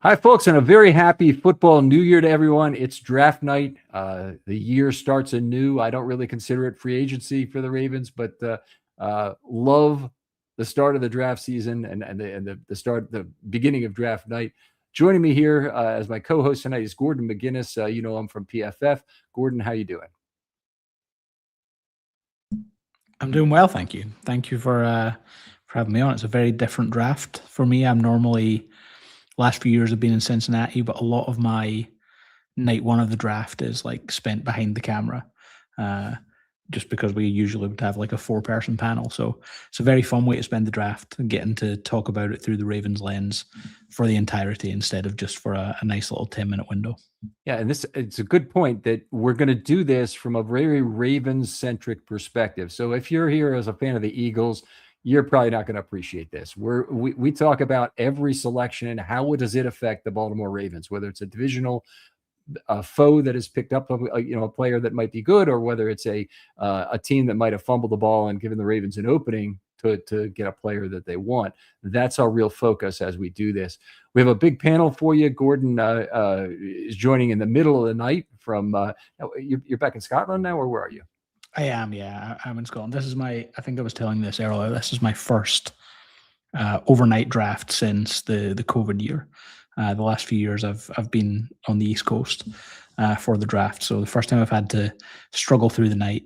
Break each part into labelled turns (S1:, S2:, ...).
S1: Hi, folks, and a very happy football New Year to everyone. It's draft night. The year starts anew. I don't really consider it free agency for the Ravens, but love the start of the draft season and the beginning of draft night. Joining me here as my co-host tonight is Gordon McGinnis. You know him from PFF. Gordon, how you doing?
S2: I'm doing well, thank you. Thank you for having me on. It's a very different draft for me. I'm normally last few years I've been in Cincinnati, but a lot of my night one of the draft is like spent behind the camera, just because we usually would have like a 4-person panel. So it's a very fun way to spend the draft and getting to talk about it through the Ravens lens for the entirety instead of just for a nice little 10-minute window.
S1: Yeah, and it's a good point that we're going to do this from a very Ravens-centric perspective. So if you're here as a fan of the Eagles, you're probably not going to appreciate this. We talk about every selection and how does it affect the Baltimore Ravens, whether it's a divisional foe that has picked up a player that might be good, or whether it's a team that might have fumbled the ball and given the Ravens an opening to get a player that they want. That's our real focus as we do this. We have a big panel for you. Gordon is joining in the middle of the night from you're back in Scotland now, or where are you?
S2: I am, yeah. I'm in Scotland. This is I think I was telling this earlier, this is my first overnight draft since the COVID year. The last few years I've been on the East Coast for the draft. So the first time I've had to struggle through the night,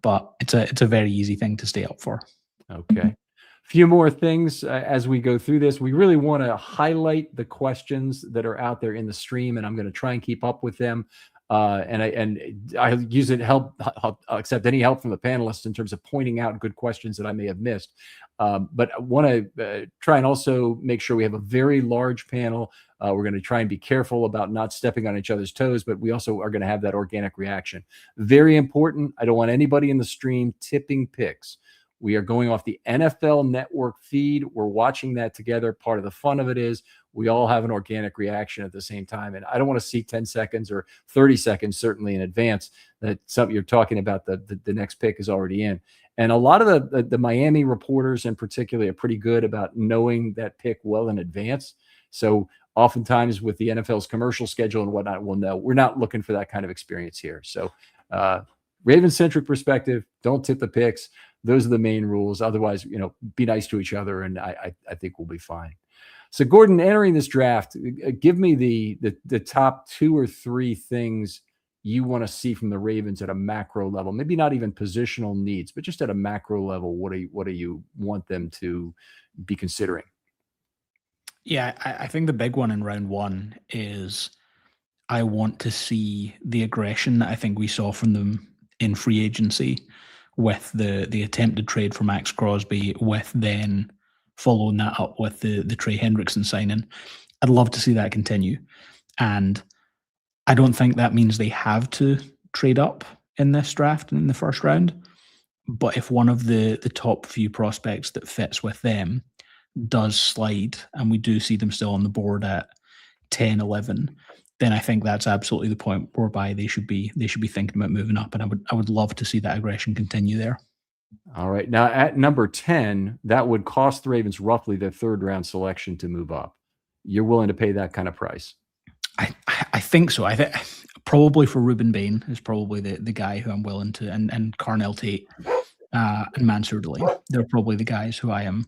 S2: but it's a very easy thing to stay up for.
S1: Okay. A few more things as we go through this. We really want to highlight the questions that are out there in the stream, and I'm going to try and keep up with them. And I use it I'll accept any help from the panelists in terms of pointing out good questions that I may have missed. But I want to try and also make sure we have a very large panel. We're going to try and be careful about not stepping on each other's toes, but we also are going to have that organic reaction. Very important. I don't want anybody in the stream tipping picks. We are going off the NFL Network feed. We're watching that together. Part of the fun of it is we all have an organic reaction at the same time. And I don't want to see 10 seconds or 30 seconds, certainly in advance, that something you're talking about, the next pick is already in. And a lot of the Miami reporters in particular are pretty good about knowing that pick well in advance. So oftentimes with the NFL's commercial schedule and whatnot, we'll know we're not looking for that kind of experience here. So Raven-centric perspective, don't tip the picks. Those are the main rules. Otherwise, be nice to each other, and I think we'll be fine. So, Gordon, entering this draft, give me the top 2 or 3 things you want to see from the Ravens at a macro level. Maybe not even positional needs, but just at a macro level. What do you want them to be considering?
S2: Yeah, I think the big one in round 1 is I want to see the aggression that I think we saw from them in free agency, with the attempted trade for Max Crosby, with then following that up with the Trey Hendrickson signing. I'd love to see that continue. And I don't think that means they have to trade up in this draft in the first round. But if one of the top few prospects that fits with them does slide, and we do see them still on the board at 10, 11, then I think that's absolutely the point whereby they should be thinking about moving up, and I would love to see that aggression continue there.
S1: All right. Now at number 10, that would cost the Ravens roughly their 3rd round selection to move up. You're willing to pay that kind of price?
S2: I think so. I think probably for Ruben Bain is probably the guy who I'm willing to, and Carnell Tate and Mansour Delaney. They're probably the guys who I am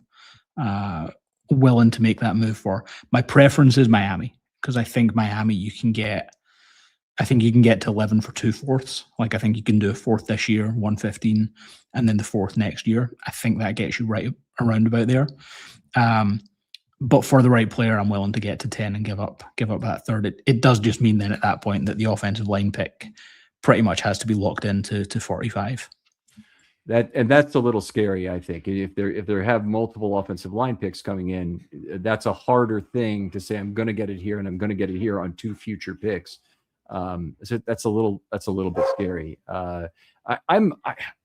S2: willing to make that move for. My preference is Miami, because I think Miami you can get to 11 for 2 fourths. Like, I think you can do a 4th this year, 115, and then the 4th next year. I think that gets you right around about there. But for the right player, I'm willing to get to 10 and give up that 3rd. It does just mean then at that point that the offensive line pick pretty much has to be locked into 45.
S1: That's a little scary, I think. If they have multiple offensive line picks coming in, that's a harder thing to say. I'm going to get it here, and I'm going to get it here on 2 future picks. So that's a little bit scary. I'm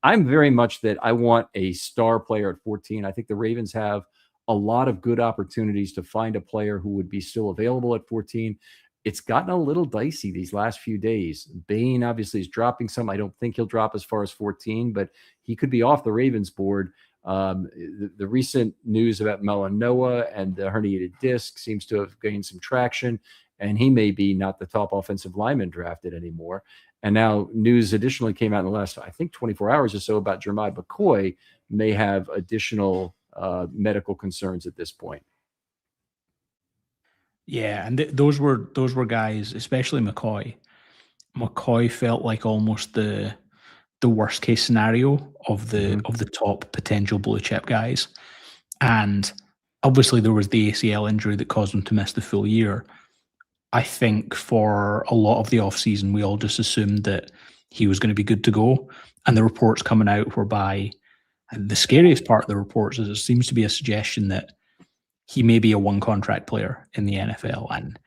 S1: very much that I want a star player at 14. I think the Ravens have a lot of good opportunities to find a player who would be still available at 14. It's gotten a little dicey these last few days. Bain obviously is dropping some. I don't think he'll drop as far as 14, but he could be off the Ravens board. The recent news about Melanoa and the herniated disc seems to have gained some traction, and he may be not the top offensive lineman drafted anymore. And now news additionally came out in the last, I think, 24 hours or so about Jermiah McCoy may have additional medical concerns at this point.
S2: Yeah, and those were guys, especially McCoy. McCoy felt like almost the worst case scenario of the top potential blue chip guys. And obviously there was the ACL injury that caused him to miss the full year. I think for a lot of the offseason, we all just assumed that he was going to be good to go. And the reports coming out whereby, and the scariest part of the reports is there seems to be a suggestion that he may be a one contract player in the NFL. And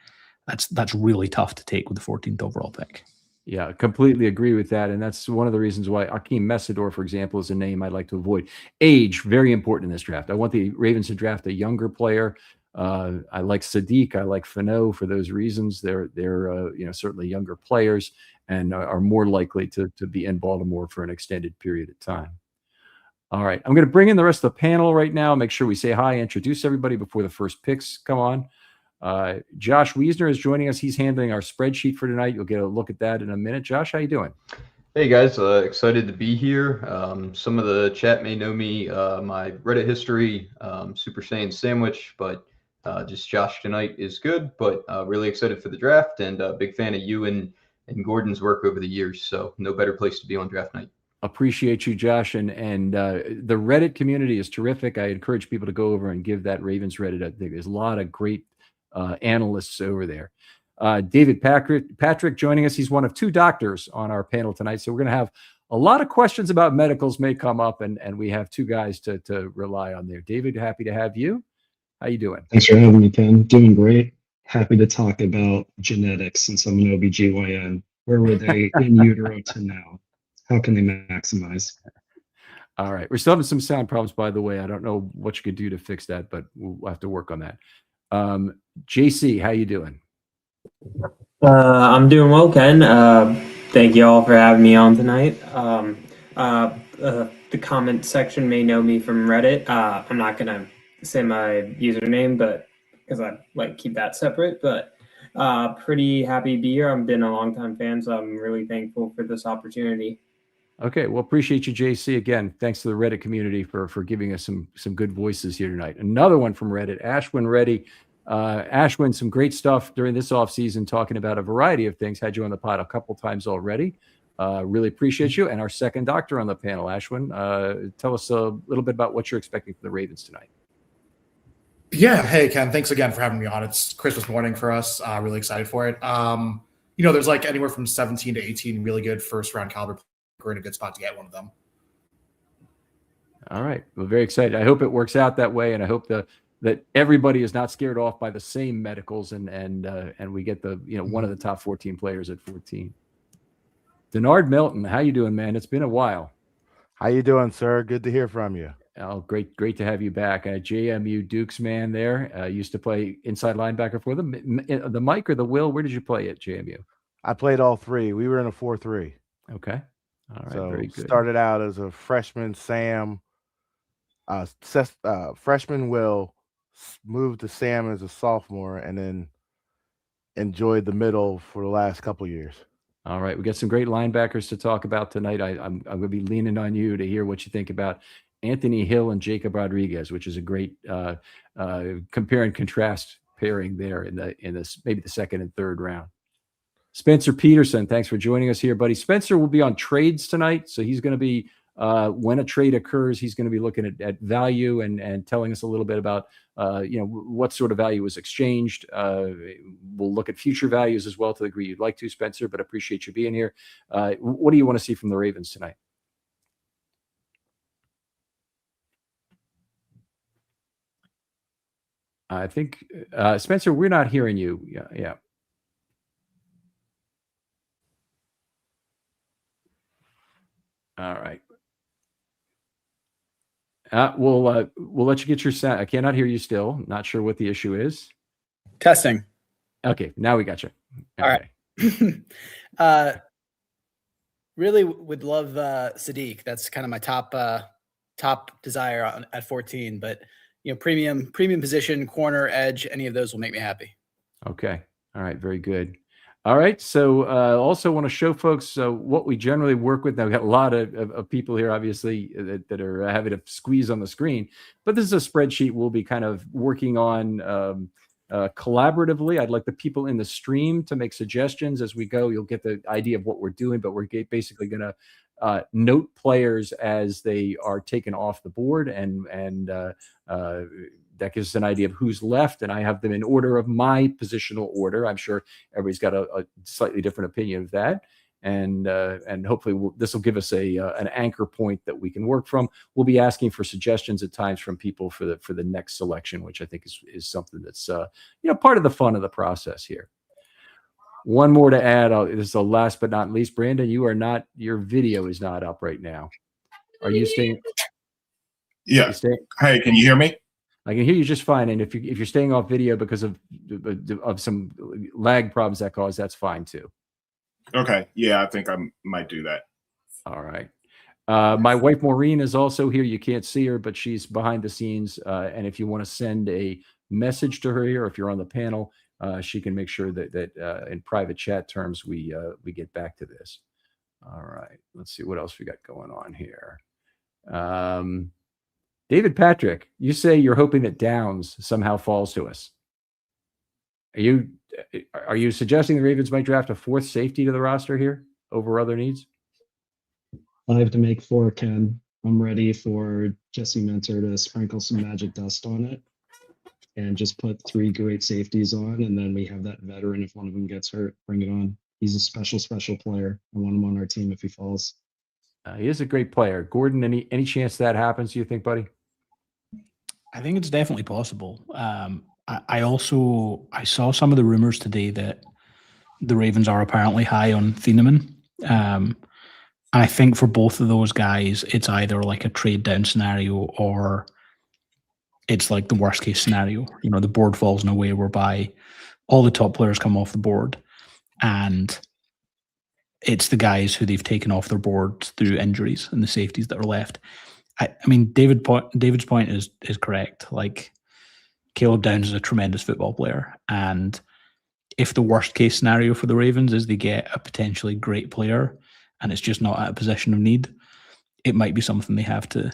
S2: that's really tough to take with the 14th overall pick.
S1: Yeah, completely agree with that. And that's one of the reasons why Akeem Messidor, for example, is a name I'd like to avoid. Age, very important in this draft. I want the Ravens to draft a younger player. I like Sadiq. I like Fano for those reasons. They're certainly younger players and are more likely to be in Baltimore for an extended period of time. All right, I'm going to bring in the rest of the panel right now. Make sure we say hi, introduce everybody before the first picks come on. Josh Wiesner is joining us. He's handling our spreadsheet for tonight. You'll get a look at that in a minute. Josh, how you doing?
S3: Hey guys, excited to be here. Some of the chat may know me, my Reddit history, Super Saiyan Sandwich, but just Josh tonight is good, but really excited for the draft and a big fan of you and Gordon's work over the years. So no better place to be on draft night.
S1: Appreciate you, Josh. And the Reddit community is terrific. I encourage people to go over and give that Ravens Reddit. I think there's a lot of great analysts over there. David Patrick joining us. He's one of two doctors on our panel tonight. So we're going to have a lot of questions about medicals may come up, and we have two guys to rely on there. David, happy to have you. How you doing?
S4: Thanks for having me, Ken. Doing great. Happy to talk about genetics since I'm an OBGYN. Where were they in utero to now? How can they maximize?
S1: All right. We're still having some sound problems, by the way. I don't know what you could do to fix that, but we'll have to work on that. JC, how you doing?
S5: I'm doing well, Ken. Thank you all for having me on tonight. The comment section may know me from Reddit. I'm not gonna say my username, but because I like keep that separate. But pretty happy to be here. I've been a longtime fan, so I'm really thankful for this opportunity.
S1: Okay, well, appreciate you, JC. Again, thanks to the Reddit community for giving us some good voices here tonight. Another one from Reddit, Ashwin Reddy. Ashwin, some great stuff during this offseason, talking about a variety of things. Had you on the pod a couple times already. Really appreciate you. And our second doctor on the panel, Ashwin. Tell us a little bit about what you're expecting from the Ravens tonight.
S6: Yeah, hey, Ken, thanks again for having me on. It's Christmas morning for us. Really excited for it. There's like anywhere from 17 to 18 really good first-round caliber. We're in a good spot to get one of them.
S1: All right. Well, very excited. I hope it works out that way, and I hope that everybody is not scared off by the same medicals, and we get the one of the top 14 players at 14. Denard Milton, how you doing, man? It's been a while.
S7: How you doing, sir? Good to hear from you.
S1: Oh, great to have you back. JMU Dukes man there. Used to play inside linebacker for them. The Mike or the Will? Where did you play at JMU?
S7: I played all three. We were in a 4-3.
S1: Okay. All right.
S7: So
S1: very good.
S7: Started out as a freshman, Sam. Freshman Will, moved to Sam as a sophomore, and then enjoyed the middle for the last couple years.
S1: All right. We got some great linebackers to talk about tonight. I'm going to be leaning on you to hear what you think about Anthony Hill and Jacob Rodriguez, which is a great compare and contrast pairing there in this maybe the second and third round. Spencer Peterson, thanks for joining us here, buddy. Spencer will be on trades tonight, so he's going to be when a trade occurs, he's going to be looking at value and telling us a little bit about what sort of value was exchanged. We'll look at future values as well to the degree you'd like to, Spencer, but appreciate you being here. What do you want to see from the Ravens tonight? I think, Spencer, we're not hearing you. Yeah. All right. We'll let you get your sound. I cannot hear you still. Not sure what the issue is.
S8: Testing.
S1: Okay, now we got you.
S8: Okay. All right. Really would love Sadiq. That's kind of my top top desire at 14, but premium position, corner, edge, any of those will make me happy.
S1: Okay. All right. Very good. All right. So also want to show folks what we generally work with. Now, we've got a lot of people here, obviously, that are having to squeeze on the screen. But this is a spreadsheet we'll be kind of working on collaboratively. I'd like the people in the stream to make suggestions as we go. You'll get the idea of what we're doing, but we're basically going to note players as they are taken off the board, and that gives us an idea of who's left, and I have them in order of my positional order. I'm sure everybody's got a slightly different opinion of that, and hopefully this will give us an anchor point that we can work from. We'll be asking for suggestions at times from people for the next selection, which I think is something that's part of the fun of the process here. One more to add. This is the last but not least. Brandon, your video is not up right now. Are you staying?
S9: Yeah. Hey, can you hear me?
S1: I can hear you just fine. And if you're staying off video because of some lag problems that cause, that's fine too.
S9: Okay. Yeah, I think I might do that.
S1: All right. My wife Maureen is also here. You can't see her, but she's behind the scenes. And if you want to send a message to her here, if you're on the panel, she can make sure that in private chat terms we get back to this. All right. Let's see what else we got going on here. David Patrick, you say you're hoping that Downs somehow falls to us. Are you suggesting the Ravens might draft a fourth safety to the roster here over other needs?
S4: 5 to make 4, Ken. I'm ready for Jesse Minter to sprinkle some magic dust on it and just put 3 great safeties on, and then we have that veteran. If one of them gets hurt, bring it on. He's a special player. I want him on our team if he falls.
S1: He is a great player. Gordon, any chance that happens, do you think, buddy?
S2: I think it's definitely possible. I saw some of the rumors today that the Ravens are apparently high on Thieneman. I think for both of those guys, it's either like a trade down scenario or it's like the worst case scenario. The board falls in a way whereby all the top players come off the board and it's the guys who they've taken off their boards through injuries and the safeties that are left. I mean, David's point is correct. Like, Caleb Downs is a tremendous football player, and if the worst case scenario for the Ravens is they get a potentially great player and it's just not at a position of need, it might be something they have to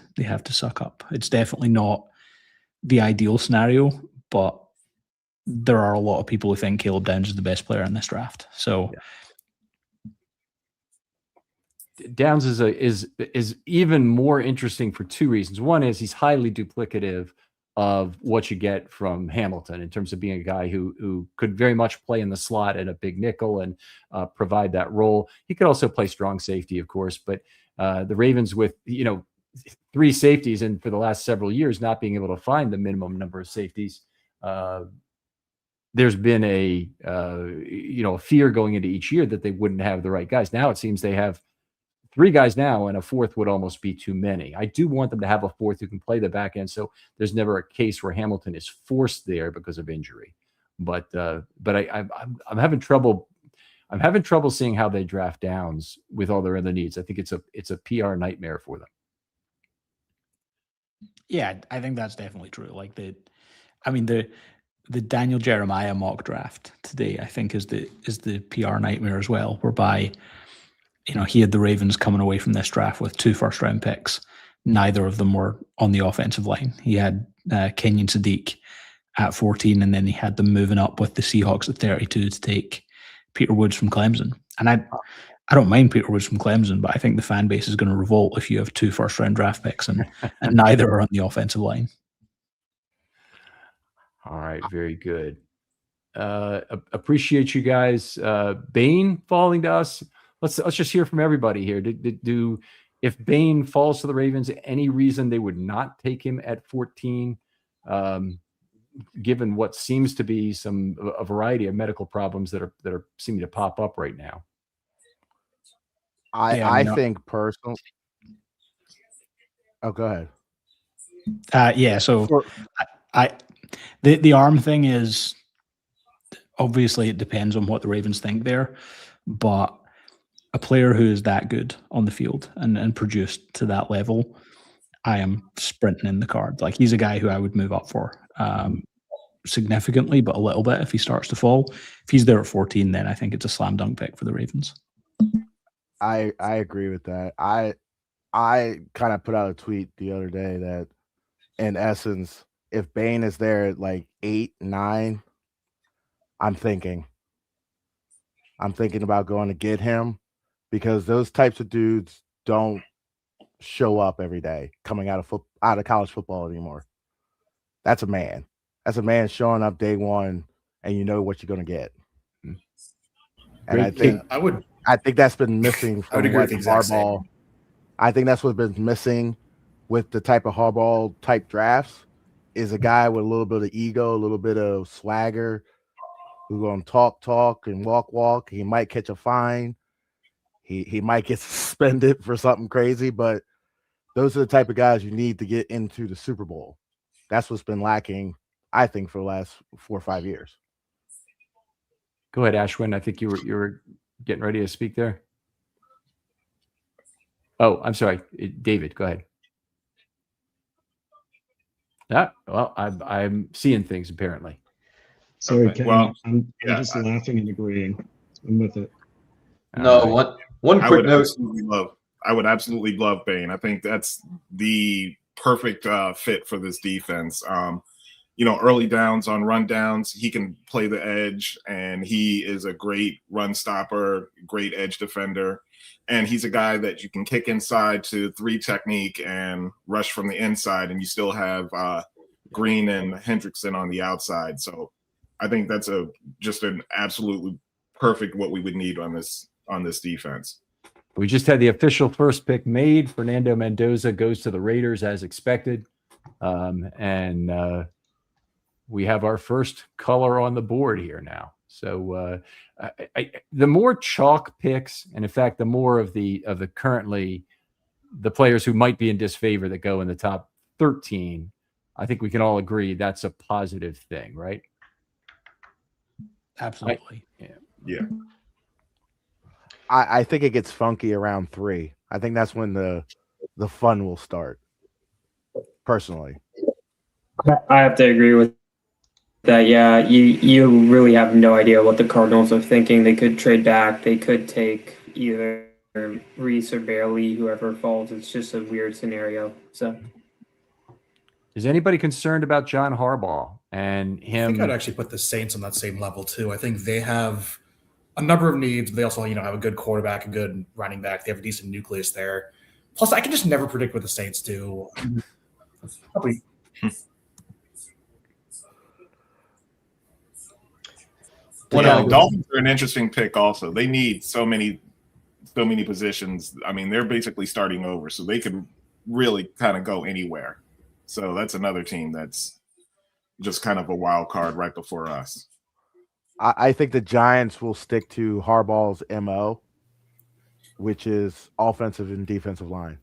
S2: suck up. It's definitely not the ideal scenario, but there are a lot of people who think Caleb Downs is the best player in this draft. So.
S1: Yeah. Downs is even more interesting for 2 reasons. One is he's highly duplicative of what you get from Hamilton in terms of being a guy who could very much play in the slot at a big nickel and provide that role. He could also play strong safety, of course, but the Ravens with 3 safeties and for the last several years not being able to find the minimum number of safeties, there's been a fear going into each year that they wouldn't have the right guys. Now it seems they have 3 guys now, and a 4th would almost be too many. I do want them to have a 4th who can play the back end, so there's never a case where Hamilton is forced there because of injury. But I'm having trouble. I'm having trouble seeing how they draft Downs with all their other needs. I think it's a PR nightmare for them.
S2: Yeah, I think that's definitely true. Like the Daniel Jeremiah mock draft today, I think is the PR nightmare as well, whereby he had the Ravens coming away from this draft with 2 first-round picks. Neither of them were on the offensive line. He had Kenyon Sadiq at 14, and then he had them moving up with the Seahawks at 32 to take Peter Woods from Clemson. And I don't mind Peter Woods from Clemson, but I think the fan base is going to revolt if you have 2 first-round draft picks and neither are on the offensive line.
S1: All right, very good. Appreciate you guys. Bain falling to us. Let's just hear from everybody here. If Bain falls to the Ravens, any reason they would not take him at 14, given what seems to be a variety of medical problems that are seeming to pop up right now?
S7: I think personally. Oh, go ahead.
S2: Yeah. So the arm thing is obviously it depends on what the Ravens think there, but a player who is that good on the field and produced to that level, I am sprinting in the card. Like, he's a guy who I would move up for significantly, but a little bit if he starts to fall. If he's there at 14, then I think it's a slam dunk pick for the Ravens.
S7: I agree with that. I kind of put out a tweet the other day that, in essence, if Bane is there at like 8, 9, I'm thinking about going to get him, because those types of dudes don't show up every day coming out of college football anymore. That's a man. That's a man showing up day one, and you know what you're going to get. And I think that's been missing from what Harbaugh. I think that's what's been missing with the type of Harbaugh type drafts, is a guy with a little bit of ego, a little bit of swagger, who's going to talk and walk. He might catch a fine. He might get suspended for something crazy, but those are the type of guys you need to get into the Super Bowl. That's what's been lacking, I think, for the last 4 or 5 years.
S1: Go ahead, Ashwin. I think you were getting ready to speak there. Oh, I'm sorry, David. Go ahead. Well, I'm seeing things apparently.
S4: Sorry,
S9: Okay.
S4: Ken.
S9: Well,
S4: I'm just laughing and agreeing. I'm with it.
S3: No, one quick note.
S9: I would absolutely love Bane. I think that's the perfect fit for this defense. Early downs on rundowns, he can play the edge, and he is a great run stopper, great edge defender. And he's a guy that you can kick inside to 3 technique and rush from the inside, and you still have Green and Hendrickson on the outside. So I think that's just an absolutely perfect what we would need on this defense.
S1: We just had the official first pick made. Fernando Mendoza goes to the Raiders as expected. And we have our first color on the board here now. So the more chalk picks, and in fact, the more of the currently the players who might be in disfavor that go in the top 13, I think we can all agree that's a positive thing, right?
S2: Absolutely.
S9: Yeah.
S7: I think it gets funky around 3. I think that's when the fun will start, personally.
S5: I have to agree with that. Yeah, you really have no idea what the Cardinals are thinking. They could trade back. They could take either Reese or Bailey, whoever falls. It's just a weird scenario. So,
S1: is anybody concerned about John Harbaugh and him?
S6: I think I'd actually put the Saints on that same level too. I think they have a number of needs, but they also, have a good quarterback, a good running back. They have a decent nucleus there. Plus, I can just never predict what the Saints do. Probably.
S9: Dolphins are an interesting pick also. They need so many positions. I mean, they're basically starting over, so they could really kind of go anywhere. So that's another team that's just kind of a wild card right before us.
S7: I think the Giants will stick to Harbaugh's MO, which is offensive and defensive line.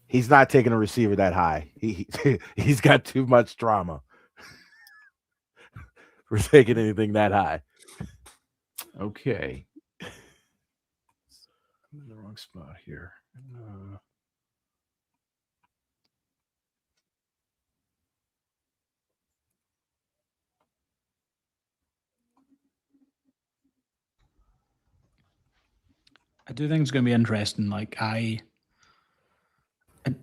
S7: He's not taking a receiver that high. He's got too much drama for taking anything that high.
S1: Okay. I'm in the wrong spot here.
S2: I do think it's going to be interesting. Like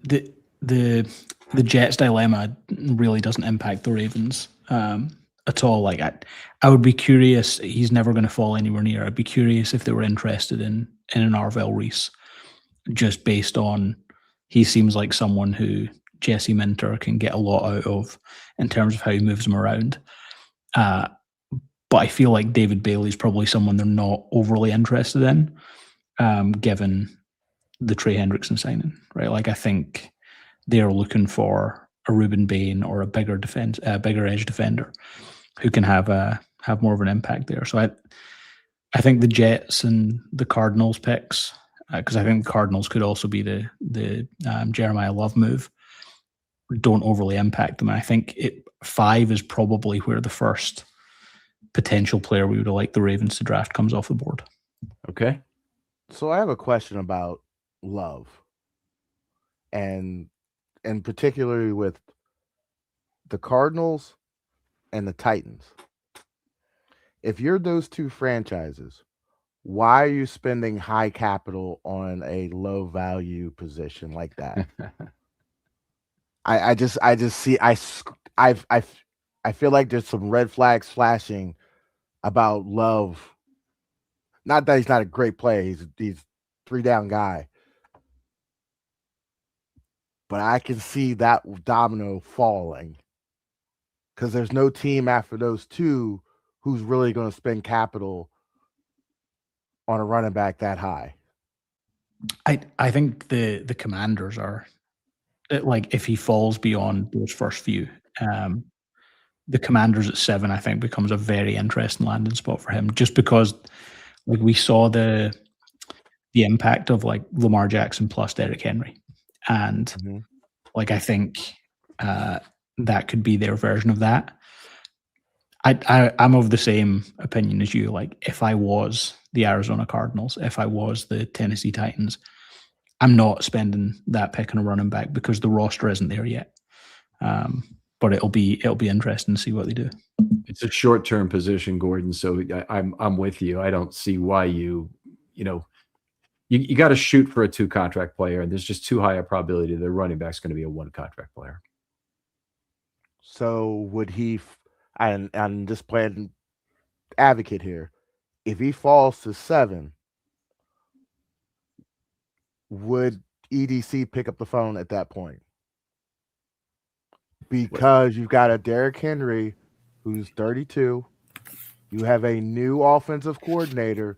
S2: the Jets dilemma really doesn't impact the Ravens at all. Like I would be curious. He's never going to fall anywhere near. I'd be curious if they were interested in an Arvell Reese, just based on he seems like someone who Jesse Minter can get a lot out of in terms of how he moves them around. But I feel like David Bailey's probably someone they're not overly interested in. Given the Trey Hendrickson signing, right? Like I think they're looking for a Ruben Bain or a bigger edge defender who can have more of an impact there. So I think the Jets and the Cardinals picks, because I think the Cardinals could also be the Jeremiah Love move, don't overly impact them. And I think 5 is probably where the first potential player we would like the Ravens to draft comes off the board.
S1: Okay.
S7: So I have a question about Love. and particularly with the Cardinals and the Titans. If you're those two franchises, why are you spending high capital on a low value position like that? I just see I feel like there's some red flags flashing about Love. Not that he's not a great player, he's 3-down guy. But I can see that domino falling because there's no team after those two who's really going to spend capital on a running back that high.
S2: I think the Commanders are like, if he falls beyond those first few, the Commanders at 7, I think, becomes a very interesting landing spot for him, just because like we saw the impact of like Lamar Jackson plus Derrick Henry, and like I think that could be their version of that. I'm of the same opinion as you. Like, if I was the Arizona Cardinals, if I was the Tennessee Titans, I'm not spending that pick on a running back because the roster isn't there yet. But it'll be interesting to see what they do.
S1: It's a short-term position, Gordon. So I'm with you. I don't see why you got to shoot for a 2-contract player, and there's just too high a probability the running back's going to be a 1-contract player.
S7: So would he? I'm just playing advocate here. If he falls to 7, would EDC pick up the phone at that point? Because you've got a Derrick Henry who's 32. You have a new offensive coordinator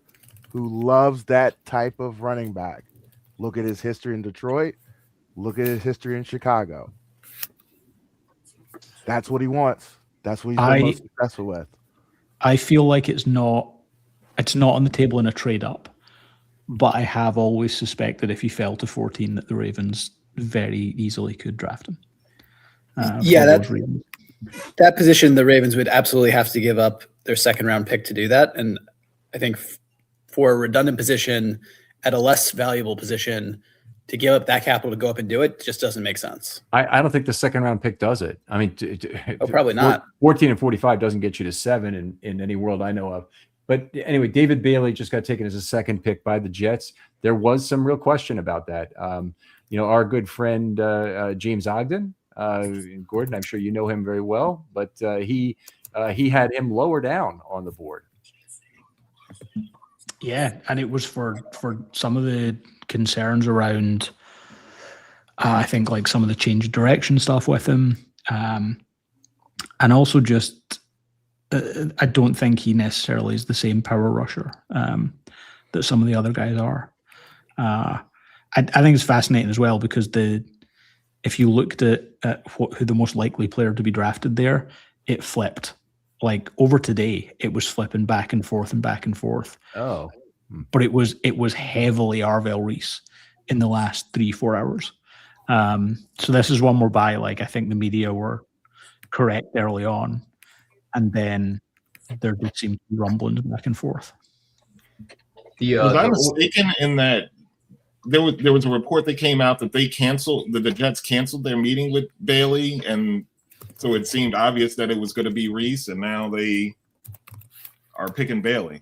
S7: who loves that type of running back. Look at his history in Detroit. Look at his history in Chicago. That's what he wants. That's what he's been most successful with.
S2: I feel like it's not on the table in a trade up, but I have always suspected if he fell to 14 that the Ravens very easily could draft him.
S8: That position, the Ravens would absolutely have to give up their 2nd-round pick to do that. And I think for a redundant position at a less valuable position, to give up that capital to go up and do it just doesn't make sense.
S1: I don't think the 2nd-round pick does it. I mean,
S8: probably not.
S1: 14 and 45 doesn't get you to 7 in any world I know of. But anyway, David Bailey just got taken as a 2nd pick by the Jets. There was some real question about that. Our good friend James Ogden, Gordon, I'm sure you know him very well, but he had him lower down on the board.
S2: Yeah, and it was for some of the concerns around, I think, like some of the change of direction stuff with him, and also just I don't think he necessarily is the same power rusher that some of the other guys are. I think it's fascinating as well because if you looked at who the most likely player to be drafted there, it flipped. Like over today, it was flipping back and forth and back and forth.
S1: Oh,
S2: but it was heavily Arvell Reese in the last 3-4 hours. So this is one whereby, like, I think the media were correct early on, and then there did seem to be rumblings back and forth.
S9: Was I mistaken in that there was a report that came out that the Jets canceled their meeting with Bailey, and so it seemed obvious that it was going to be Reese, and now they are picking Bailey.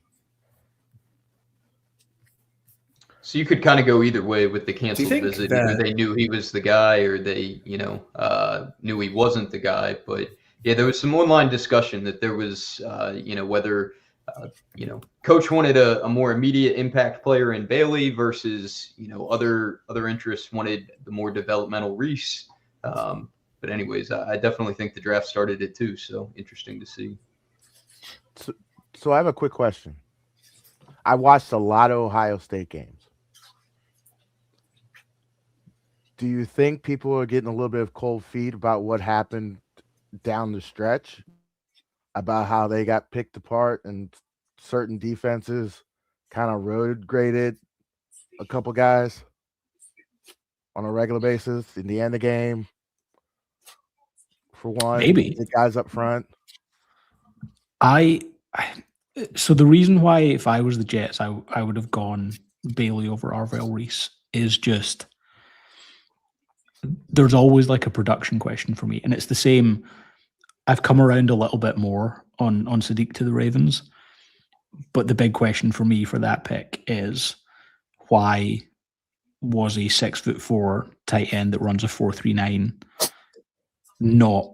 S3: So you could kind of go either way with the canceled visit. Either they knew he was the guy, or they, knew he wasn't the guy. But yeah, there was some online discussion that there was, whether, coach wanted a more immediate impact player in Bailey versus, other interests wanted the more developmental Reese. But anyways, I definitely think the draft started it too. So interesting to see.
S7: So I have a quick question. I watched a lot of Ohio State games. Do you think people are getting a little bit of cold feet about what happened down the stretch, about how they got picked apart and certain defenses kind of road graded a couple guys on a regular basis in the end of the game? For one,
S2: maybe
S7: the guys up front.
S2: So the reason why, if I was the Jets, I would have gone Bailey over Arvell Reese is just there's always like a production question for me, and it's the same. I've come around a little bit more on Sadiq to the Ravens, but the big question for me for that pick is why was a 6'4" tight end that runs a 4.39 not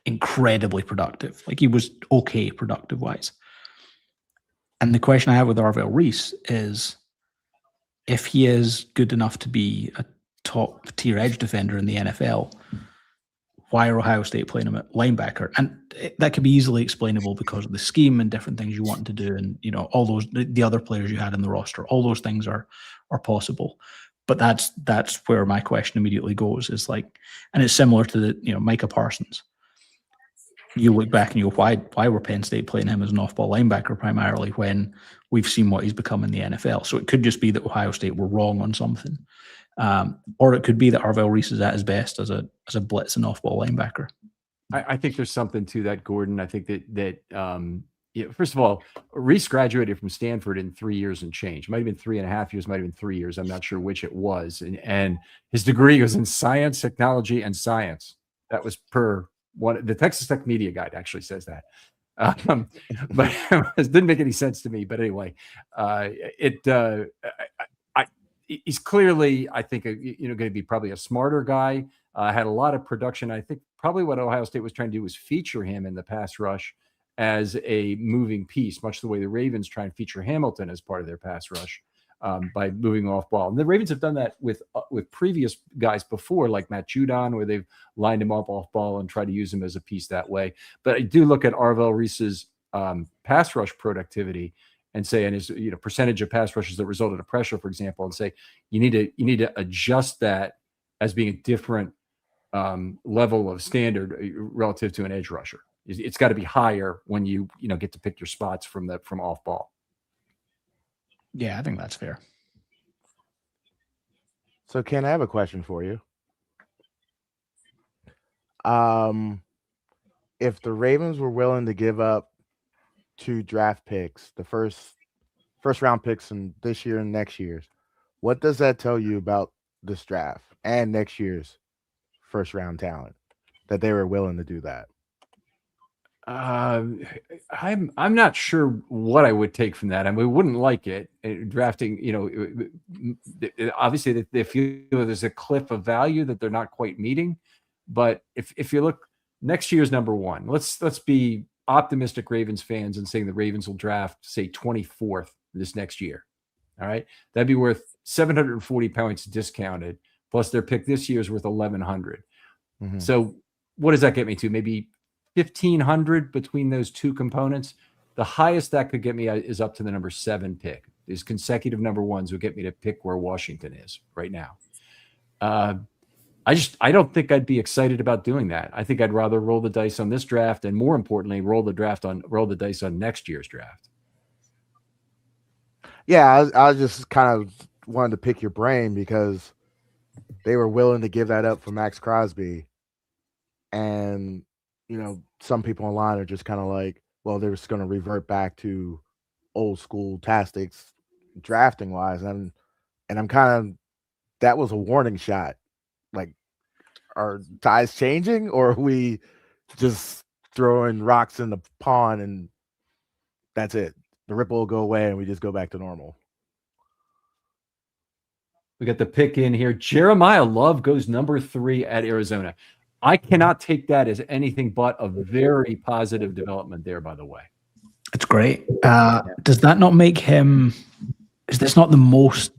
S2: incredibly productive? Like, he was okay productive wise. And the question I have with Arvell Reese is, if he is good enough to be a top tier edge defender in the NFL, why are Ohio State playing him at linebacker? And that could be easily explainable because of the scheme and different things you want to do, and all those the other players you had in the roster. All those things are possible. But that's where my question immediately goes, is like, and it's similar to the Micah Parsons. You look back and you go, why were Penn State playing him as an off-ball linebacker primarily when we've seen what he's become in the NFL? So it could just be that Ohio State were wrong on something. Or it could be that Arvell Reese is at his best as a blitz and off-ball linebacker.
S1: I think there's something to that, Gordon. I think that first of all, Reese graduated from Stanford in 3 years and change. Might have been 3.5 years, might have been 3 years. I'm not sure which it was. And his degree was in science, technology, and science. That was per one. The Texas Tech Media Guide actually says that. But it didn't make any sense to me. But anyway, he's clearly, I think, going to be probably a smarter guy. Had a lot of production. I think probably what Ohio State was trying to do was feature him in the pass rush as a moving piece, much the way the Ravens try and feature Hamilton as part of their pass rush by moving off ball. And the Ravens have done that with previous guys before, like Matt Judon, where they've lined him up off ball and tried to use him as a piece that way. But I do look at Arvell Reese's pass rush productivity and say, and his percentage of pass rushes that resulted in pressure, for example, and say you need to adjust that as being a different level of standard relative to an edge rusher. It's got to be higher when you get to pick your spots from off ball.
S2: Yeah, I think that's fair.
S7: So, Ken, I have a question for you. If the Ravens were willing to give up 2 draft picks, the first round picks in this year and next year's, what does that tell you about this draft and next year's first round talent, that they were willing to do that?
S1: I'm not sure what I would take from that. I mean, we wouldn't like it drafting. Obviously they feel there's a cliff of value that they're not quite meeting. But if you look, next year's number one, let's be optimistic Ravens fans and saying the Ravens will draft, say, 24th this next year. All right, that'd be worth 740 points discounted. Plus their pick this year is worth 1,100. Mm-hmm. So what does that get me to? Maybe 1,500 between those two components. The highest that could get me is up to the number 7 pick. These consecutive number ones would get me to pick where Washington is right now. I don't think I'd be excited about doing that. I think I'd rather roll the dice on this draft, and more importantly, roll the dice on next year's draft.
S7: Yeah, I just kind of wanted to pick your brain because they were willing to give that up for Max Crosby, and some people online are just kind of like, well, they're just going to revert back to old school tactics drafting wise. And I'm kind of, that was a warning shot. Like, are ties changing, or are we just throwing rocks in the pond and that's it? The ripple will go away and we just go back to normal.
S1: We got the pick in here. Jeremiah Love goes number 3 at Arizona. I cannot take that as anything but a very positive development there, by the way.
S2: It's great. Does that not make him, is this not the most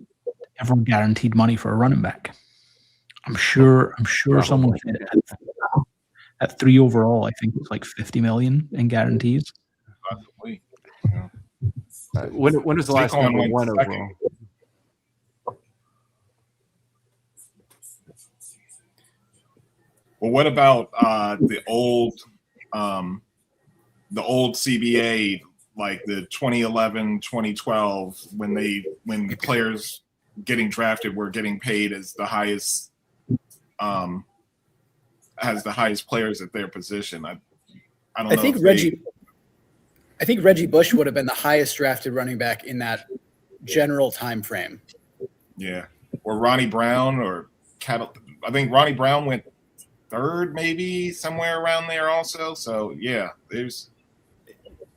S2: ever guaranteed money for a running back? I'm sure someone said it at 3 overall. I think it's like 50 million in guarantees.
S9: Possibly. Yeah.
S1: When was the last number 1 overall?
S9: Well, what about the old CBA, like the 2011, 2012, when players getting drafted were getting paid as the highest, has the highest players at their position? I don't know.
S8: I think Reggie Bush would have been the highest drafted running back in that general time frame.
S9: Yeah, or Ronnie Brown or I think Ronnie Brown went third, maybe somewhere around there also. So yeah, there's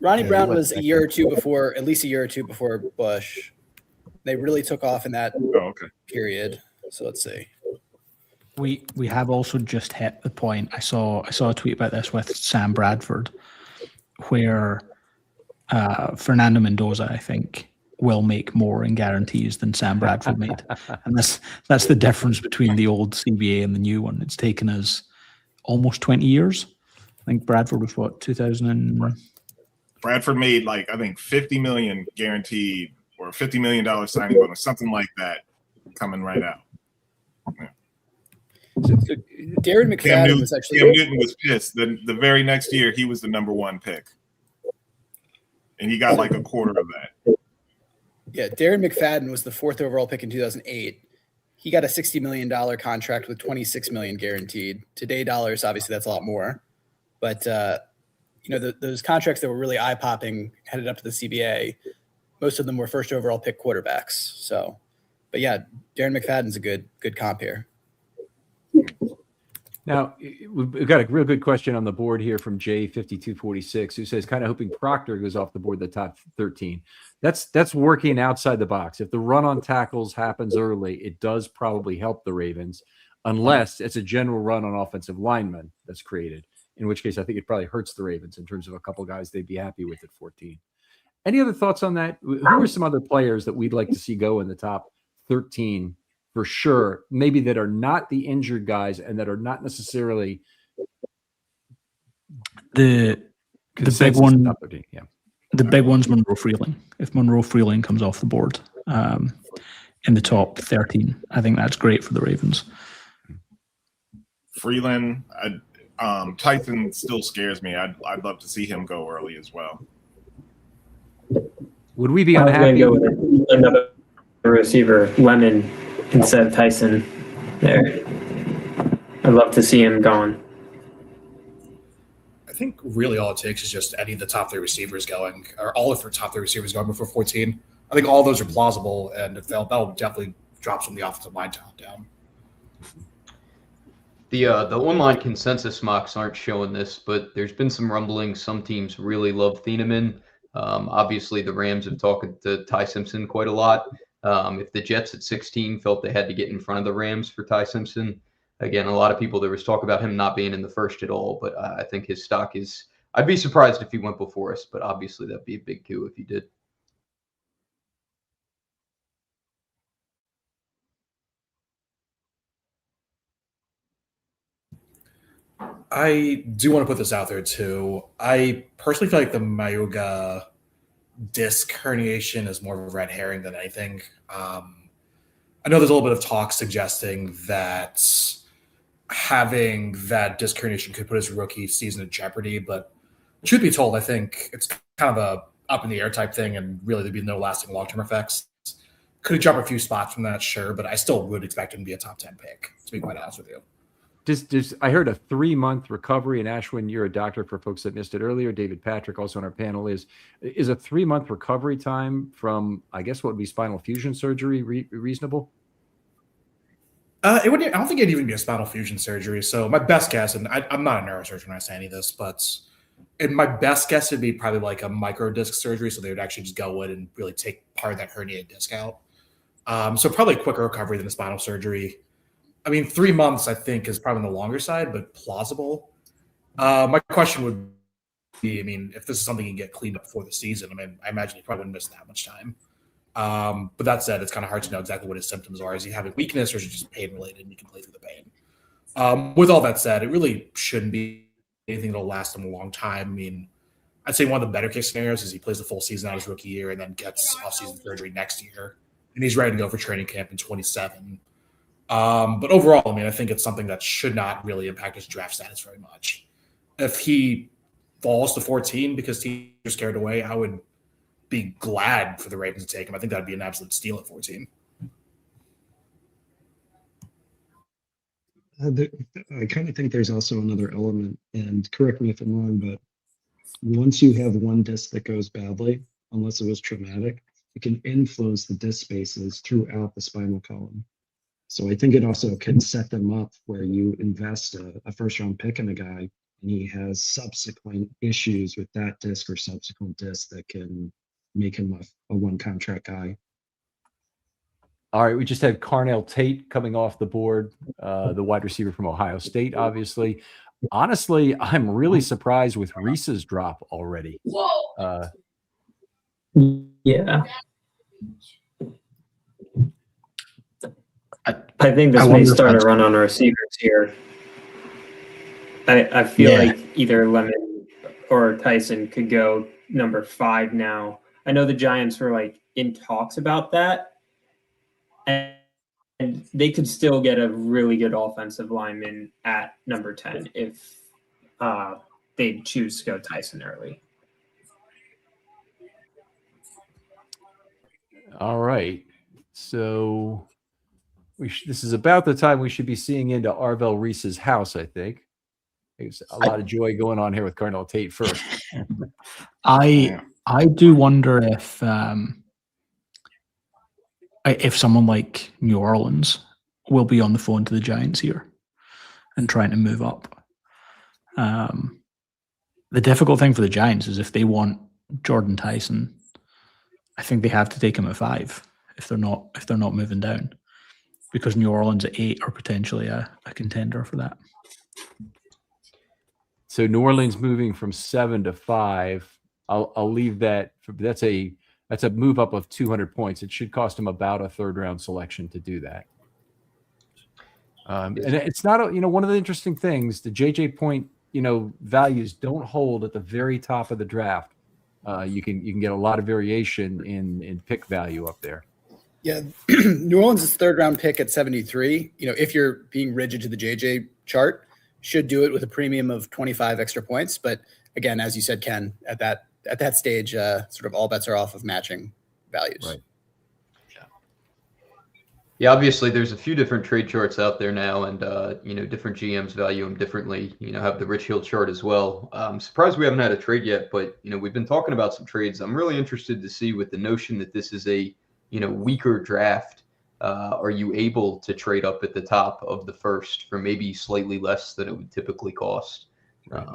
S8: Ronnie
S7: Yeah,
S8: Brown
S7: he
S8: was
S7: went
S8: a year or two before, at least a year or two before Bush. They really took off in that
S9: okay.
S8: period. So let's see.
S2: We have also just hit the point. I saw a tweet about this with Sam Bradford, where Fernando Mendoza, I think, will make more in guarantees than Sam Bradford made, and that's the difference between the old CBA and the new one. It's taken us almost 20 years. I think Bradford was what 2000.
S9: Bradford made like I think 50 million guaranteed or $50 million signing bonus, something like that, coming right out.
S8: So Darren McFadden was actually
S9: Cam Newton was pissed. The very next year, he was the number 1 pick, and he got like a quarter of that.
S8: Yeah, Darren McFadden was the 4th overall pick in 2008. He got a $60 million contract with $26 million guaranteed. Today dollars, obviously, that's a lot more. But those contracts that were really eye popping headed up to the CBA. Most of them were first overall pick quarterbacks. So, but yeah, Darren McFadden's a good comp here.
S1: Now, we've got a real good question on the board here from J5246, who says, kind of hoping Proctor goes off the board the top 13. That's working outside the box. If the run on tackles happens early, it does probably help the Ravens, unless it's a general run on offensive linemen that's created, in which case I think it probably hurts the Ravens in terms of a couple guys they'd be happy with at 14. Any other thoughts on that? Who are some other players that we'd like to see go in the top 13 for sure, maybe that are not the injured guys and that are not necessarily
S2: the big one?
S1: Top 13, yeah.
S2: The big one's Monroe Freeling. If Monroe Freeling comes off the board in the top 13, I think that's great for the Ravens.
S9: Freeland, Tyson still scares me. I'd love to see him go early as well.
S1: Would we be
S5: I was going
S1: unhappy?
S5: to go with another receiver, Lemon, instead of Tyson there. I'd love to see him going.
S6: I think really all it takes is just any of the top 3 receivers going, or all of the top 3 receivers going before 14. I think all those are plausible, and if that'll definitely drop some of the offensive line talent down.
S3: The online consensus mocks aren't showing this, but there's been some rumblings. Some teams really love Thieneman. Obviously, the Rams have talked to Ty Simpson quite a lot. If the Jets at 16 felt they had to get in front of the Rams for Ty Simpson, again, a lot of people, there was talk about him not being in the first at all, but I think his stock is, I'd be surprised if he went before us, but obviously that'd be a big coup if he did.
S6: I do want to put this out there too. I personally feel like the Mayoga disc herniation is more of a red herring than anything. I know there's a little bit of talk suggesting that having that disc herniation could put his rookie season in jeopardy, but truth be told, I think it's kind of a up in the air type thing, and really there'd be no lasting long-term effects. Could he jump a few spots from that? Sure, but I still would expect him to be a top 10 pick, to be quite honest with you.
S1: I heard a 3-month recovery, and Ashwin, you're a doctor for folks that missed it earlier. David Patrick, also on our panel, is a 3-month recovery time from, I guess, what would be spinal fusion surgery reasonable?
S6: I don't think it'd even be a spinal fusion surgery. So my best guess, and I'm not a neurosurgeon when I say any of this, but my best guess would be probably like a micro disc surgery. So they would actually just go in and really take part of that herniated disc out. So probably a quicker recovery than a spinal surgery. I mean, 3 months, I think, is probably on the longer side, but plausible. My question would be, I mean, if this is something you can get cleaned up before the season, I mean, I imagine he probably wouldn't miss that much time. But that said, it's kind of hard to know exactly what his symptoms are. Is he having weakness, or is it just pain related and he can play through the pain? With all that said, it really shouldn't be anything that'll last him a long time. I mean, I'd say one of the better case scenarios is he plays the full season out his rookie year and then gets off-season surgery next year, and he's ready to go for training camp in 27. But overall, I mean, I think it's something that should not really impact his draft status very much. If he falls to 14 because teams are scared away, I would be glad for the Ravens to take him. I think that'd be an absolute steal at 14.
S4: I kind of think there's also another element, and correct me if I'm wrong, but once you have one disc that goes badly, unless it was traumatic, it can influence the disc spaces throughout the spinal column. So I think it also can set them up where you invest a first round pick in a guy and he has subsequent issues with that disc or subsequent disc that can make him a one contract guy.
S1: All right, we just had Carnell Tate coming off the board, the wide receiver from Ohio State, obviously. Honestly, I'm really surprised with Reese's drop already.
S5: Yeah. I think this may start a run on receivers here. I feel like either Lemon or Tyson could go number 5 now. I know the Giants were like in talks about that, and they could still get a really good offensive lineman at number 10 if they choose to go Tyson early.
S1: All right, so this is about the time we should be seeing into Arvell Reese's house, I think. There's a lot of joy going on here with Carnell Tate first.
S2: I do wonder if someone like New Orleans will be on the phone to the Giants here and trying to move up. The difficult thing for the Giants is if they want Jordan Tyson, I think they have to take him at 5 if they're not moving down, because New Orleans at 8 are potentially a contender for that.
S1: So New Orleans moving from 7 to 5. I'll leave that. That's a move up of 200 points. It should cost them about a 3rd round selection to do that. And it's not one of the interesting things. The JJ point values don't hold at the very top of the draft. You can get a lot of variation in pick value up there.
S8: Yeah, New Orleans' 3rd round pick at 73. If you're being rigid to the JJ chart, should do it with a premium of 25 extra points. But again, as you said, Ken, at that stage, sort of all bets are off of matching values.
S1: Right.
S3: Yeah, obviously there's a few different trade charts out there now, and different GMs value them differently. Have the Rich Hill chart as well. I'm surprised we haven't had a trade yet, but we've been talking about some trades. I'm really interested to see, with the notion that this is a weaker draft, are you able to trade up at the top of the first for maybe slightly less than it would typically cost?
S1: Right.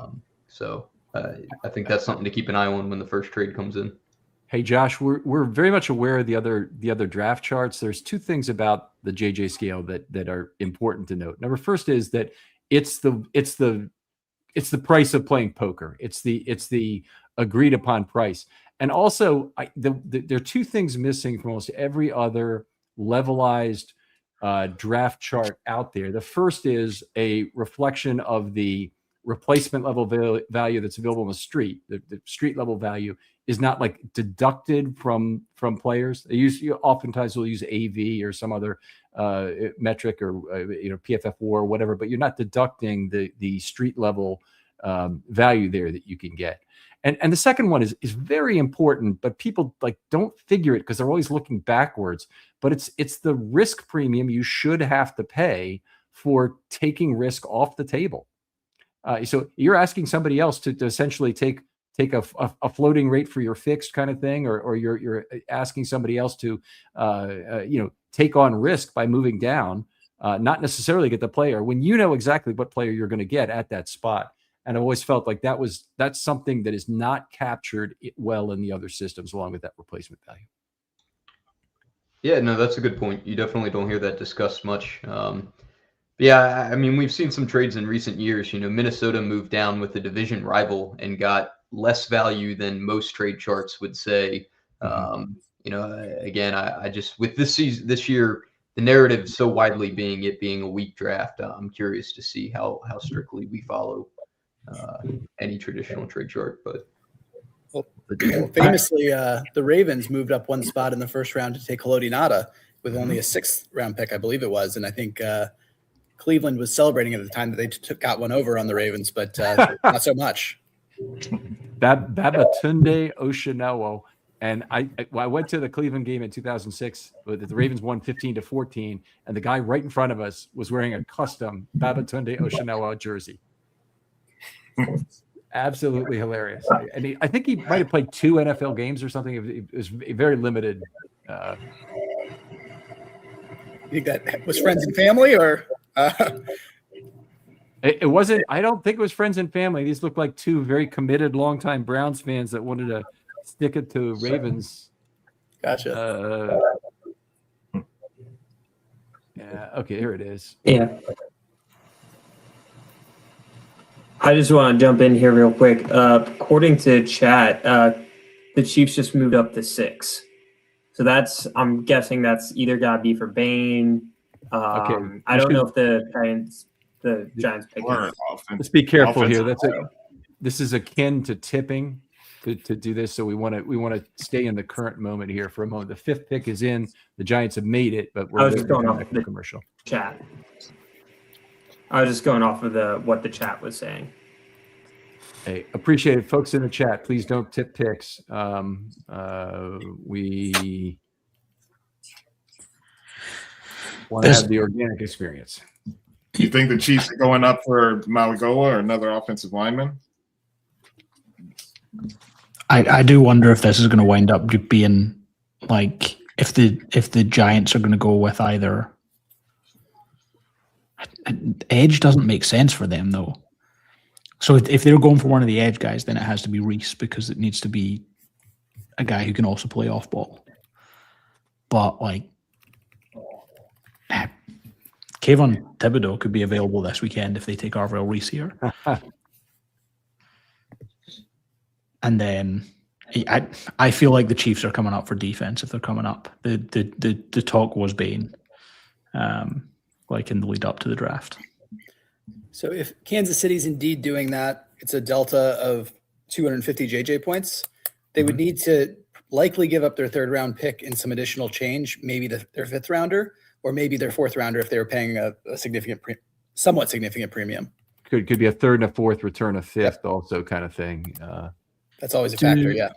S3: So I think that's something to keep an eye on when the first trade comes in.
S1: Hey Josh, we're very much aware of the other draft charts. There's 2 things about the JJ scale that are important to note. Number first is that it's the price of playing poker. It's the agreed upon price. And also there are 2 things missing from almost every other levelized draft chart out there. The first is a reflection of the replacement level value that's available on the street. The street level value is not like deducted from players. They oftentimes will use AV or some other metric or PFF4 or whatever, but you're not deducting the street level value there that you can get. And the second one is very important, but people don't figure it because they're always looking backwards. But it's the risk premium you should have to pay for taking risk off the table. So you're asking somebody else to essentially take a floating rate for your fixed kind of thing, or you're asking somebody else to take on risk by moving down, not necessarily get the player when you know exactly what player you're going to get at that spot. And I've always felt like that's something that is not captured well in the other systems, along with that replacement value.
S3: Yeah, no, that's a good point. You definitely don't hear that discussed much. Yeah, I mean, we've seen some trades in recent years. Minnesota moved down with a division rival and got less value than most trade charts would say. Again, I just, with this year, the narrative so widely being a weak draft, I'm curious to see how strictly we follow any traditional trade chart. But
S8: famously, the Ravens moved up 1 spot in the first round to take Haloti Ngata with only a 6th round pick, I believe it was, and I think Cleveland was celebrating at the time that they got one over on the Ravens, but not so much.
S1: Babatunde Oshinowo. And I went to the Cleveland game in 2006. The Ravens won 15-14, and the guy right in front of us was wearing a custom Babatunde Oshinowo jersey. Absolutely hilarious. And I think he might have played 2 NFL games or something. It was very limited.
S8: You think that was friends and family, or?
S1: It wasn't. I don't think it was friends and family. These look like two very committed, longtime Browns fans that wanted to stick it to Ravens.
S8: Gotcha.
S1: Yeah. Okay. Here it is.
S5: Yeah. I just want to jump in here real quick. According to chat, the Chiefs just moved up to 6. So I'm guessing that's either got to be for Bane.
S1: Okay.
S5: I don't know if the Giants pick
S9: Or
S5: it.
S1: Let's be careful here.
S9: offensive
S1: This is akin to tipping to do this. So we want to stay in the current moment here for a moment. The 5th pick is in. The Giants have made it, but we're
S5: I was just going off
S1: back
S5: the
S1: to commercial.
S5: Chat. I was just going off of what the chat was saying.
S1: Hey, appreciate it, folks in the chat. Please don't tip picks. We want to have the organic experience.
S9: You think the Chiefs are going up for Malagoa or another offensive lineman?
S2: I do wonder if this is going to wind up being like if the Giants are going to go with either edge doesn't make sense for them though. So if they're going for one of the edge guys, then it has to be Reese because it needs to be a guy who can also play off ball. But like Kayvon Thibodeau could be available this weekend if they take Arvell Reese here. And then I feel like the Chiefs are coming up for defense if they're coming up. The talk was Bane, like in the lead up to the draft.
S8: So if Kansas City's indeed doing that, it's a delta of 250 JJ points. They would need to likely give up their 3rd round pick and some additional change, maybe their 5th rounder, or maybe their 4th rounder if they were paying a somewhat significant premium.
S1: Could be a 3rd and a 4th, return a 5th, also kind of thing.
S8: That's always a factor, yeah.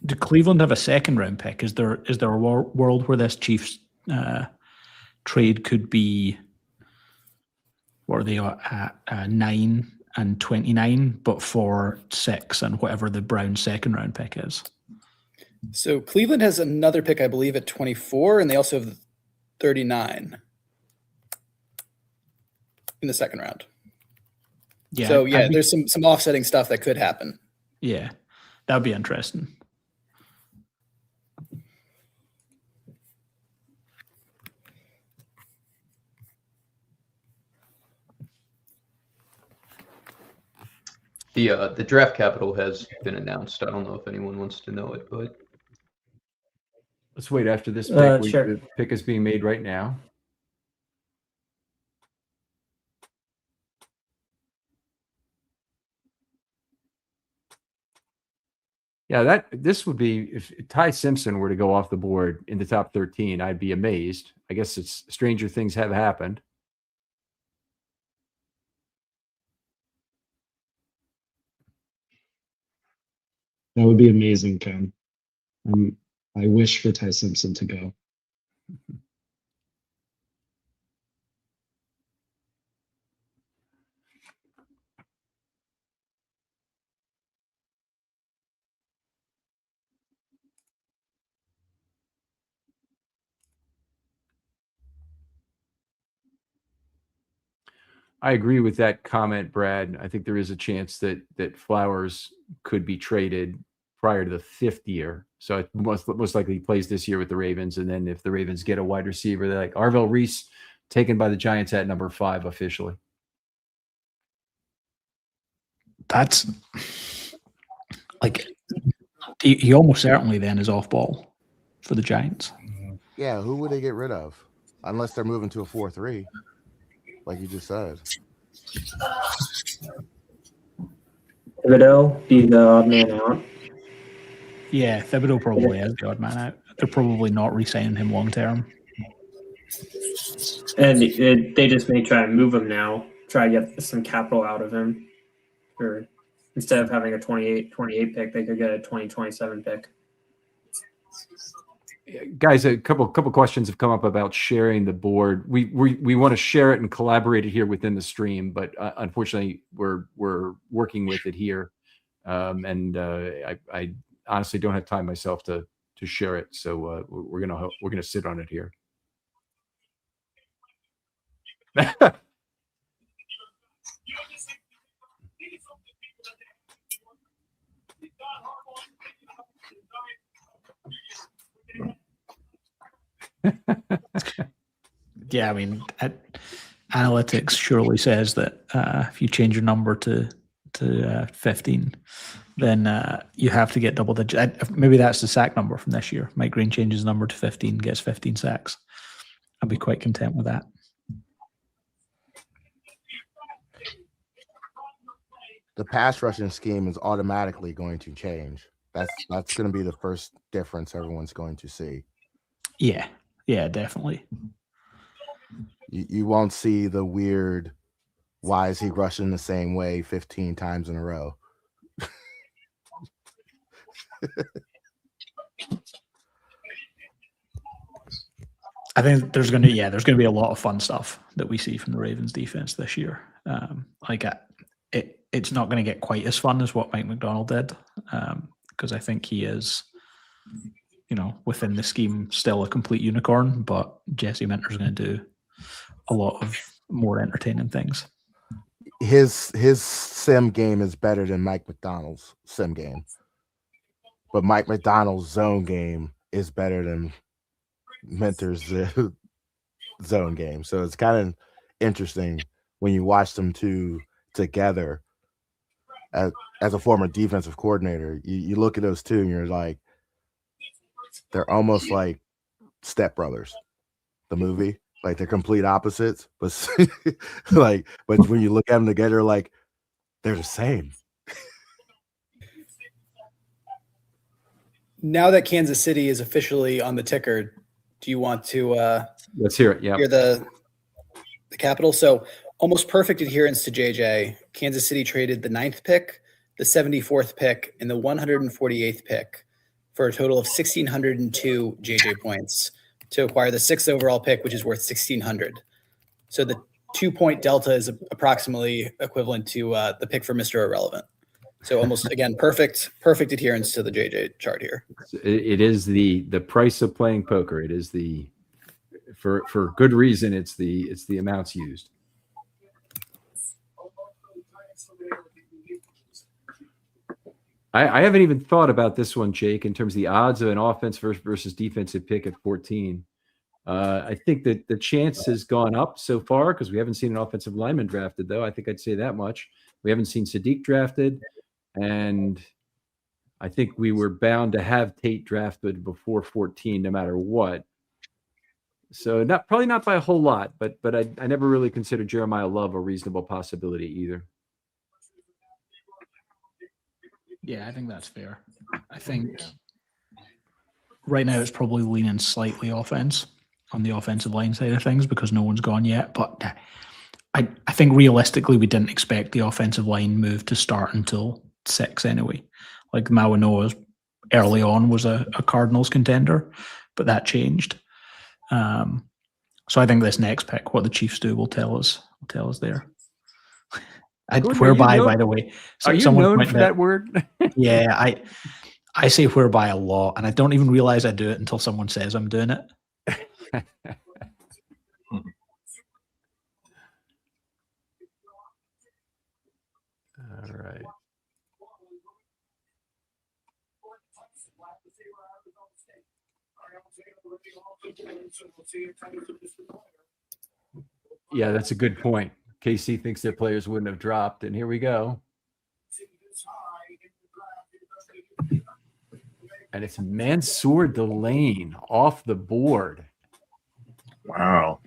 S2: Do Cleveland have a 2nd round pick? Is there a world where this Chiefs trade could be? What are they at 9 and 29, but for 6 and whatever the Browns 2nd round pick is?
S8: So Cleveland has another pick, I believe, at 24, and they also have 39 in the 2nd round.
S2: Yeah.
S8: So yeah, there's some offsetting stuff that could happen.
S2: Yeah, that would be interesting.
S3: The draft capital has been announced. I don't know if anyone wants to know it, but
S1: Let's wait after this pick.
S5: Sure.
S1: The pick is being made right now. Yeah, this would be if Ty Simpson were to go off the board in the top 13, I'd be amazed. I guess it's stranger things have happened.
S4: That would be amazing, Ken. I wish for Ty Simpson to go.
S1: I agree with that comment, Brad. I think there is a chance that Flowers could be traded prior to the 5th year. So it most likely he plays this year with the Ravens. And then if the Ravens get a wide receiver, they're like Arvell Reese taken by the Giants at number 5 officially.
S2: That's like he almost certainly then is off ball for the Giants.
S7: Yeah, who would they get rid of? Unless they're moving to a 4-3, like you just said.
S5: Thibodeau be the odd man out.
S2: Yeah, Thibodeau probably is the odd man out. They're probably not re-signing him long term.
S5: And they just may try and move him now, try to get some capital out of him. Or instead of having a 28 pick, they could get a 2027 pick.
S1: Guys, a couple questions have come up about sharing the board. We want to share it and collaborate it here within the stream, but unfortunately, we're working with it here, and I honestly don't have time myself to share it. So we're gonna sit on it here.
S2: Yeah, I mean, analytics surely says that if you change your number to 15, then you have to get double digit. Maybe that's the sack number from this year. Mike Green changes number to 15, gets 15 sacks. I'd be quite content with that.
S7: The pass rushing scheme is automatically going to change. That's going to be the first difference everyone's going to see.
S2: Yeah, definitely.
S7: You won't see the weird, why is he rushing the same way 15 times in a row?
S2: I think there's going to be a lot of fun stuff that we see from the Ravens defense this year. It's not going to get quite as fun as what Mike McDonald did, because I think he is, within the scheme, still a complete unicorn. But Jesse Minter's going to do a lot of more entertaining things.
S7: His sim game is better than Mike McDonald's sim game, but Mike McDonald's zone game is better than Minter's zone game. So it's kind of interesting when you watch them two together. As a former defensive coordinator, you look at those two and you're like, they're almost like Step Brothers, the movie. Like they're complete opposites, but but when you look at them together, like they're the same.
S8: Now that Kansas City is officially on the ticker, do you want to
S1: let's hear it? Yeah,
S8: hear the capital? So almost perfect adherence to JJ. Kansas City traded the 9th pick, the 74th pick, and the 148th pick for a total of 1,602 JJ points to acquire the 6th overall pick, which is worth 1,600. So the 2-point delta is approximately equivalent to the pick for Mr. Irrelevant. So almost, again, perfect adherence to the JJ chart here.
S1: It is the price of playing poker. It is for good reason. It's the amounts used. I haven't even thought about this one, Jake, in terms of the odds of an offense versus defensive pick at 14. I think that the chance has gone up so far because we haven't seen an offensive lineman drafted, though. I think I'd say that much. We haven't seen Sadiq drafted, and I think we were bound to have Tate drafted before 14, no matter what. So probably not by a whole lot, but I never really considered Jeremiah Love a reasonable possibility either.
S2: Yeah, I think that's fair. I think right now it's probably leaning slightly offense on the offensive line side of things because no one's gone yet. But I think realistically we didn't expect the offensive line move to start until 6 anyway. Like Mawanoa early on was a Cardinals contender, but that changed. So I think this next pick, what the Chiefs do, will tell us there. Whereby, by the way,
S1: are you known for that word?
S2: Yeah, I say whereby a lot, and I don't even realize I do it until someone says I'm doing it.
S1: All right. Yeah, that's a good point. KC thinks that players wouldn't have dropped, and here we go. And it's Mansour Delane off the board.
S9: Wow.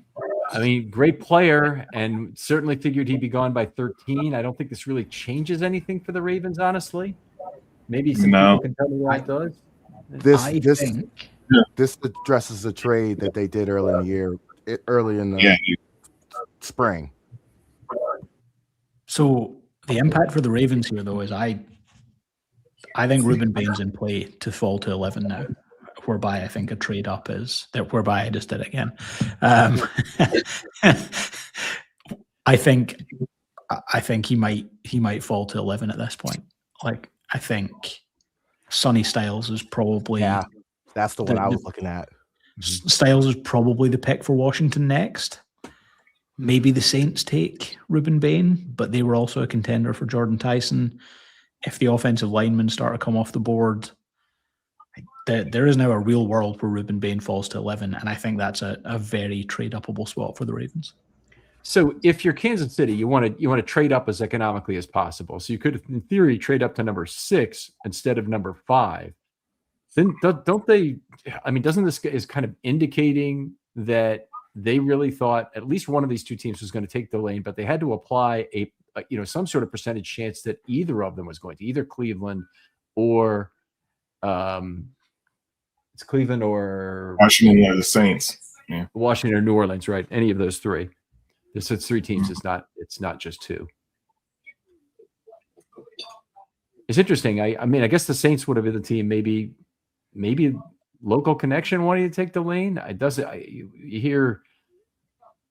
S1: I mean, great player, and certainly figured he'd be gone by 13. I don't think this really changes anything for the Ravens, honestly. Maybe some people can tell me why it does.
S7: This addresses a trade that they did early in the year, early in the spring.
S2: So the impact for the Ravens here, though, is I think Ruben Bain's in play to fall to 11 now, whereby I think a trade up is that. Whereby I just did it again. I think he might fall to 11 at this point. Like I think Sonny Styles is probably
S7: that's the one I was looking at.
S2: Styles is probably the pick for Washington next. maybe the Saints take Ruben Bain, but they were also a contender for Jordan Tyson. If the offensive linemen start to come off the board, there is now a real world where Ruben Bain falls to 11, and I think that's a very trade-upable spot for the Ravens.
S1: So if you're Kansas City, you want to trade up as economically as possible. So you could, in theory, trade up to number 6 instead of number 5. Then don't they? I mean, doesn't this is kind of indicating that they really thought at least one of these two teams was going to take the lane, but they had to apply a some sort of percentage chance that either of them was going to, either Cleveland or it's Cleveland or
S9: Washington or the Saints. Yeah.
S1: Washington or New Orleans, right? Any of those three. So it's 3 teams. It's not just 2. It's interesting. I mean, I guess the Saints would have been the team. Maybe local connection wanting to take the lane. You hear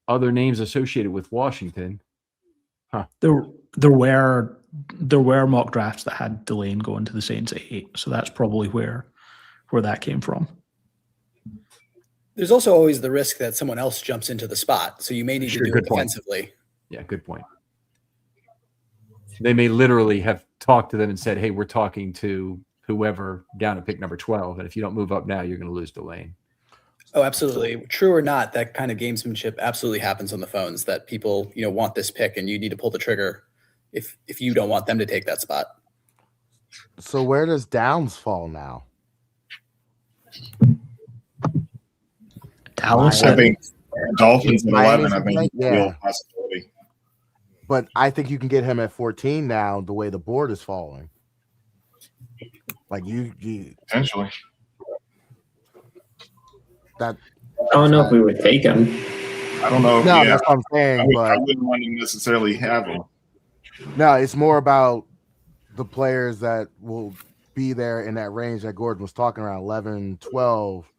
S1: other names associated with Washington. Huh.
S2: There were mock drafts that had Delane going to the Saints at 8, so that's probably where that came from.
S8: There's also always the risk that someone else jumps into the spot, so you may need to do it defensively.
S1: Yeah, good point. They may literally have talked to them and said, "Hey, we're talking to whoever down at pick number 12, and if you don't move up now, you're going to lose Delane."
S8: Oh, absolutely. True or not, that kind of gamesmanship absolutely happens on the phones, that people, want this pick and you need to pull the trigger if you don't want them to take that spot.
S7: So where does Downs fall now?
S2: Dallas.
S9: I think Dolphins at 11, I think
S7: yeah.
S9: Real possibility.
S7: But I think you can get him at 14 now, the way the board is falling. Like you
S9: Potentially.
S5: I don't know if we would take him.
S9: I don't know.
S7: No, that's what I'm saying.
S9: I wouldn't want to necessarily have him.
S7: No, it's more about the players that will be there in that range that Gordon was talking around 11, 12.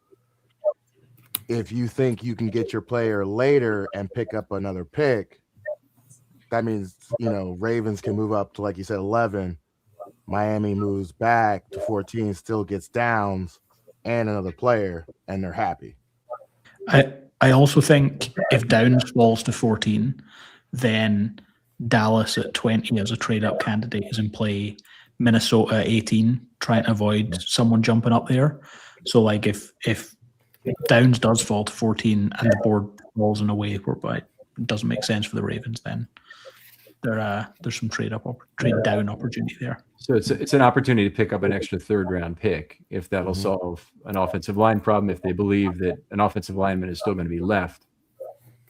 S7: If you think you can get your player later and pick up another pick, that means, Ravens can move up to, like you said, 11. Miami moves back to 14, still gets Downs and another player, and they're happy.
S2: I also think if Downs falls to 14, then Dallas at 20 as a trade-up candidate is in play. Minnesota 18, trying to avoid someone jumping up there. So, like, if Downs does fall to 14 and the board falls in a way whereby it doesn't make sense for the Ravens, then there's some trade down opportunity there.
S1: So it's an opportunity to pick up an extra 3rd-round pick if that'll solve an offensive line problem, if they believe that an offensive lineman is still going to be left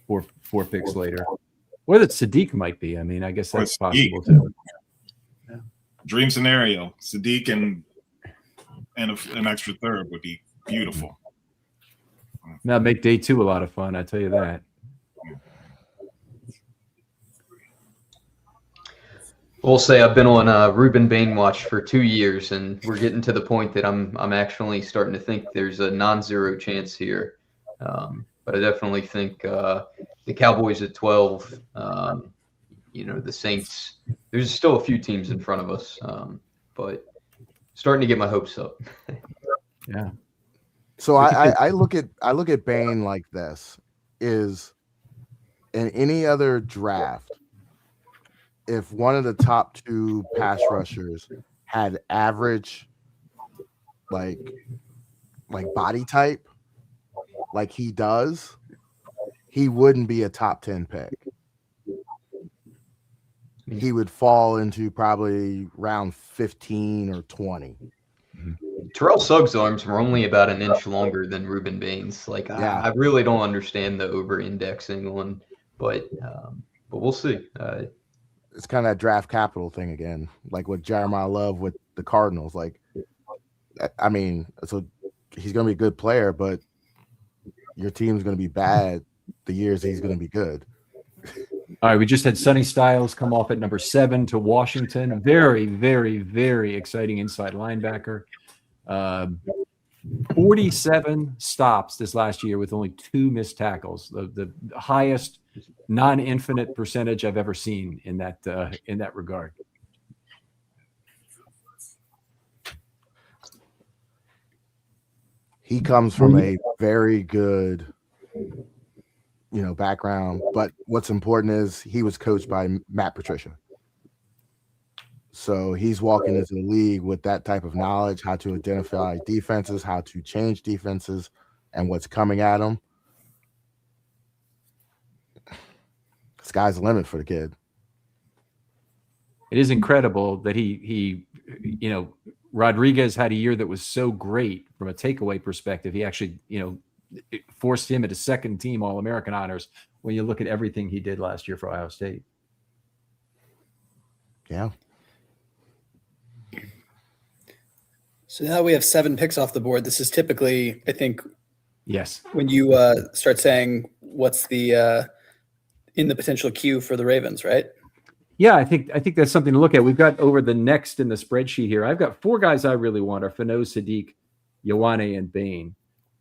S1: 4 picks later. Or that Sadiq might be. I mean, I guess that's possible too.
S9: Yeah. Dream scenario. Sadiq and an extra 3rd would be beautiful.
S1: That'd make day 2 a lot of fun, I tell you that.
S3: We'll say I've been on Ruben Bain watch for 2 years, and we're getting to the point that I'm actually starting to think there's a non-zero chance here. But I definitely think the Cowboys at 12, the Saints. There's still a few teams in front of us, but starting to get my hopes up.
S1: Yeah.
S7: So I look at Bain like this: is in any other draft, if one of the top 2 pass rushers had average like body type like he does, he wouldn't be a top 10 pick. He would fall into probably round 15 or 20.
S3: Terrell Suggs' arms were only about an inch longer than Ruben Bain's.
S7: Yeah.
S3: I really don't understand the over-indexing one, but we'll see.
S7: It's kind of that draft capital thing again, like with Jeremiah Love with the Cardinals. Like, I mean, so he's going to be a good player, but your team's going to be bad the years he's going to be good.
S1: All right, we just had Sonny Styles come off at number 7 to Washington. A very, very, very exciting inside linebacker. 47 stops this last year with only 2 missed tackles. The highest non-infinite percentage I've ever seen in that regard.
S7: He comes from a very good background. But what's important is he was coached by Matt Patricia. So he's walking into the league with that type of knowledge, how to identify defenses, how to change defenses, and what's coming at him. Sky's the limit for the kid.
S1: It is incredible that he Rodriguez had a year that was so great from a takeaway perspective. He actually, it forced him into second team All-American honors when you look at everything he did last year for Ohio State.
S7: Yeah.
S8: So now we have 7 picks off the board. This is typically, I think,
S1: yes,
S8: when you start saying what's the in the potential queue for the Ravens, right?
S1: Yeah, I think that's something to look at. We've got over the next in the spreadsheet here. I've got 4 guys I really want are Fano, Sadiq, Ioane, and Bain.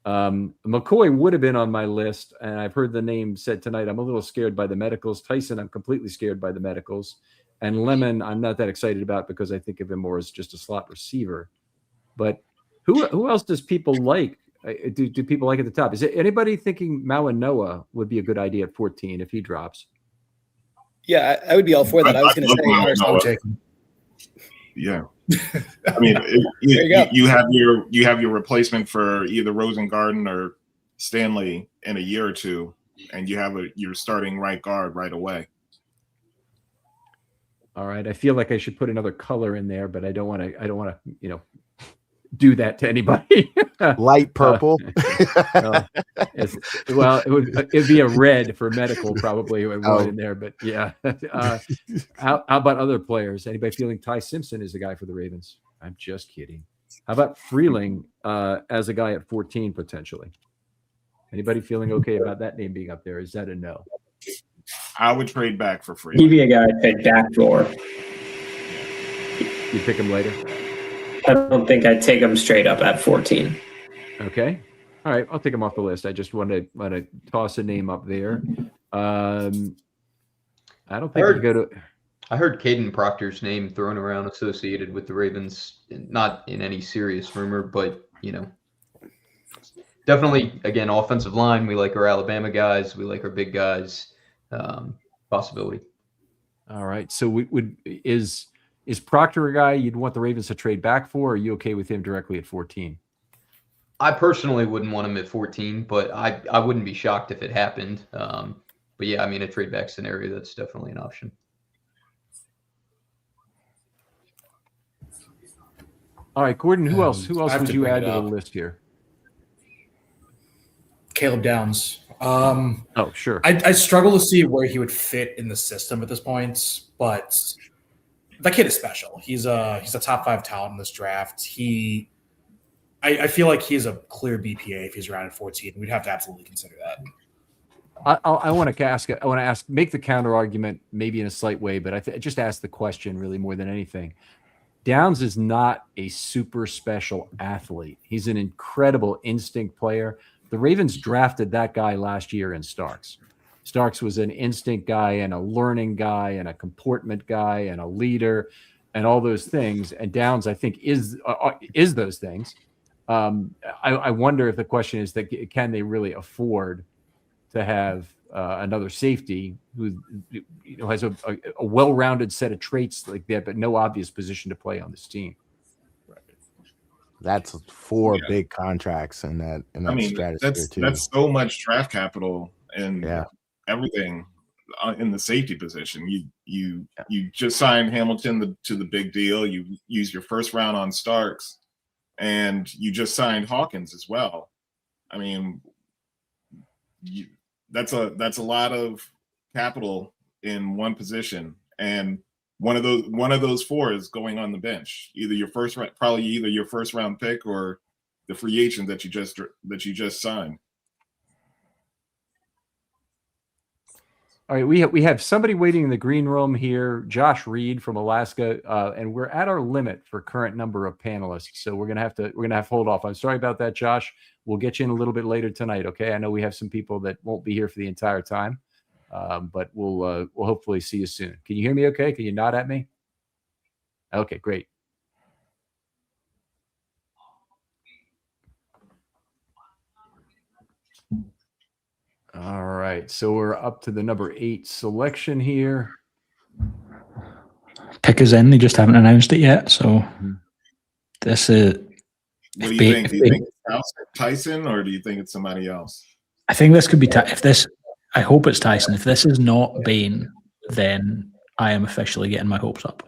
S1: McCoy would have been on my list, and I've heard the name said tonight. I'm a little scared by the medicals. Tyson, I'm completely scared by the medicals. And Lemon, I'm not that excited about because I think of him more as just a slot receiver. But who else does people like? Do people like at the top? Is it anybody thinking Mawanoa would be a good idea at 14 if he drops?
S8: Yeah, I would be all for that. I was going to say,
S9: I'll take him. Yeah, I mean, you have your replacement for either Rosengarten or Stanley in a year or two, and you have your starting right guard right away.
S1: All right, I feel like I should put another color in there, but I don't want to, do that to anybody.
S7: Light purple.
S1: It'd be a red for medical probably in there, but yeah. How about other players? Anybody feeling Ty Simpson is the guy for the Ravens? I'm just kidding. How about Freeling as a guy at 14 potentially? Anybody feeling okay about that name being up there? Is that a no?
S9: I would trade back for Freeling.
S5: He'd be a guy I'd trade back for.
S1: You pick him later?
S5: I don't think I'd take him straight up at 14.
S1: Okay. All right. I'll take him off the list. I just want to toss a name up there. I don't think we go to.
S3: I heard Caden Proctor's name thrown around associated with the Ravens, not in any serious rumor, but, definitely, again, offensive line. We like our Alabama guys. We like our big guys. Possibility.
S1: All right. So is Proctor a guy you'd want the Ravens to trade back for? Or are you okay with him directly at 14?
S3: I personally wouldn't want him at 14, but I wouldn't be shocked if it happened. But yeah, I mean, a trade back scenario, that's definitely an option.
S1: All right, Gordon, who else would you add to the list here?
S6: Caleb Downs.
S1: Oh, sure.
S6: I struggle to see where he would fit in the system at this point, but that kid is special. He's a top 5 talent in this draft. I feel like he's a clear BPA if he's around at 14. We'd have to absolutely consider that.
S1: I want to make the counter argument maybe in a slight way, but I just ask the question really more than anything. Downs is not a super special athlete. He's an incredible instinct player. The Ravens drafted that guy last year in Starks. Starks was an instinct guy and a learning guy and a comportment guy and a leader and all those things. And Downs, I think, is those things. I wonder if the question is that can they really afford to have another safety who has a well-rounded set of traits like that, but no obvious position to play on this team.
S7: That's 4 big contracts in that stratosphere too.
S9: That's so much draft capital and everything in the safety position. You just signed Hamilton to the big deal. You used your first round on Starks, and you just signed Hawkins as well. I mean, that's a lot of capital in one position, and one of those 4 is going on the bench. Either your first round pick or the free agent that you just signed.
S1: All right, we have somebody waiting in the green room here, Josh Reed from Alaska, and we're at our limit for current number of panelists, so we're gonna have to hold off. I'm sorry about that, Josh. We'll get you in a little bit later tonight. Okay, I know we have some people that won't be here for the entire time. But we'll hopefully see you soon. Can you hear me okay? Can you nod at me? Okay, great. All right. right. So we're up to the number 8 selection here.
S2: Pick is in. They just haven't announced it yet. So this is.
S9: What do you think? Do you think it's Tyson, or do you think it's somebody else?
S2: I think this could be. If this, I hope it's Tyson. If this is not Bain, then I am officially getting my hopes up.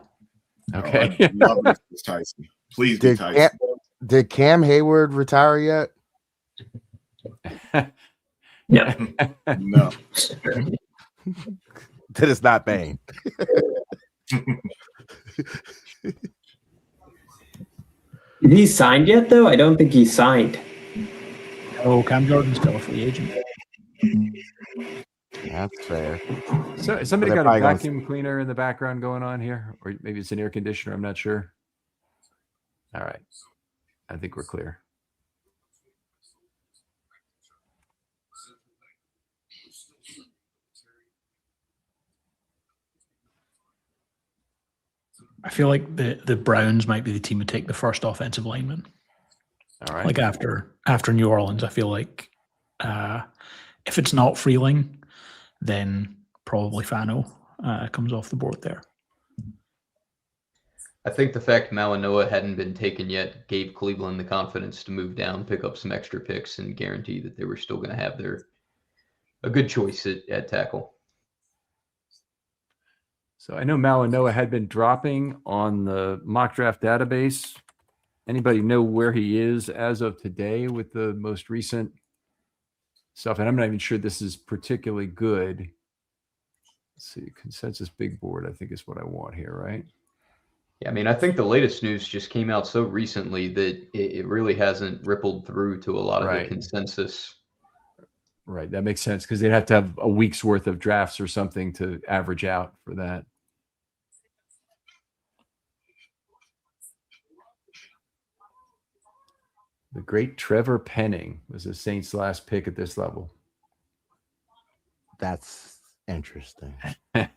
S1: Okay.
S9: I'd love if it's Tyson. Please be Tyson.
S7: Did Cam Hayward retire yet?
S5: Yeah.
S9: No.
S7: That is not Bain.
S5: Is he signed yet, though? I don't think he's signed.
S2: Oh, Cam Jordan's still a free agent.
S7: That's fair.
S1: So somebody
S7: Well,
S1: got a
S7: they're
S1: vacuum cleaner in the background going on here, or maybe it's an air conditioner. I'm not sure. All right. I think we're clear.
S2: I feel like the Browns might be the team to take the first offensive lineman.
S1: All right.
S2: Like after New Orleans, I feel like if it's not Freeling, then probably Fano comes off the board there.
S3: I think the fact Malinois hadn't been taken yet gave Cleveland the confidence to move down, pick up some extra picks, and guarantee that they were still going to have a good choice at tackle.
S1: So I know Malinois had been dropping on the mock draft database. Anybody know where he is as of today with the most recent stuff? And I'm not even sure this is particularly good. Let's see, consensus big board, I think is what I want here, right?
S3: Yeah, I mean, I think the latest news just came out so recently that it really hasn't rippled through to a lot of the consensus.
S1: Right, that makes sense because they'd have to have a week's worth of drafts or something to average out for that. The great Trevor Penning was the Saints' last pick at this level.
S7: That's interesting. Huh.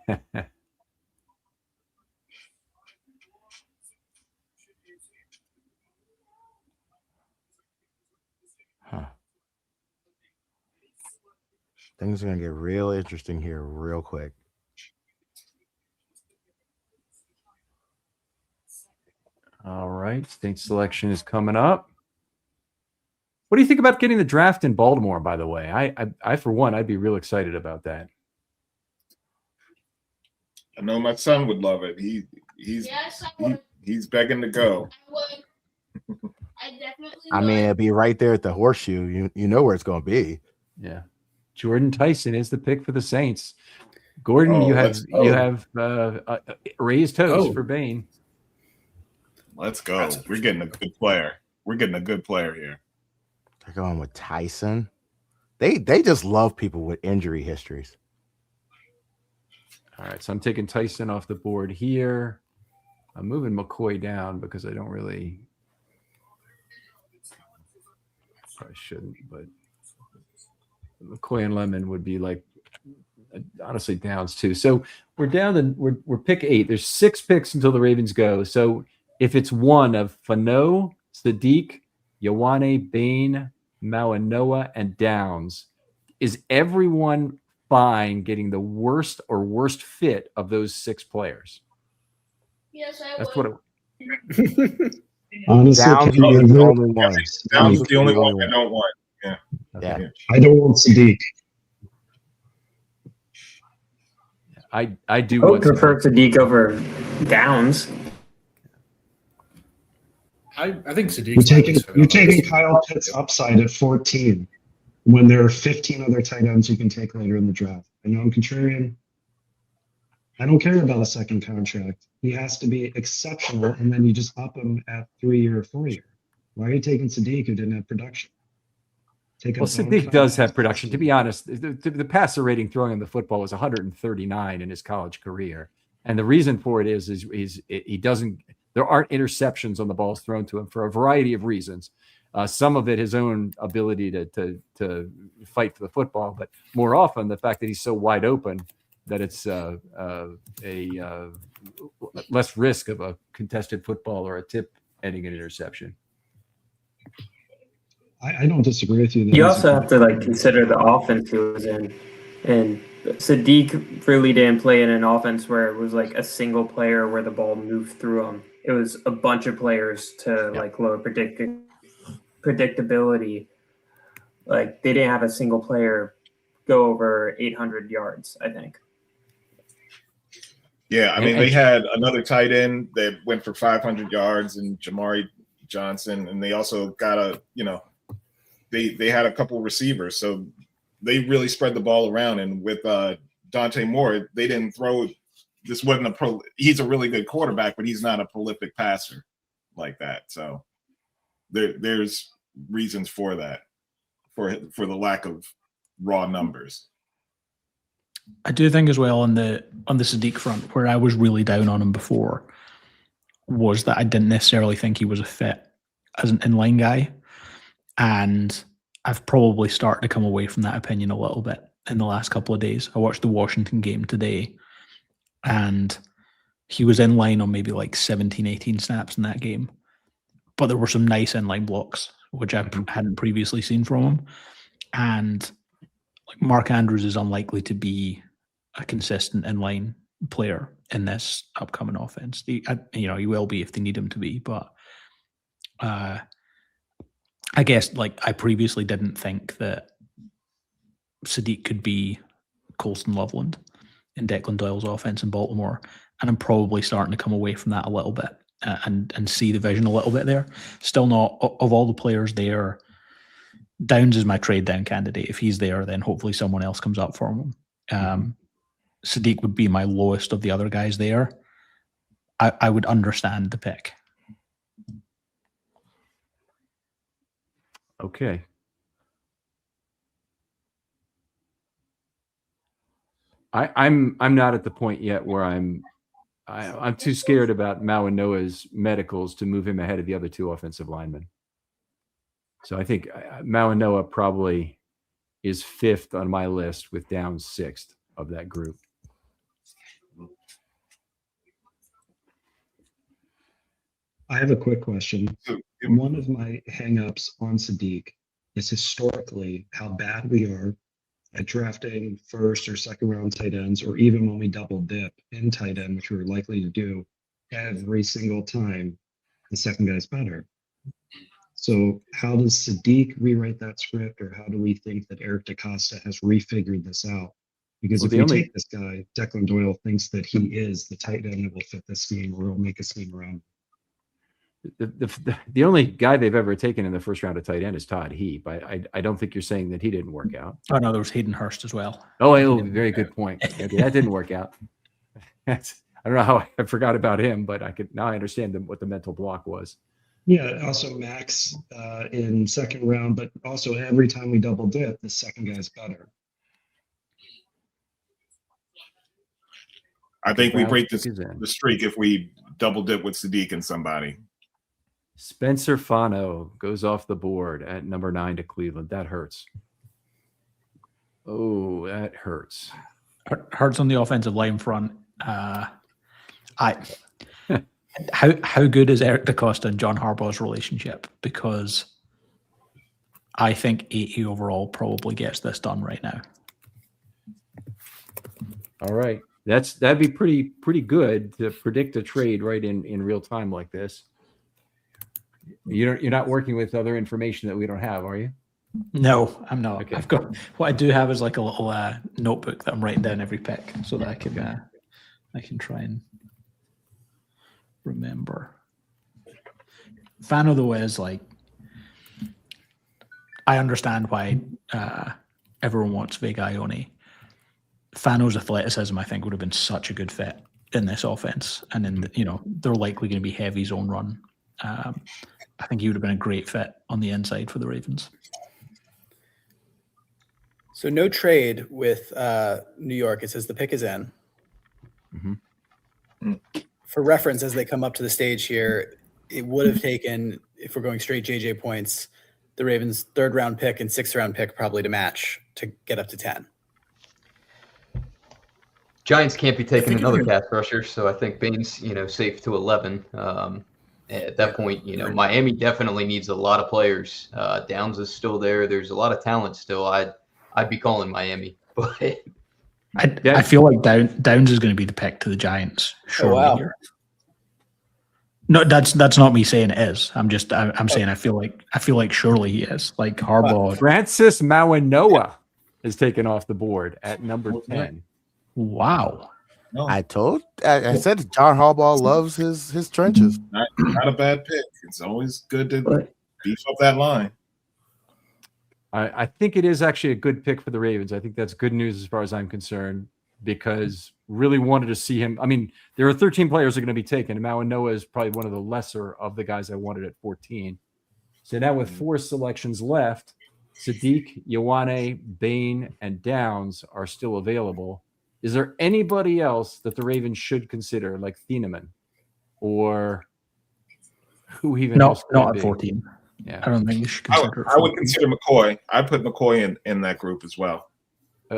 S7: Things are going to get real interesting here real quick.
S1: All right, state selection is coming up. What do you think about getting the draft in Baltimore, by the way? I for one, I'd be real excited about that.
S9: I know my son would love it. He's begging to go.
S7: I mean, it'd be right there at the horseshoe. You know where it's going to be.
S1: Yeah. Jordan Tyson is the pick for the Saints. Gordon, you have raised toast for Bain.
S9: Let's go. We're getting a good player. We're getting a good player here.
S7: They're going with Tyson. They just love people with injury histories.
S1: All right, so I'm taking Tyson off the board here. I'm moving McCoy down because I don't really. Probably shouldn't, but McCoy and Lemon would be like honestly downs too. So we're down to we're pick 8. There's 6 picks until the Ravens go. So if it's one of Fano, Sadiq, Ioane, Bain, Malinois, and Downs, is everyone fine getting the worst or worst fit of those 6 players?
S10: Yes,
S1: That's what
S4: Honestly,
S7: Downs is the only one.
S9: Downs is the only one I don't want. Yeah.
S7: Yeah.
S4: I don't want Sadiq.
S1: I do
S5: I would
S1: want
S5: prefer Sadiq over Downs.
S6: I think Sadiq.
S4: You're taking Kyle Pitts upside at 14 when there are 15 other tight ends you can take later in the draft. I know I'm contrarian. I don't care about a second contract. He has to be exceptional, and then you just up him at 3-year or 4-year. Why are you taking Sadiq who didn't have production?
S1: Well, Sadiq does have production. To be honest, the passer rating throwing him the football was 139 in his college career, and the reason for it is he doesn't. There aren't interceptions on the balls thrown to him for a variety of reasons. Some of it his own ability to fight for the football, but more often the fact that he's so wide open that it's a less risk of a contested football or a tip ending in interception.
S4: I don't disagree with you.
S5: You also have to consider the offense he was in. And Sadiq really didn't play in an offense where it was like a single player where the ball moved through him. It was a bunch of players to like lower predictability. Like they didn't have a single player go over 800 yards, I think.
S9: Yeah, I mean, they had another tight end that went for 500 yards and Jamari Johnson, and they also got they had a couple receivers, so they really spread the ball around. And with Dante Moore, they didn't throw. This wasn't he's a really good quarterback, but he's not a prolific passer like that. So there's reasons for that, for the lack of raw numbers.
S2: I do think as well on the Sadiq front, where I was really down on him before, was that I didn't necessarily think he was a fit as an inline guy. And I've probably started to come away from that opinion a little bit in the last couple of days. I watched the Washington game today, and he was in line on maybe like 17, 18 snaps in that game. But there were some nice inline blocks, which I hadn't previously seen from him. And like Mark Andrews is unlikely to be a consistent inline player in this upcoming offense. He will be if they need him to be, but I guess like I previously didn't think that Sadiq could be Colston Loveland in Declan Doyle's offense in Baltimore, and I'm probably starting to come away from that a little bit and see the vision a little bit there. Still not, of all the players there, Downs is my trade down candidate. If he's there, then hopefully someone else comes up for him. Sadiq would be my lowest of the other guys there. I would understand the pick.
S1: Okay. I'm not at the point yet where I'm too scared about Mawanoa's medicals to move him ahead of the other two offensive linemen. So I think Mawanoa probably is 5th on my list, with Downs 6th of that group.
S4: I have a quick question. One of my hangups on Sadiq is historically how bad we are at drafting first or second round tight ends, or even when we double dip in tight end, which we're likely to do every single time, the second guy's better. So how does Sadiq rewrite that script, or how do we think that Eric DaCosta has refigured this out? Because if we take this guy, Declan Doyle thinks that he is the tight end that will fit this scheme, or will make a scheme around.
S1: The only guy they've ever taken in the first round of tight end is Todd Heap. I don't think you're saying that he didn't work out.
S2: Oh no, there was Hayden Hurst as well.
S1: Oh, very good point. Okay, that didn't work out. I don't know how I forgot about him, but I understand what the mental block was.
S4: Yeah, also Max in second round, but also every time we double dip, the second guy's better.
S9: I think we break the streak if we double dip with Sadiq and somebody.
S1: Spencer Fano goes off the board at number 9 to Cleveland. That hurts. Oh, that hurts.
S2: Hurts on the offensive line front. How good is Eric DaCosta and John Harbaugh's relationship? Because I think 80 overall probably gets this done right now.
S1: All right. That'd be pretty good to predict a trade right in real time like this. You're not working with other information that we don't have, are you?
S2: No, I'm not.
S1: Okay.
S2: I've got what I do have is like a little notebook that I'm writing down every pick so that I can try and remember. Fano though is like, I understand why everyone wants Vega Ione. Fano's athleticism, I think, would have been such a good fit in this offense, and in they're likely going to be heavy zone run. I think he would have been a great fit on the inside for the Ravens.
S8: So no trade with New York. It says the pick is in.
S1: Mm-hmm.
S8: For reference, as they come up to the stage here, it would have taken, if we're going straight JJ points, the Ravens' 3rd round pick and 6th round pick probably to match to get up to 10.
S3: Giants can't be taking another pass rusher, so I think Bain's safe to 11. At that point, Miami definitely needs a lot of players. Downs is still there. There's a lot of talent still. I'd be calling Miami, but
S2: I feel like Downs is going to be the pick to the Giants. Surely
S8: wow.
S2: here. No, that's not me saying it is. I'm saying I feel like surely he is. Like Harbaugh.
S1: Francis Mawanoa is taken off the board at number 10.
S2: Wow.
S9: No,
S7: I said John Harbaugh loves his trenches.
S9: not a bad pick. It's always good to beef up that line.
S1: I think it is actually a good pick for the Ravens. I think that's good news as far as I'm concerned, because really wanted to see him. I mean, there are 13 players that are going to be taken, and Mawanoa is probably one of the lesser of the guys I wanted at 14. So now with 4 selections left, Sadiq, Ioane, Bain, and Downs are still available. Is there anybody else that the Ravens should consider, like Thieneman, or who even else could
S2: not
S1: be?
S2: at 14.
S1: Yeah,
S2: I don't think you should consider.
S9: I would consider McCoy. I put McCoy in that group as well.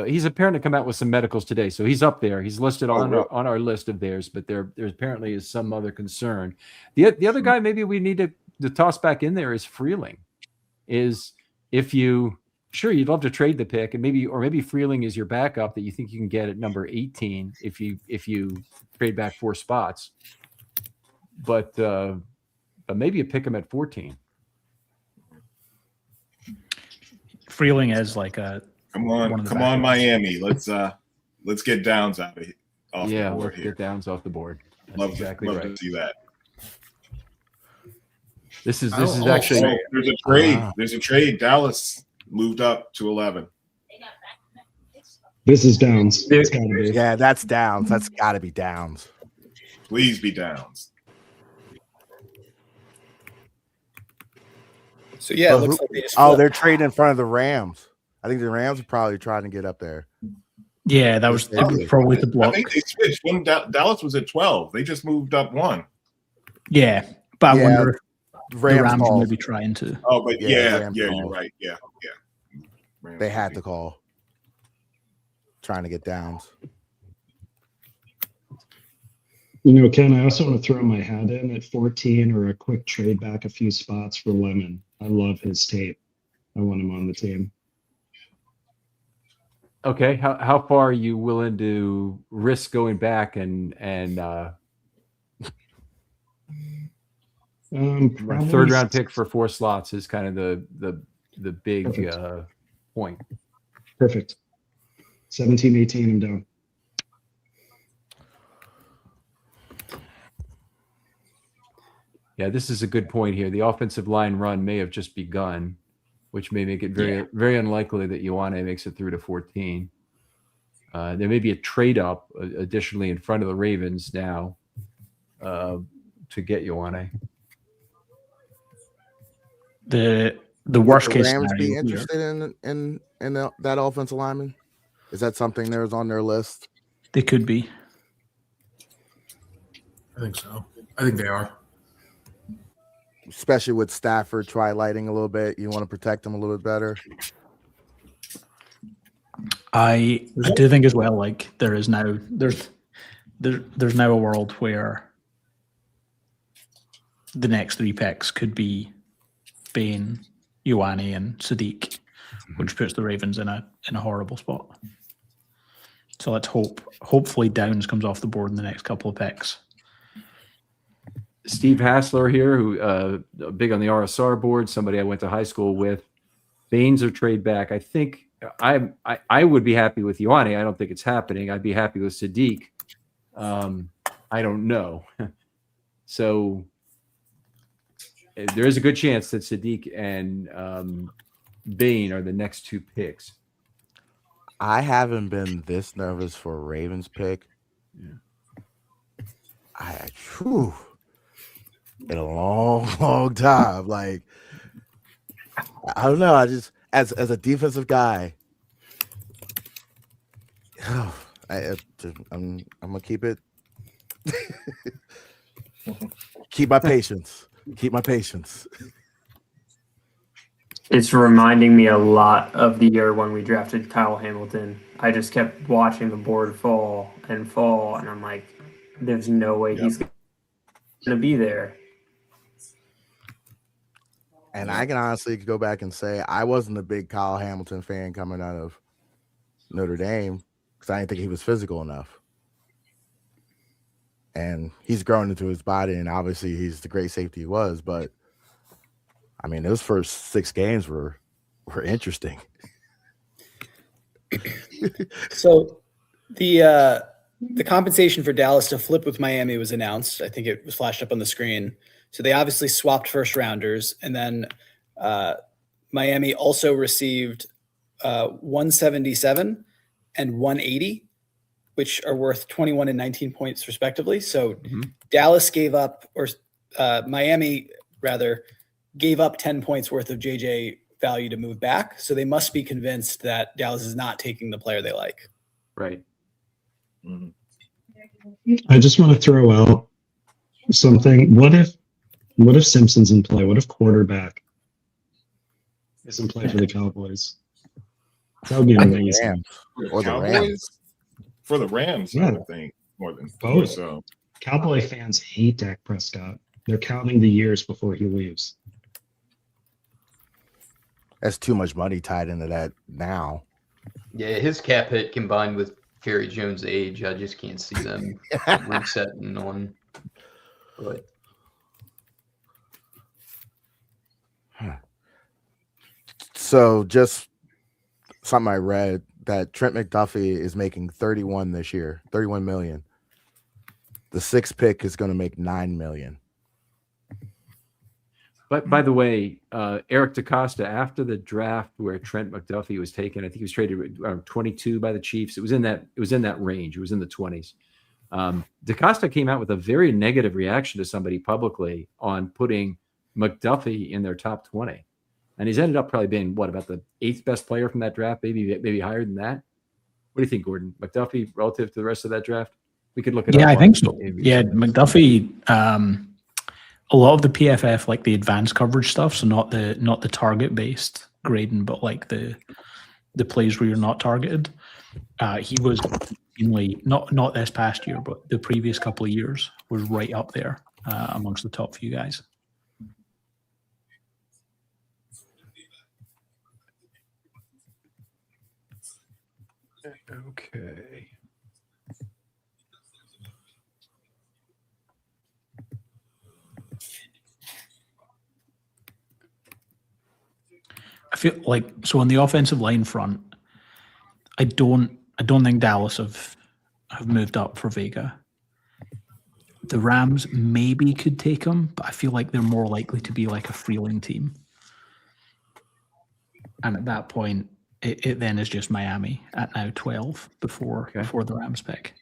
S1: He's apparently come out with some medicals today, so he's up there. He's listed on
S9: really?
S1: our list of theirs, but there apparently is some other concern. The other guy maybe we need to toss back in there is Freeling. Is if you you'd love to trade the pick, and maybe Freeling is your backup that you think you can get at number 18 if you trade back 4 spots, but maybe you pick him at 14.
S2: Freeling is like a
S9: Come on, Miami. Let's get Downs out of here.
S1: Yeah, let's get Downs off the board. That's
S9: Love
S1: exactly
S9: love
S1: right.
S9: to see that.
S1: This is actually
S9: there's a trade. There's a trade. Dallas moved up to 11.
S4: This is Downs. It's gotta be.
S7: Yeah, that's Downs. That's got to be Downs.
S9: Please be Downs.
S8: So yeah, it looks like they just
S7: they're trading in front of the Rams. I think the Rams are probably trying to get up there.
S2: Yeah, that was probably the block.
S9: I think they switched when Dallas was at 12. They just moved up 1.
S2: Yeah, but I wonder if the Rams
S7: called.
S2: may be trying to.
S9: Oh, but yeah,
S7: Rams
S9: you're
S7: called.
S9: right. Yeah. Rams
S7: They had to call. Trying to get Downs.
S4: Ken, I also want to throw my hat in at 14 or a quick trade back a few spots for Lemon. I love his tape. I want him on the team.
S1: okay. How far are you willing to risk going back and
S4: Probably
S1: 3rd round pick for 4 slots is kind of the big
S4: Perfect.
S1: point.
S4: Perfect. 17, 18, I'm down.
S1: Yeah, this is a good point here. The offensive line run may have just begun, which may make it very unlikely that Ioane makes it through to 14. There may be a trade up additionally in front of the Ravens now to get Ioane.
S2: The worst
S7: Would
S2: case
S7: the Rams
S2: scenario
S7: be
S2: here-
S7: interested in that offensive lineman? Is that something that was on their list?
S2: They could be.
S6: I think so. I think they are.
S7: Especially with Stafford lighting a little bit, you want to protect him a little bit better.
S2: I do think as well. Like there's now a world where the next 3 picks could be Bain, Ioane, and Sadiq, which puts the Ravens in a horrible spot. So let's hope. Hopefully, Downs comes off the board in the next couple of picks.
S1: Steve Hassler here, who big on the RSR board, somebody I went to high school with. Baines or trade back. I think I would be happy with Ioane. I don't think it's happening. I'd be happy with Sadiq. I don't know. So there is a good chance that Sadiq and Bain are the next 2 picks.
S7: I haven't been this nervous for a Ravens pick. In a long time. Like, I don't know. I just, as a defensive guy, I'm gonna keep it. Keep my patience. Keep my patience.
S5: It's reminding me a lot of the year when we drafted Kyle Hamilton. I just kept watching the board fall, and I'm like, there's no way he's going to be there.
S7: And I can honestly go back and say I wasn't a big Kyle Hamilton fan coming out of Notre Dame. because I didn't think he was physical enough. And he's grown into his body, and obviously he's the great safety he was. But I mean, those first 6 games were interesting.
S8: So the compensation for Dallas to flip with Miami was announced. I think it was flashed up on the screen. So they obviously swapped first rounders, and then Miami also received 177 and 180, which are worth 21 and 19 points respectively. So Dallas gave up, or Miami rather, gave up 10 points worth of JJ value to move back. So they must be convinced that Dallas is not taking the player they like.
S1: Right.
S4: I just want to throw out something. What if Simpson's in play? What if quarterback is in play for the Cowboys? That would be amazing.
S7: Or the Rams.
S9: Cowboys? For the Rams, I
S4: Yeah.
S9: would think more than
S4: Both.
S9: so.
S4: Cowboy fans hate Dak Prescott. They're counting the years before he leaves.
S7: That's too much money tied into that now.
S3: Yeah, his cap hit combined with Jerry Jones' age, I just can't see them resetting on. But
S7: So just something I read that Trent McDuffie is making 31 this year, 31 million. The 6th pick is going to make 9 million.
S1: But by the way, Eric DaCosta, after the draft where Trent McDuffie was taken, I think he was traded 22 by the Chiefs. It was in that range. It was in the 20s. DaCosta came out with a very negative reaction to somebody publicly on putting McDuffie in their top 20. And he's ended up probably being about the 8th best player from that draft, maybe higher than that. What do you think, Gordon? McDuffie relative to the rest of that draft? We could look at it.
S2: Yeah, I think so. Yeah, McDuffie. A lot of the PFF, like the advanced coverage stuff, so not the target based grading, but like the plays where you're not targeted. He was mainly not this past year, but the previous couple of years was right up there amongst the top few guys.
S1: Okay.
S2: I feel like so on the offensive line front, I don't think Dallas have moved up for Vega. The Rams maybe could take him, but I feel like they're more likely to be like a Freeling team. And at that point, it then is just Miami at now 12 before the Rams pick.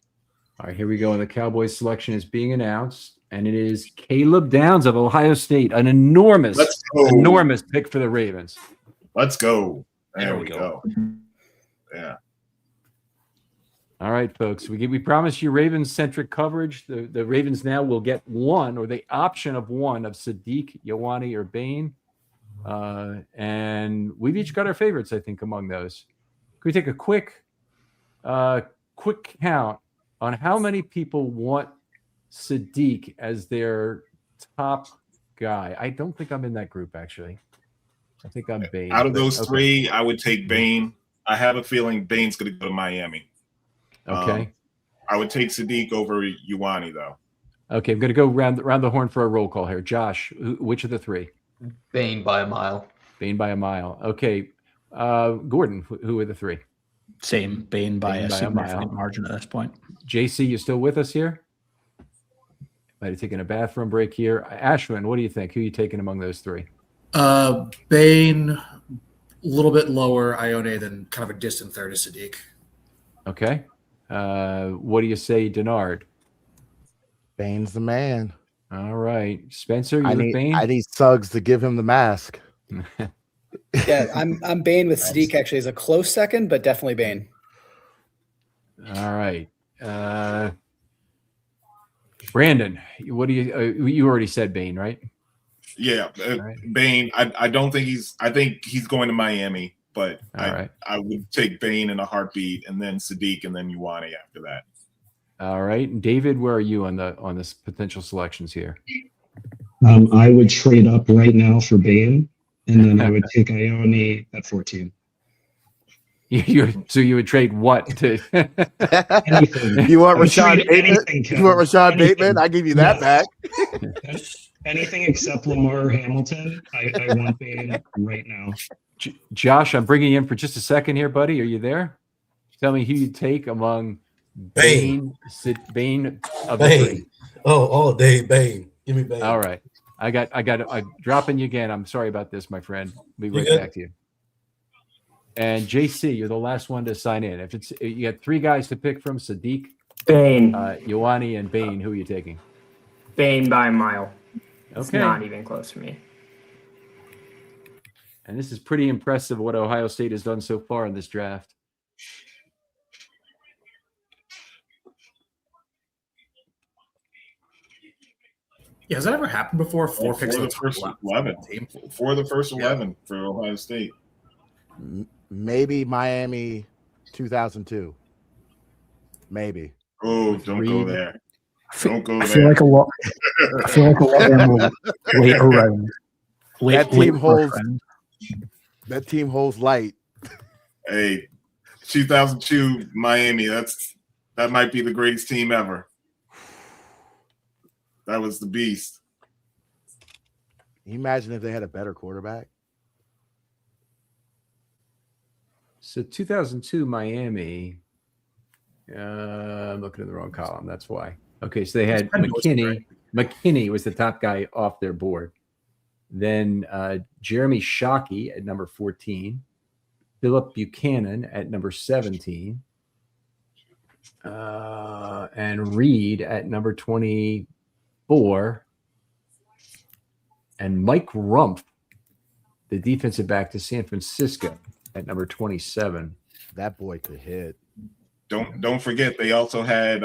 S1: All right, here we go. And the Cowboys selection is being announced, and it is Caleb Downs of Ohio State, an enormous pick for the Ravens.
S9: Let's go. There we go. Yeah.
S1: All right, folks. We promise you Ravens-centric coverage. The Ravens now will get one, or the option of one, of Sadiq, Ioane, or Bain. And we've each got our favorites, I think, among those. Can we take a quick count on how many people want Sadiq as their top guy? I don't think I'm in that group, actually. I think I'm Bain.
S9: Out of those three, I would take Bain. I have a feeling Bain's going to go to Miami.
S1: Okay.
S9: I would take Sadiq over Ioane, though.
S1: Okay, I'm going to go round the horn for a roll call here. Josh, which of the three?
S3: Bain by a mile.
S1: Bain by a mile. Okay. Gordon, who are the three?
S2: Same. Bain by a significant margin at this point.
S1: JC, you still with us here? Might have taken a bathroom break here. Ashwin, what do you think? Who are you taking among those three?
S6: Bain, a little bit lower, Ioane, than kind of a distant third is Sadiq.
S1: Okay. What do you say, Denard?
S7: Bain's the man.
S1: All right. Spencer, you with Bain?
S7: I need Suggs to give him the mask.
S8: Yeah, I'm Bain with Sadiq actually as a close second, but definitely Bain.
S1: All right. Brandon, what do you already said Bain, right?
S9: Yeah,
S1: right.
S9: Bain. I don't think I think he's going to Miami, but
S1: right.
S9: I would take Bain in a heartbeat, and then Sadiq, and then Ioane after that.
S1: All right. And David, where are you on the potential selections here?
S4: I would trade up right now for Bain, and then I would take Ioane at 14.
S1: So you would trade what to?
S4: Anything.
S7: You want
S4: I would
S7: Rashad
S4: trade
S7: Bateman?
S4: anything,
S7: You want
S4: Kevin.
S7: Rashad
S4: Anything.
S7: Bateman? I give you that
S4: Yes.
S7: back.
S4: Anything except Lamar Hamilton. I want Bane right now.
S1: Josh, I'm bringing you in for just a second here, buddy. Are you there? Tell me who you take among Bane of the three.
S10: Bane. Oh, all day Bane. Give me Bane.
S1: All right. I'm dropping you again. I'm sorry about this, my friend. Be
S10: You
S1: right
S10: good?
S1: back to you. And JC, you're the last one to sign in. If you got three guys to pick from, Sadiq,
S5: Bane.
S1: Ioane, and Bane, who are you taking?
S5: Bane by a mile. It's
S1: Okay.
S5: not even close for me.
S1: And this is pretty impressive what Ohio State has done so far in this draft.
S6: Yeah, has that ever happened before? Four
S9: For
S6: picks in
S9: the
S6: the top
S9: first 11.
S6: team.
S9: For the first 11 for Ohio State.
S7: Maybe Miami 2002. Maybe.
S9: Oh, don't go there. Don't go
S2: I
S9: there.
S2: feel like a lot. I feel like a lot of them will wait around.
S7: That team holds light.
S9: Hey, 2002 Miami. That might be the greatest team ever. That was the beast.
S7: Can you imagine if they had a better quarterback?
S1: So 2002 Miami. I'm looking in the wrong column. That's why. Okay, so they had McKinney. McKinney was the top guy off their board. Then Jeremy Shockey at number 14. Philip Buchanan at number 17. And Reed at number 24. And Mike Rumpf, the defensive back to San Francisco, at number 27.
S7: That boy could hit.
S9: Don't forget they also had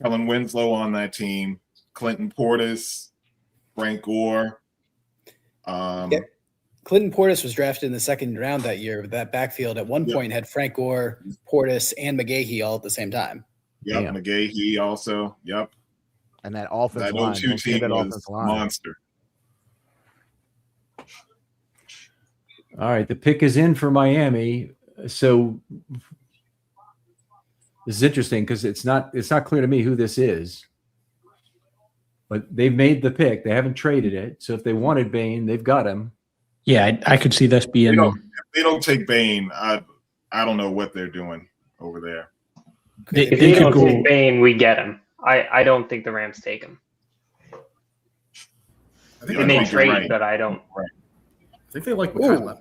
S9: Kellen Winslow on that team, Clinton Portis, Frank Gore.
S8: Clinton Portis was drafted in the second round that year. That backfield at one point had Frank Gore, Portis, and McGahee all at the same time.
S9: Yep,
S1: Damn.
S9: McGahee also. Yep.
S7: And that offensive
S9: That
S7: line.
S9: 02
S7: Don't forget
S9: team
S7: that
S9: was
S7: offensive line.
S9: monster.
S1: All right, the pick is in for Miami. So this is interesting because it's not clear to me who this is. But they've made the pick. They haven't traded it. So if they wanted Bane, they've got him.
S2: Yeah, I could see this being.
S9: If they don't take Bane, I don't know what they're doing over there.
S2: They
S5: If they
S2: could
S5: don't
S2: go.
S5: take Bane, we get him. I don't think the Rams take him.
S6: I think
S5: They
S9: I
S5: may
S9: think you're
S5: trade,
S9: right.
S5: but I don't.
S6: I think they like Makai Lemon.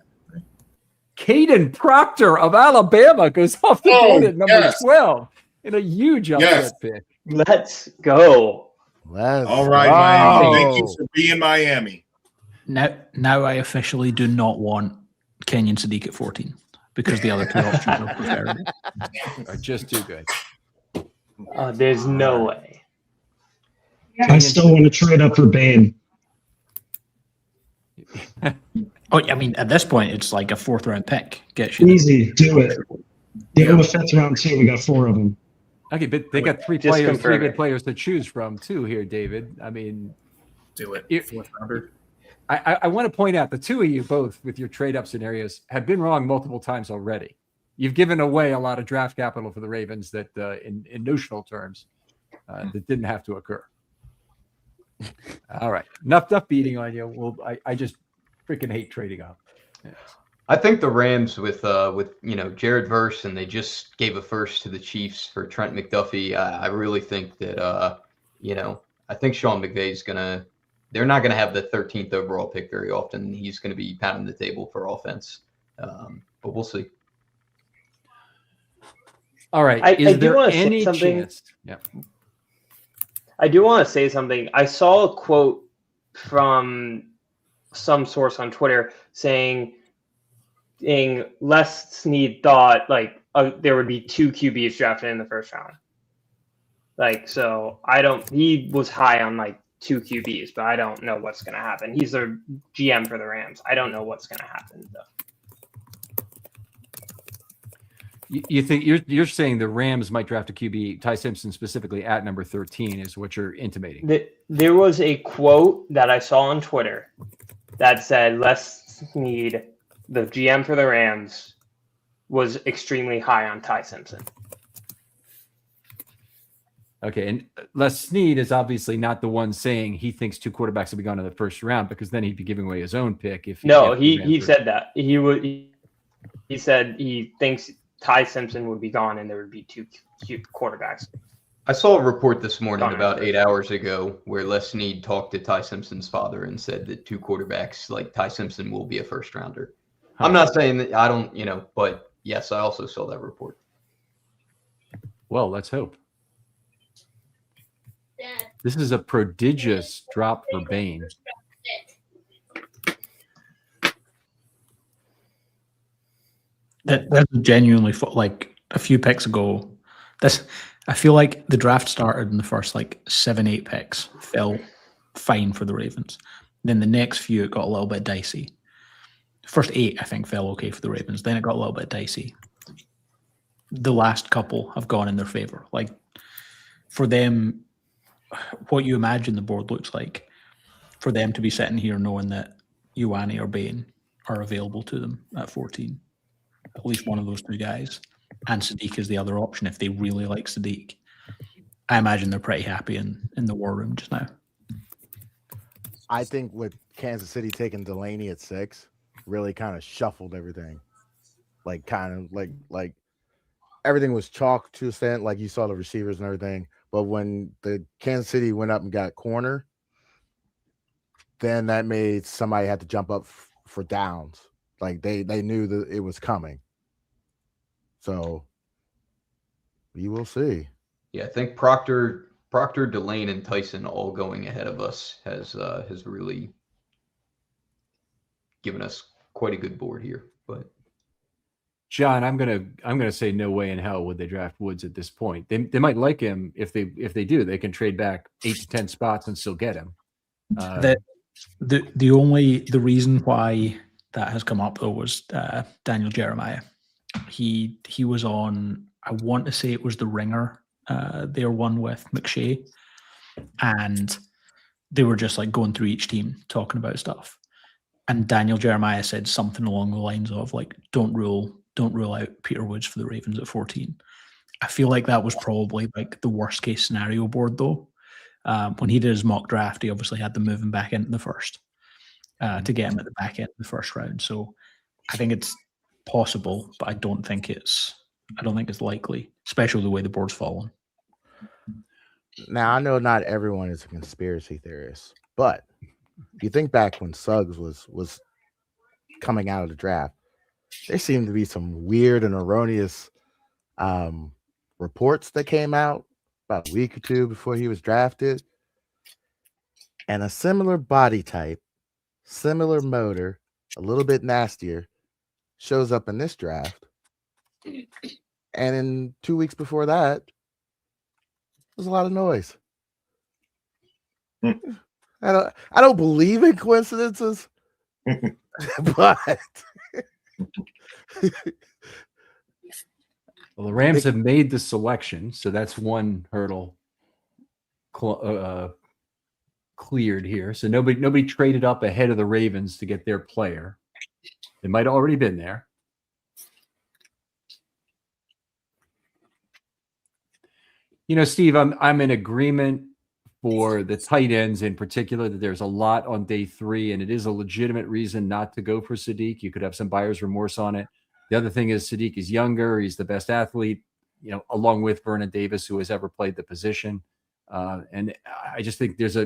S1: Caden Proctor of Alabama goes off the board at number
S9: yes.
S1: 12 in a huge upset
S9: Yes.
S1: pick.
S5: Let's go.
S7: Let's
S9: All right,
S7: go.
S9: Miami. Thank you for being Miami.
S2: Now I officially do not want Kenyon Sadiq at 14 because the other two options are preferred.
S1: Are just too good.
S5: There's no way.
S4: I still want to trade up for Bane.
S2: Oh, I mean, at this point, it's like a fourth round pick. Gets you.
S4: Easy. Do it. Give him a fifth round too. We got 4 of them.
S1: Okay, but they got three
S5: Just
S1: players, three
S5: confirm
S1: good
S5: it.
S1: players to choose from too here, David. I mean,
S6: Do it.
S1: It-
S6: Fourth rounder.
S1: I want to point out the two of you both with your trade up scenarios have been wrong multiple times already. You've given away a lot of draft capital for the Ravens that in notional terms that didn't have to occur. All right. Enough beating on you. Well, I just freaking hate trading up. Yeah.
S3: I think the Rams with Jared Verse, and they just gave a first to the Chiefs for Trent McDuffie. I really think that I think Sean McVay's they're not gonna have the 13th overall pick very often. He's gonna be pounding the table for offense, but we'll see.
S1: All right.
S5: I
S1: Is
S5: do
S1: there
S5: wanna say
S1: any
S5: something.
S1: chance? Yeah.
S5: I do want to say something. I saw a quote from some source on Twitter saying Les Snead thought there would be 2 QBs drafted in the first round. He was high on 2 QBs, but I don't know what's going to happen. He's the GM for the Rams. I don't know what's going to happen though.
S1: You think you're saying the Rams might draft a QB, Ty Simpson specifically at number 13 is what you're intimating.
S5: There was a quote that I saw on Twitter that said Les Snead, the GM for the Rams, was extremely high on Ty Simpson.
S1: Okay, and Les Snead is obviously not the one saying he thinks 2 quarterbacks will be gone in the first round, because then he'd be giving away his own pick. If
S5: he said that he said he thinks Ty Simpson would be gone and there would be 2 quarterbacks.
S3: I saw a report this morning
S5: Gone
S3: about
S5: first.
S3: 8 hours ago where Les Snead talked to Ty Simpson's father and said that 2 quarterbacks like Ty Simpson will be a first rounder.
S1: Huh.
S3: I'm not saying that I don't, but yes, I also saw that report.
S1: Well, let's hope. This is a prodigious drop for Bain.
S2: That's genuinely like a few picks ago. I feel like the draft started in the first like 7-8 picks fell fine for the Ravens. Then the next few it got a little bit dicey. First 8 I think fell okay for the Ravens. Then it got a little bit dicey. The last couple have gone in their favor. Like for them, what you imagine the board looks like, for them to be sitting here knowing that Ioane or Bain are available to them at 14. At least one of those 2 guys. And Sadiq is the other option if they really like Sadiq. I imagine they're pretty happy in the war room just now.
S7: I think with Kansas City taking Delaney at 6 really kind of shuffled everything. Like everything was chalk to a extent, like you saw the receivers and everything. But when the Kansas City went up and got corner, then that made somebody have to jump up for downs. Like they knew that it was coming. So we will see.
S3: Yeah, I think Proctor, Delane, and Tyson all going ahead of us has really given us quite a good board here. But
S1: John, I'm gonna say no way in hell would they draft Woods at this point. They might like him if they do. They can trade back 8 to 10 spots and still get him.
S2: The reason why that has come up though was Daniel Jeremiah. He was on, I want to say it was the Ringer, their one with McShay, and they were just like going through each team talking about stuff. And Daniel Jeremiah said something along the lines of like, don't rule out Peter Woods for the Ravens at 14. I feel like that was probably like the worst case scenario board though. When he did his mock draft, he obviously had them moving back into the first to get him at the back end of the first round. So I think it's possible, but I don't think it's likely, especially the way the board's fallen.
S7: Now I know not everyone is a conspiracy theorist, but if you think back when Suggs was coming out of the draft, there seemed to be some weird and erroneous reports that came out about a week or 2 before he was drafted. And a similar body type, similar motor, a little bit nastier, shows up in this draft. And in 2 weeks before that, there's a lot of noise. I don't believe in coincidences, but
S1: well, the Rams have made the selection, so that's one hurdle cleared here. So nobody traded up ahead of the Ravens to get their player. They might have already been there. Steve, I'm in agreement for the tight ends in particular, that there's a lot on day 3, and it is a legitimate reason not to go for Sadiq. You could have some buyer's remorse on it. The other thing is Sadiq is younger. He's the best athlete, along with Vernon Davis, who has ever played the position. And I just think there's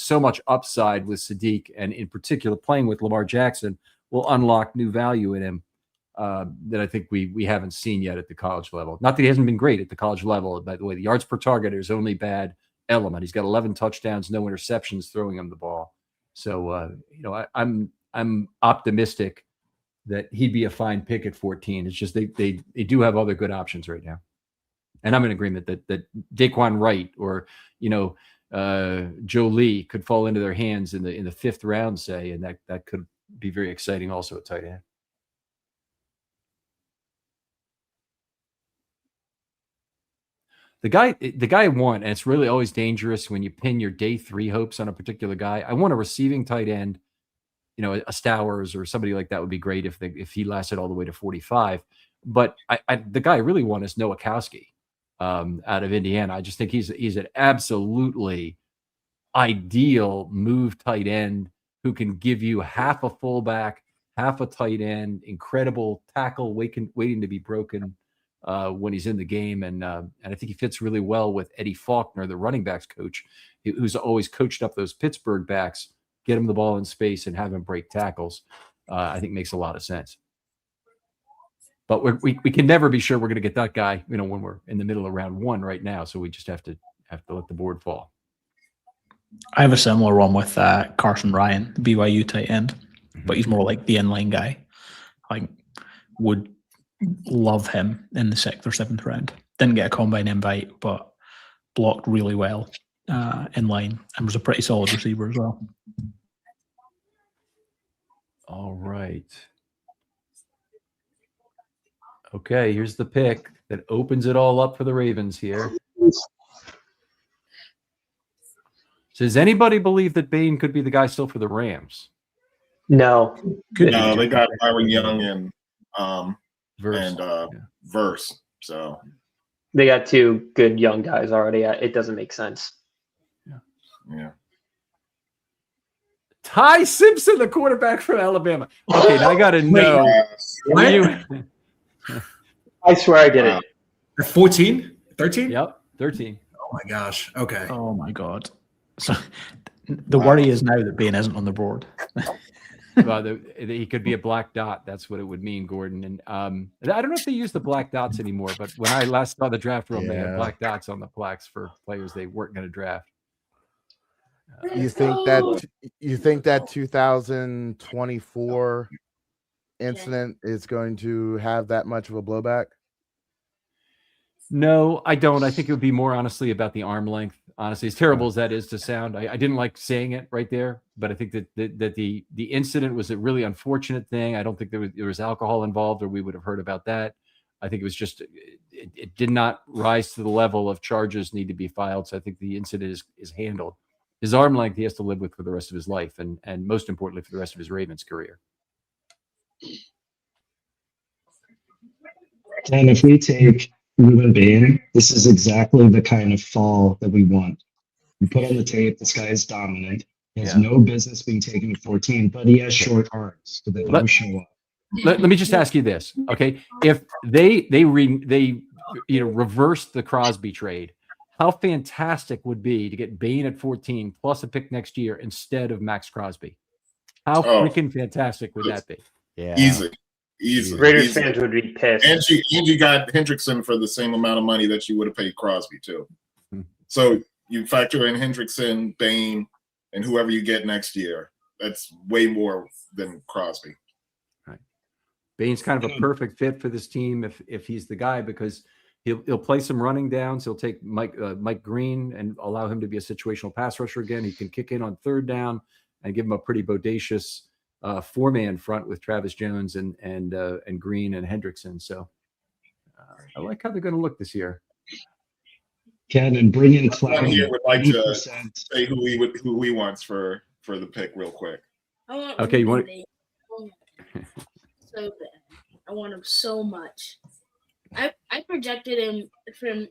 S1: so much upside with Sadiq, and in particular playing with Lamar Jackson will unlock new value in him that I think we haven't seen yet at the college level. Not that he hasn't been great at the college level, by the way. The yards per target is only bad element. He's got 11 touchdowns, no interceptions throwing him the ball. So I'm optimistic that he'd be a fine pick at 14. It's just they do have other good options right now. And I'm in agreement that Daquan Wright or Joe Lee could fall into their hands in the 5th round, say, and that could be very exciting also at tight end. The guy I want, and it's really always dangerous when you pin your day 3 hopes on a particular guy. I want a receiving tight end, a Stowers or somebody like that would be great if he lasted all the way to 45. But the guy I really want is Nowakowski out of Indiana. I just think he's an absolutely ideal move tight end who can give you half a fullback, half a tight end, incredible tackle waiting to be broken when he's in the game. And I think he fits really well with Eddie Faulkner, the running backs coach, who's always coached up those Pittsburgh backs, get him the ball in space and have him break tackles. I think makes a lot of sense. But we can never be sure we're going to get that guy, when we're in the middle of round 1 right now. So we just have to let the board fall.
S2: I have a similar one with Carson Ryan, the BYU tight end, but he's more like the inline guy. I would love him in the 6th or 7th round. Didn't get a combine invite, but blocked really well in line and was a pretty solid receiver as well.
S1: All right. Okay, here's the pick that opens it all up for the Ravens here. Does anybody believe that Bain could be the guy still for the Rams?
S5: No.
S9: No, they got Byron Young and
S1: Verse.
S9: Verse. So
S5: They got 2 good young guys already. It doesn't make sense.
S9: yeah.
S1: Ty Simpson, the quarterback from Alabama. Okay, now I got to know.
S5: I swear I did it.
S6: 14? 13?
S1: Yep, 13.
S6: Oh my gosh. Okay.
S2: Oh my God. So the worry is now that Bain isn't on the board.
S1: Well, he could be a black dot. That's what it would mean, Gordon. And I don't know if they use the black dots anymore, but when I last saw the draft room, they had black dots on the plaques for players they weren't going to draft.
S7: You think that 2024 incident is going to have that much of a blowback?
S1: No, I don't. I think it would be more honestly about the arm length. Honestly, as terrible as that is to sound, I didn't like saying it right there, but I think that the incident was a really unfortunate thing. I don't think there was alcohol involved, or we would have heard about that. I think it was just it did not rise to the level of charges need to be filed. So I think the incident is handled. His arm length he has to live with for the rest of his life, and most importantly for the rest of his Ravens career.
S4: And if we take Ruben Bain, this is exactly the kind of fall that we want. You put on the tape, this guy is dominant. He has no business being taken at 14, but he has short arms, so they don't show up.
S1: Let me just ask you this, okay? If they reversed the Crosby trade, how fantastic would be to get Bain at 14 plus a pick next year instead of Max Crosby? How freaking fantastic would that be?
S7: Yeah,
S9: Easy.
S5: Raiders fans would be pissed.
S9: And you got Hendrickson for the same amount of money that you would have paid Crosby too. So you factor in Hendrickson, Bain, and whoever you get next year. That's way more than Crosby.
S1: Right. Bain's kind of a perfect fit for this team if he's the guy, because he'll play some running downs. He'll take Mike Green and allow him to be a situational pass rusher again. He can kick in on 3rd down and give him a pretty bodacious 4-man front with Travis Jones and Green and Hendrickson. So I like how they're going to look this year.
S4: Ken, and bring in Cloud.
S9: One here would like to say who he wants for the pick real quick.
S1: Okay, you want
S11: so bad. I want him so much. I projected him from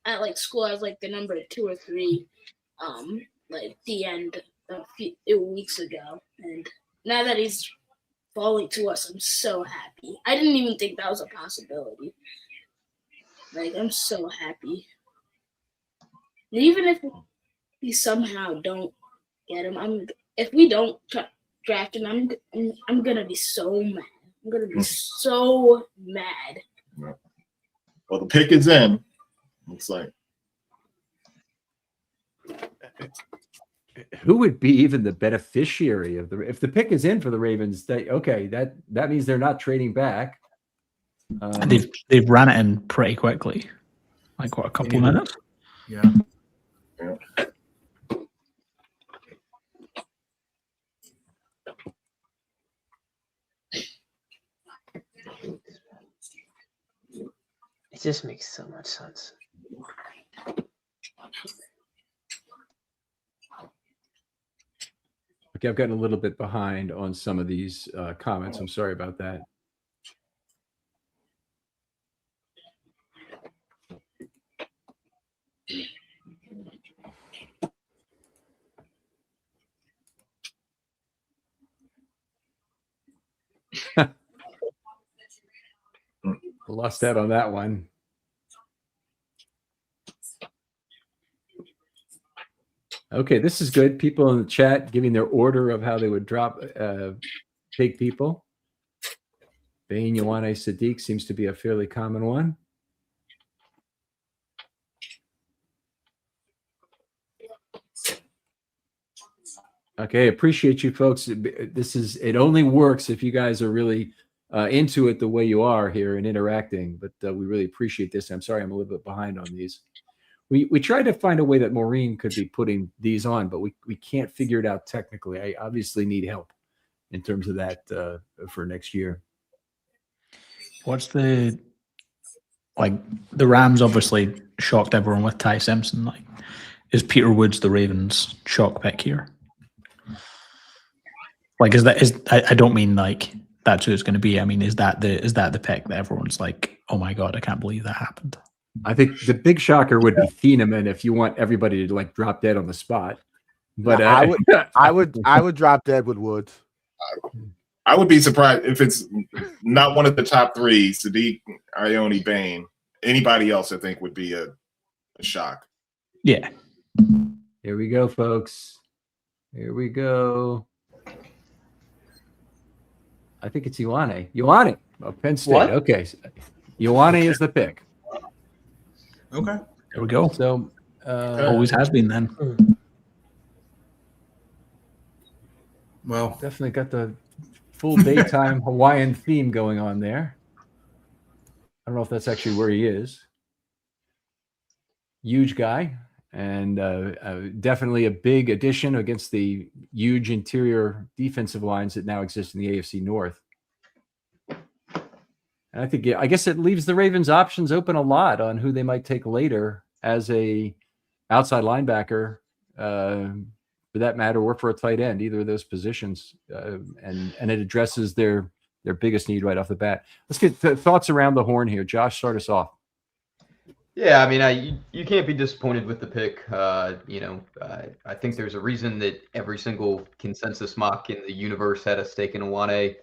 S11: at school as the number 2 or 3, the end a few weeks ago, and now that he's falling to us, I'm so happy. I didn't even think that was a possibility. I'm so happy. And even if we somehow don't get him, if we don't draft him, I'm gonna be so mad. I'm gonna be so mad.
S9: Well, the pick is in. Looks like.
S1: Who would be even the beneficiary of if the pick is in for the Ravens? That means they're not trading back.
S2: And they've ran it in pretty quickly, a couple minutes.
S6: Yeah.
S5: It just makes so much sense.
S1: Okay, I've gotten a little bit behind on some of these comments. I'm sorry about that. Lost out on that one. Okay, this is good. People in the chat giving their order of how they would take people. Bain, Ioane, Sadiq seems to be a fairly common one. Okay, appreciate you folks. It only works if you guys are really into it the way you are here and interacting, but we really appreciate this. I'm sorry I'm a little bit behind on these. We tried to find a way that Maureen could be putting these on, but we can't figure it out technically. I obviously need help in terms of that for next year.
S2: What's the Rams obviously shocked everyone with Ty Simpson. Like, is Peter Woods the Ravens' shock pick here? Like, I don't mean like that's who it's going to be. I mean, is that the pick that everyone's like, oh my god, I can't believe that happened?
S1: I think the big shocker would be Thieneman if you want everybody to like drop dead on the spot. But
S7: no, I would drop dead with Woods.
S9: I would be surprised if it's not one of the top three. Sadiq, Ioane, Bain. Anybody else, I think, would be a shock.
S2: Yeah.
S1: Here we go, folks. Here we go. I think it's Ioane. Ioane of Penn State.
S5: What?
S1: Okay. Ioane is the pick.
S10: Okay.
S2: There we go.
S1: So
S2: always has been then.
S10: Well,
S1: definitely got the full daytime Hawaiian theme going on there. I don't know if that's actually where he is. Huge guy, and definitely a big addition against the huge interior defensive lines that now exist in the AFC North. And I guess it leaves the Ravens options open a lot on who they might take later as a outside linebacker, for that matter, or for a tight end, either of those positions. And it addresses their biggest need right off the bat. Let's get thoughts around the horn here. Josh, start us off.
S3: Yeah, I mean, you can't be disappointed with the pick. I think there's a reason that every single consensus mock in the universe had us taking Ioane.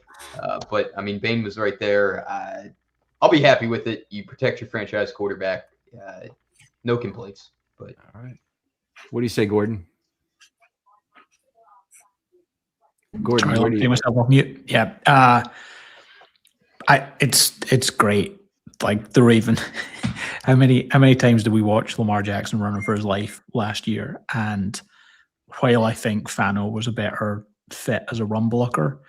S3: But I mean, Bain was right there. I'll be happy with it. You protect your franchise quarterback. No complaints. But
S1: all right, what do you say, Gordon? Gordon,
S2: Sorry,
S1: where do you?
S2: myself off mute. Yeah, it's great. Like the Raven. How many times did we watch Lamar Jackson running for his life last year? And while I think Fano was a better fit as a run blocker,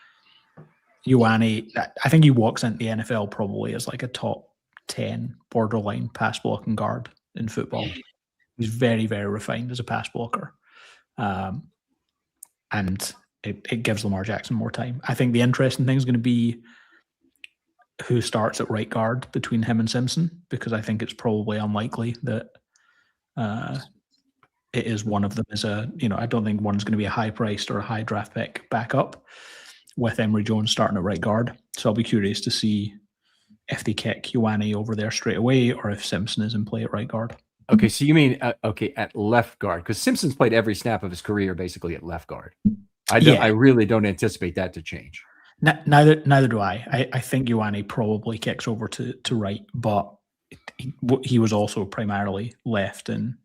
S2: Ioane, I think he walks into the NFL probably as like a top 10 borderline pass blocking guard in football. He's very, very refined as a pass blocker. And it gives Lamar Jackson more time. I think the interesting thing is going to be who starts at right guard between him and Simpson, because I think it's probably unlikely that it is one of them is I don't think one's going to be a high priced or a high draft pick backup with Emory Jones starting at right guard. So I'll be curious to see if they kick Ioane over there straight away or if Simpson is in play at right guard.
S1: Okay, so you mean at left guard, because Simpson's played every snap of his career basically at left guard. I really don't anticipate that to change.
S2: Neither do I. I think Ioane probably kicks over to right, but he was also primarily left in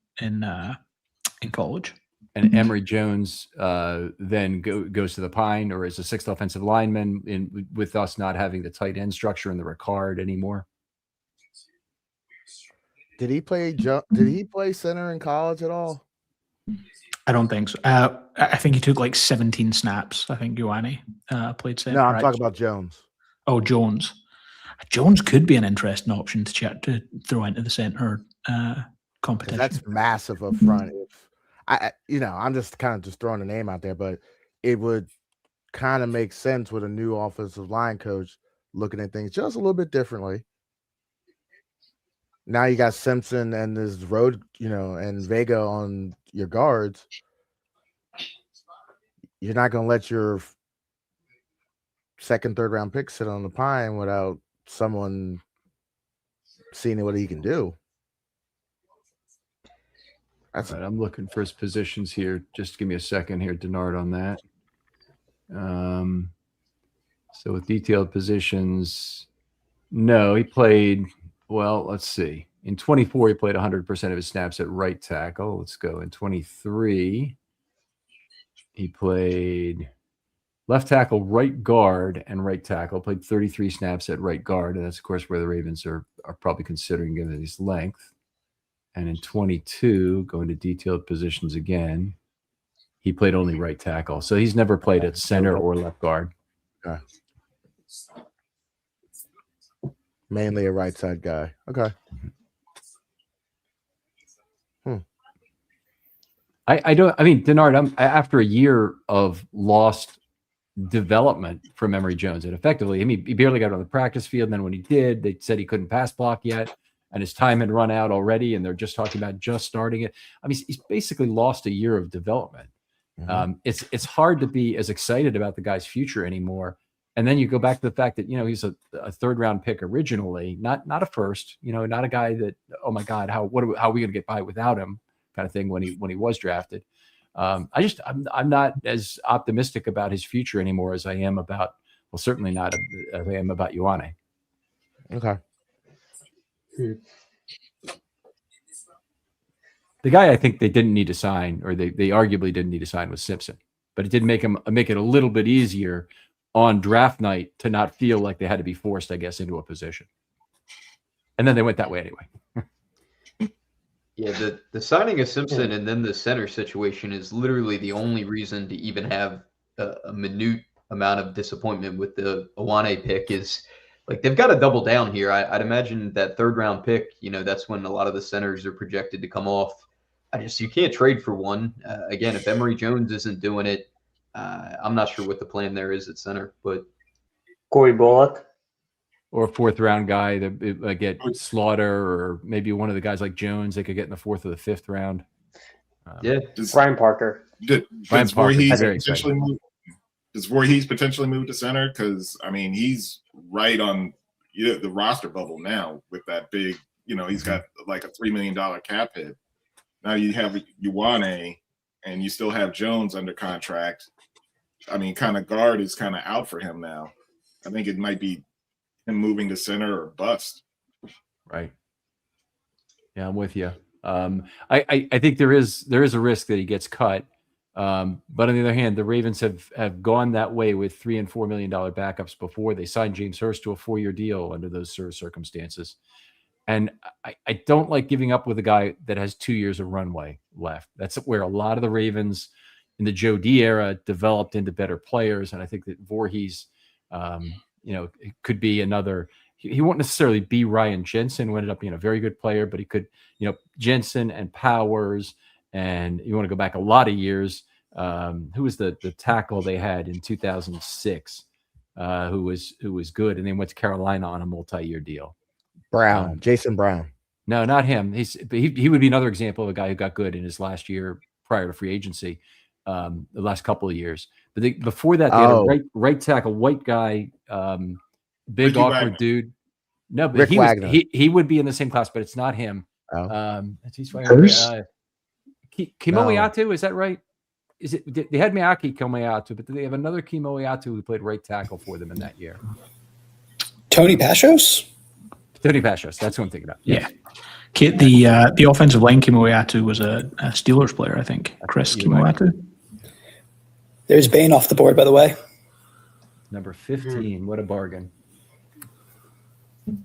S2: college.
S1: And Emory Jones then goes to the Pine, or is a sixth offensive lineman with us not having the tight end structure in the Ricard anymore.
S7: Did he play center in college at all?
S2: I don't think so. I think he took like 17 snaps. I think Ioane played center.
S7: No, I'm talking about Jones.
S2: Oh, Jones. Jones could be an interesting option to throw into the center competition.
S7: That's massive up front. I'm just kind of just throwing a name out there, but it would kind of make sense with a new offensive line coach looking at things just a little bit differently. Now you got Simpson and this road, and Vega on your guards. You're not going to let your second, third round pick sit on the Pine without someone seeing what he can do.
S1: All right, I'm looking for his positions here. Just give me a second here, Denard, on that. So with detailed positions, no, he played, well, let's see. In 24, he played 100% of his snaps at right tackle. Let's go. In 23, he played left tackle, right guard, and right tackle. Played 33 snaps at right guard, and that's, of course, where the Ravens are probably considering given his length. And in 22, going to detailed positions again, he played only right tackle. So he's never played at center or left guard.
S7: Okay. Mainly a right side guy. Okay.
S1: I mean, Denard, after a year of lost development from Emory Jones, and effectively, I mean, he barely got on the practice field. And then when he did, they said he couldn't pass block yet, and his time had run out already, and they're just talking about just starting it. I mean, he's basically lost a year of development.
S7: Mm-hmm.
S1: It's hard to be as excited about the guy's future anymore. And then you go back to the fact that, he's a third round pick originally, not a first, not a guy that, oh my God, how are we going to get by without him kind of thing when he was drafted. I'm not as optimistic about his future anymore as I am about, well, certainly not as I am about Ioane.
S7: Okay.
S1: The guy I think they didn't need to sign, or they arguably didn't need to sign, was Simpson, but it did make it a little bit easier on draft night to not feel like they had to be forced, I guess, into a position. And then they went that way anyway.
S3: Yeah, the signing of Simpson and then the center situation is literally the only reason to even have a minute amount of disappointment with the Ioane pick. Is like they've got to double down here. I'd imagine that third round pick, that's when a lot of the centers are projected to come off. You can't trade for one. Again, if Emory Jones isn't doing it, I'm not sure what the plan there is at center. But
S5: Corey Bullock.
S1: Or a fourth round guy that get Slaughter, or maybe one of the guys like Jones they could get in the fourth or the fifth round.
S5: Ryan Parker.
S9: Does Voorhees potentially move to center? Because I mean, he's right on the roster bubble now with that big. He's got like a $3 million cap hit. Now you have Ioane, and you still have Jones under contract. I mean, kind of guard is kind of out for him now. I think it might be him moving to center or bust.
S1: Right. Yeah, I'm with you. I think there is a risk that he gets cut. But on the other hand, the Ravens have gone that way with $3 and $4 million backups before. They signed James Hurst to a 4-year deal under those sort of circumstances. And I don't like giving up with a guy that has 2 years of runway left. That's where a lot of the Ravens in the Joe D era developed into better players. And I think that Voorhees, it could be another. He won't necessarily be Ryan Jensen, who ended up being a very good player, but he could, Jensen and Powers. And you want to go back a lot of years. Who was the tackle they had in 2006? Who was good, and then went to Carolina on a multi-year deal.
S7: Brown, Jason Brown.
S1: No, not him. He would be another example of a guy who got good in his last year prior to free agency, the last couple of years. But before that, they had a right tackle, white guy, big
S9: Ricky
S1: awkward
S9: Wagner.
S1: Dude. No, but
S7: Rick Wagner.
S1: he would be in the same class, but it's not him.
S4: Hurst?
S1: Kimoyatu, is that right? Is it? They had Miyake Kimoyatu, but they have another Kimoyatu who played right tackle for them in that year.
S8: Tony Pashos?
S1: Tony Pashos, that's who I'm thinking about.
S2: Yeah. The offensive line Kimoyatu was a Steelers player, I think. Chris Kimoyatu.
S8: There's Bain off the board, by the way.
S1: Number 15. What a bargain.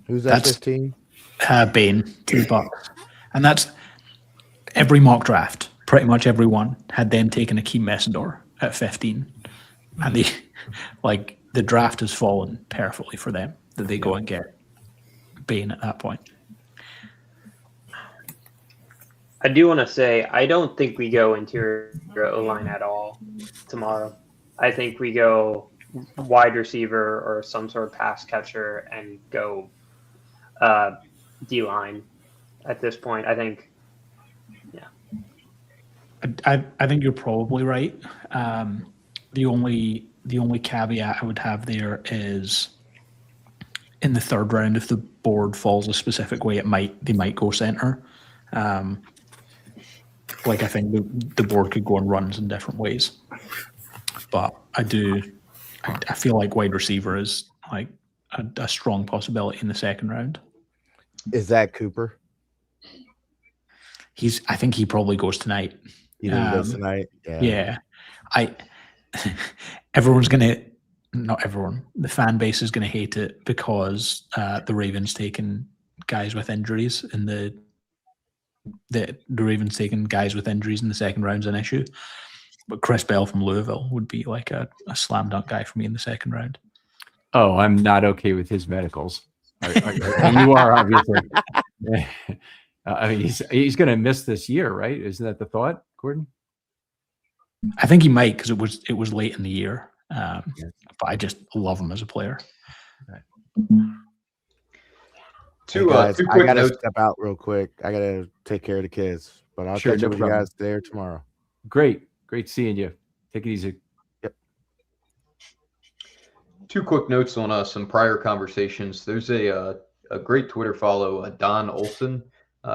S7: Who's that? 15?
S2: Bain, $2. And that's every mock draft. Pretty much everyone had them taking Akeem Messidor at 15. And the draft has fallen perfectly for them that they go and get Bain at that point.
S5: I do want to say I don't think we go interior O-line at all tomorrow. I think we go wide receiver or some sort of pass catcher and go D-line at this point. I think, yeah.
S2: I think you're probably right. The only caveat I would have there is in the third round, if the board falls a specific way, they might go center. Like, I think the board could go on runs in different ways. But I feel like wide receiver is like a strong possibility in the second round.
S7: Is that Cooper?
S2: I think he probably goes tonight.
S7: You think he goes tonight?
S2: Yeah. Everyone's gonna, not everyone, the fan base is gonna hate it because the Ravens taking guys with injuries in the Ravens taking guys with injuries in the second round's an issue. But Chris Bell from Louisville would be like a slam dunk guy for me in the second round.
S1: Oh, I'm not okay with his medicals. You are, obviously. I mean, he's going to miss this year, right? Isn't that the thought, Gordon?
S2: I think he might because it was late in the year. But I just love him as a player.
S3: Two
S7: guys,
S3: quick
S7: I gotta
S3: notes.
S7: step out real quick. I gotta take care of the kids, but I'll
S1: Sure,
S7: catch
S1: no
S7: up with
S1: problem.
S7: you guys there tomorrow.
S1: Great seeing you. Take it easy.
S7: Yep.
S3: Two quick notes on some prior conversations. There's a great Twitter follow, Don Olson.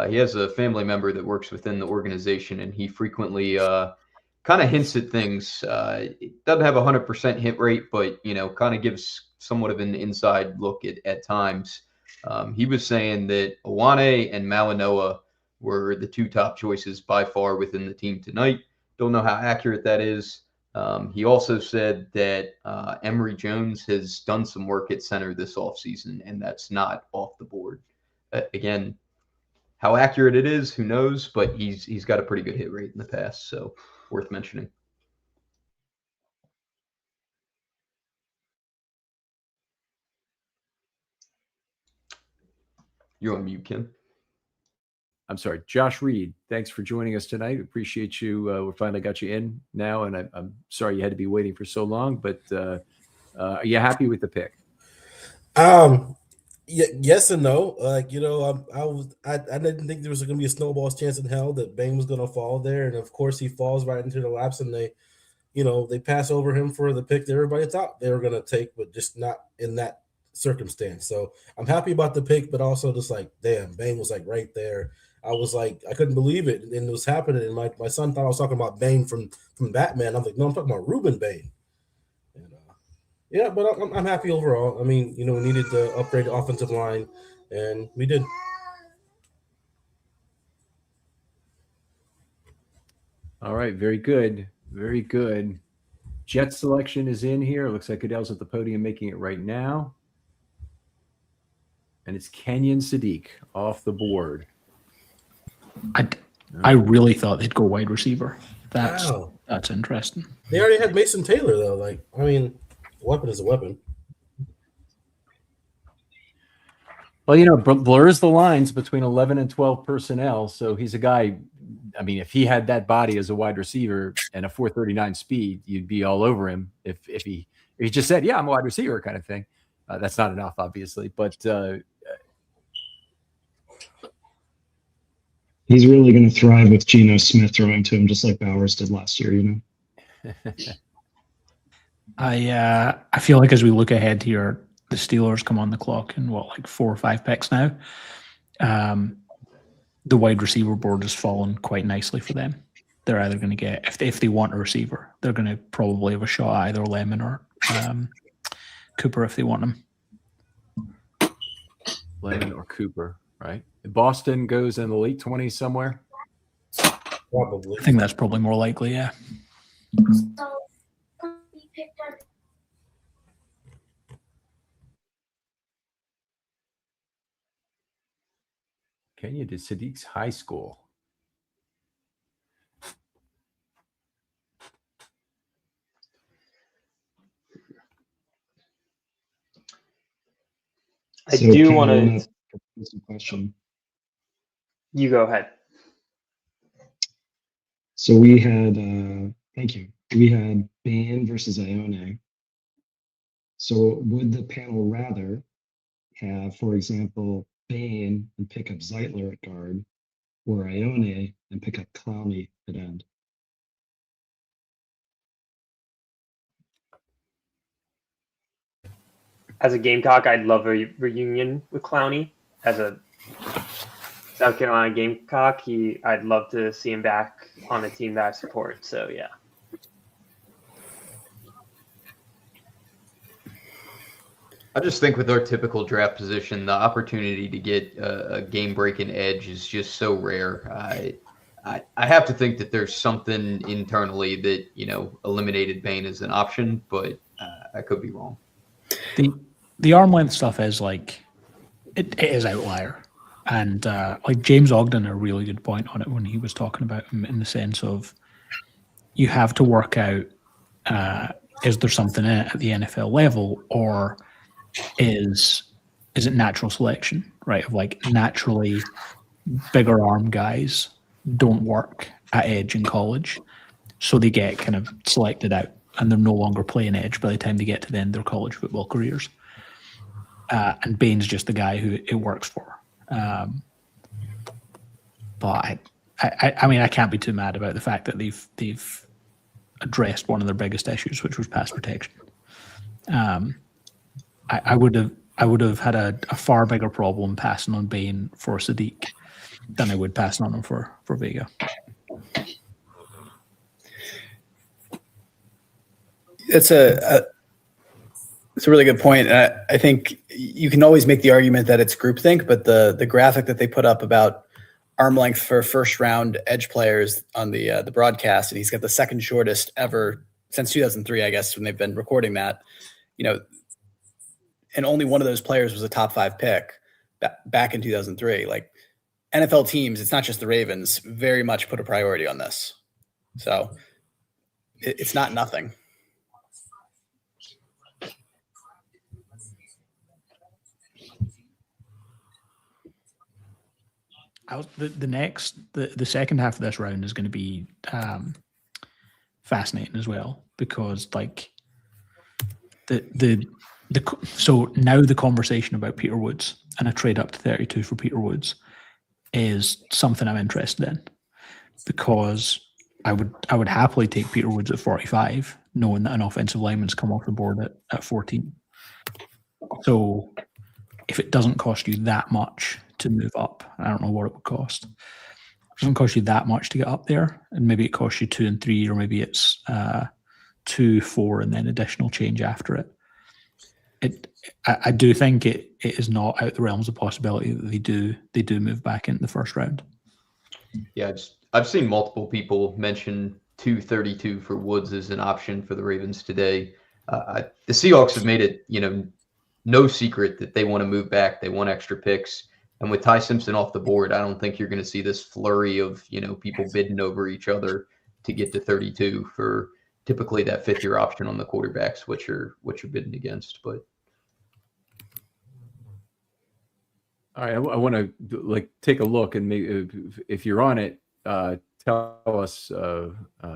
S3: He has a family member that works within the organization, and he frequently kind of hints at things. It doesn't have a 100% hit rate, but kind of gives somewhat of an inside look at times. He was saying that Owane and Malinoa were the two top choices by far within the team tonight. Don't know how accurate that is. He also said that Emory Jones has done some work at center this offseason, and that's not off the board. Again, how accurate it is, who knows? But he's got a pretty good hit rate in the past, so worth mentioning. You're on mute, Ken.
S1: I'm sorry, Josh Reed. Thanks for joining us tonight. Appreciate you. We finally got you in now, and I'm sorry you had to be waiting for so long. But are you happy with the pick?
S12: Yes and no. I didn't think there was going to be a snowball's chance in hell that Bane was going to fall there, and of course he falls right into the laps, and they pass over him for the pick that everybody thought they were going to take, but just not in that circumstance. So I'm happy about the pick, but also just like, damn, Bane was like right there. I was like, I couldn't believe it, and it was happening. And my son thought I was talking about Bane from Batman. I'm like, no, I'm talking about Reuben Bane. And, yeah, but I'm happy overall. I mean, we needed to upgrade the offensive line, and we did.
S1: All right, very good, very good. Jet selection is in here. It looks like Goodell's at the podium making it right now. And it's Kenyon Sadiq off the board.
S2: I really thought they'd go wide receiver. That's interesting.
S12: They already had Mason Taylor, though. Like, I mean, a weapon is a weapon.
S1: Well, blurs the lines between 11 and 12 personnel. So he's a guy. I mean, if he had that body as a wide receiver and a 4.39 speed, you'd be all over him. If he just said, "Yeah, I'm a wide receiver," kind of thing. That's not enough, obviously, but
S4: he's really going to thrive with Geno Smith throwing to him, just like Bowers did last year.
S2: I feel like as we look ahead here, the Steelers come on the clock in 4 or 5 picks now. The wide receiver board has fallen quite nicely for them. They're either going to get, if they want a receiver, they're going to probably have a shot at either Lemon or Cooper if they want him.
S1: Lemon or Cooper, right? Boston goes in the late 20s somewhere.
S12: Probably.
S2: I think that's probably more likely, yeah.
S1: Kenya did Sadiq's high school.
S13: I do want
S4: to propose a question.
S13: You go ahead.
S4: So we had, thank you. We had Bane versus Ione. So would the panel rather have, for example, Bane and pick up Zeitler at guard, or Ione and pick up Clowney at end?
S13: As a Gamecock, I'd love a reunion with Clowney as a South Carolina Gamecock. I'd love to see him back on a team that I support. So yeah.
S3: I just think with our typical draft position, the opportunity to get a game-breaking edge is just so rare. I have to think that there's something internally that eliminated Bane as an option, but I could be wrong.
S2: The arm length stuff is like it is outlier, and like James Ogden had a really good point on it when he was talking about him in the sense of you have to work out is there something in it at the NFL level, or is it natural selection, right? Of like naturally bigger arm guys don't work at edge in college, so they get kind of selected out and they're no longer playing edge by the time they get to the end of their college football careers. And Bane's just the guy who it works for. But I mean, I can't be too mad about the fact that they've addressed one of their biggest issues, which was pass protection. I would have had a far bigger problem passing on Bane for Sadiq than I would passing on him for Vega.
S8: It's a really good point. I think you can always make the argument that it's groupthink, but the graphic that they put up about arm length for first round edge players on the broadcast, and he's got the second shortest ever since 2003, I guess, when they've been recording that. And only one of those players was a top 5 pick back in 2003. Like NFL teams, it's not just the Ravens, very much put a priority on this. So it's not nothing.
S2: The second half of this round is going to be fascinating as well, because like so now the conversation about Peter Woods and a trade up to 32 for Peter Woods is something I'm interested in, because I would happily take Peter Woods at 45, knowing that an offensive lineman's come off the board at 14. So if it doesn't cost you that much to move up, I don't know what it would cost. It doesn't cost you that much to get up there, and maybe it costs you 2 and 3, or maybe it's 2, 4, and then additional change after it. I do think it is not out the realms of possibility that they do move back into the first round.
S3: Yeah, I've seen multiple people mention 232 for Woods as an option for the Ravens today. The Seahawks have made it, no secret that they want to move back. They want extra picks. And with Ty Simpson off the board, I don't think you're going to see this flurry of, people bidding over each other to get to 32 for typically that 5th-year option on the quarterbacks, which you're bidding against. But
S1: all right, I want to take a look, and maybe if you're on it, tell us,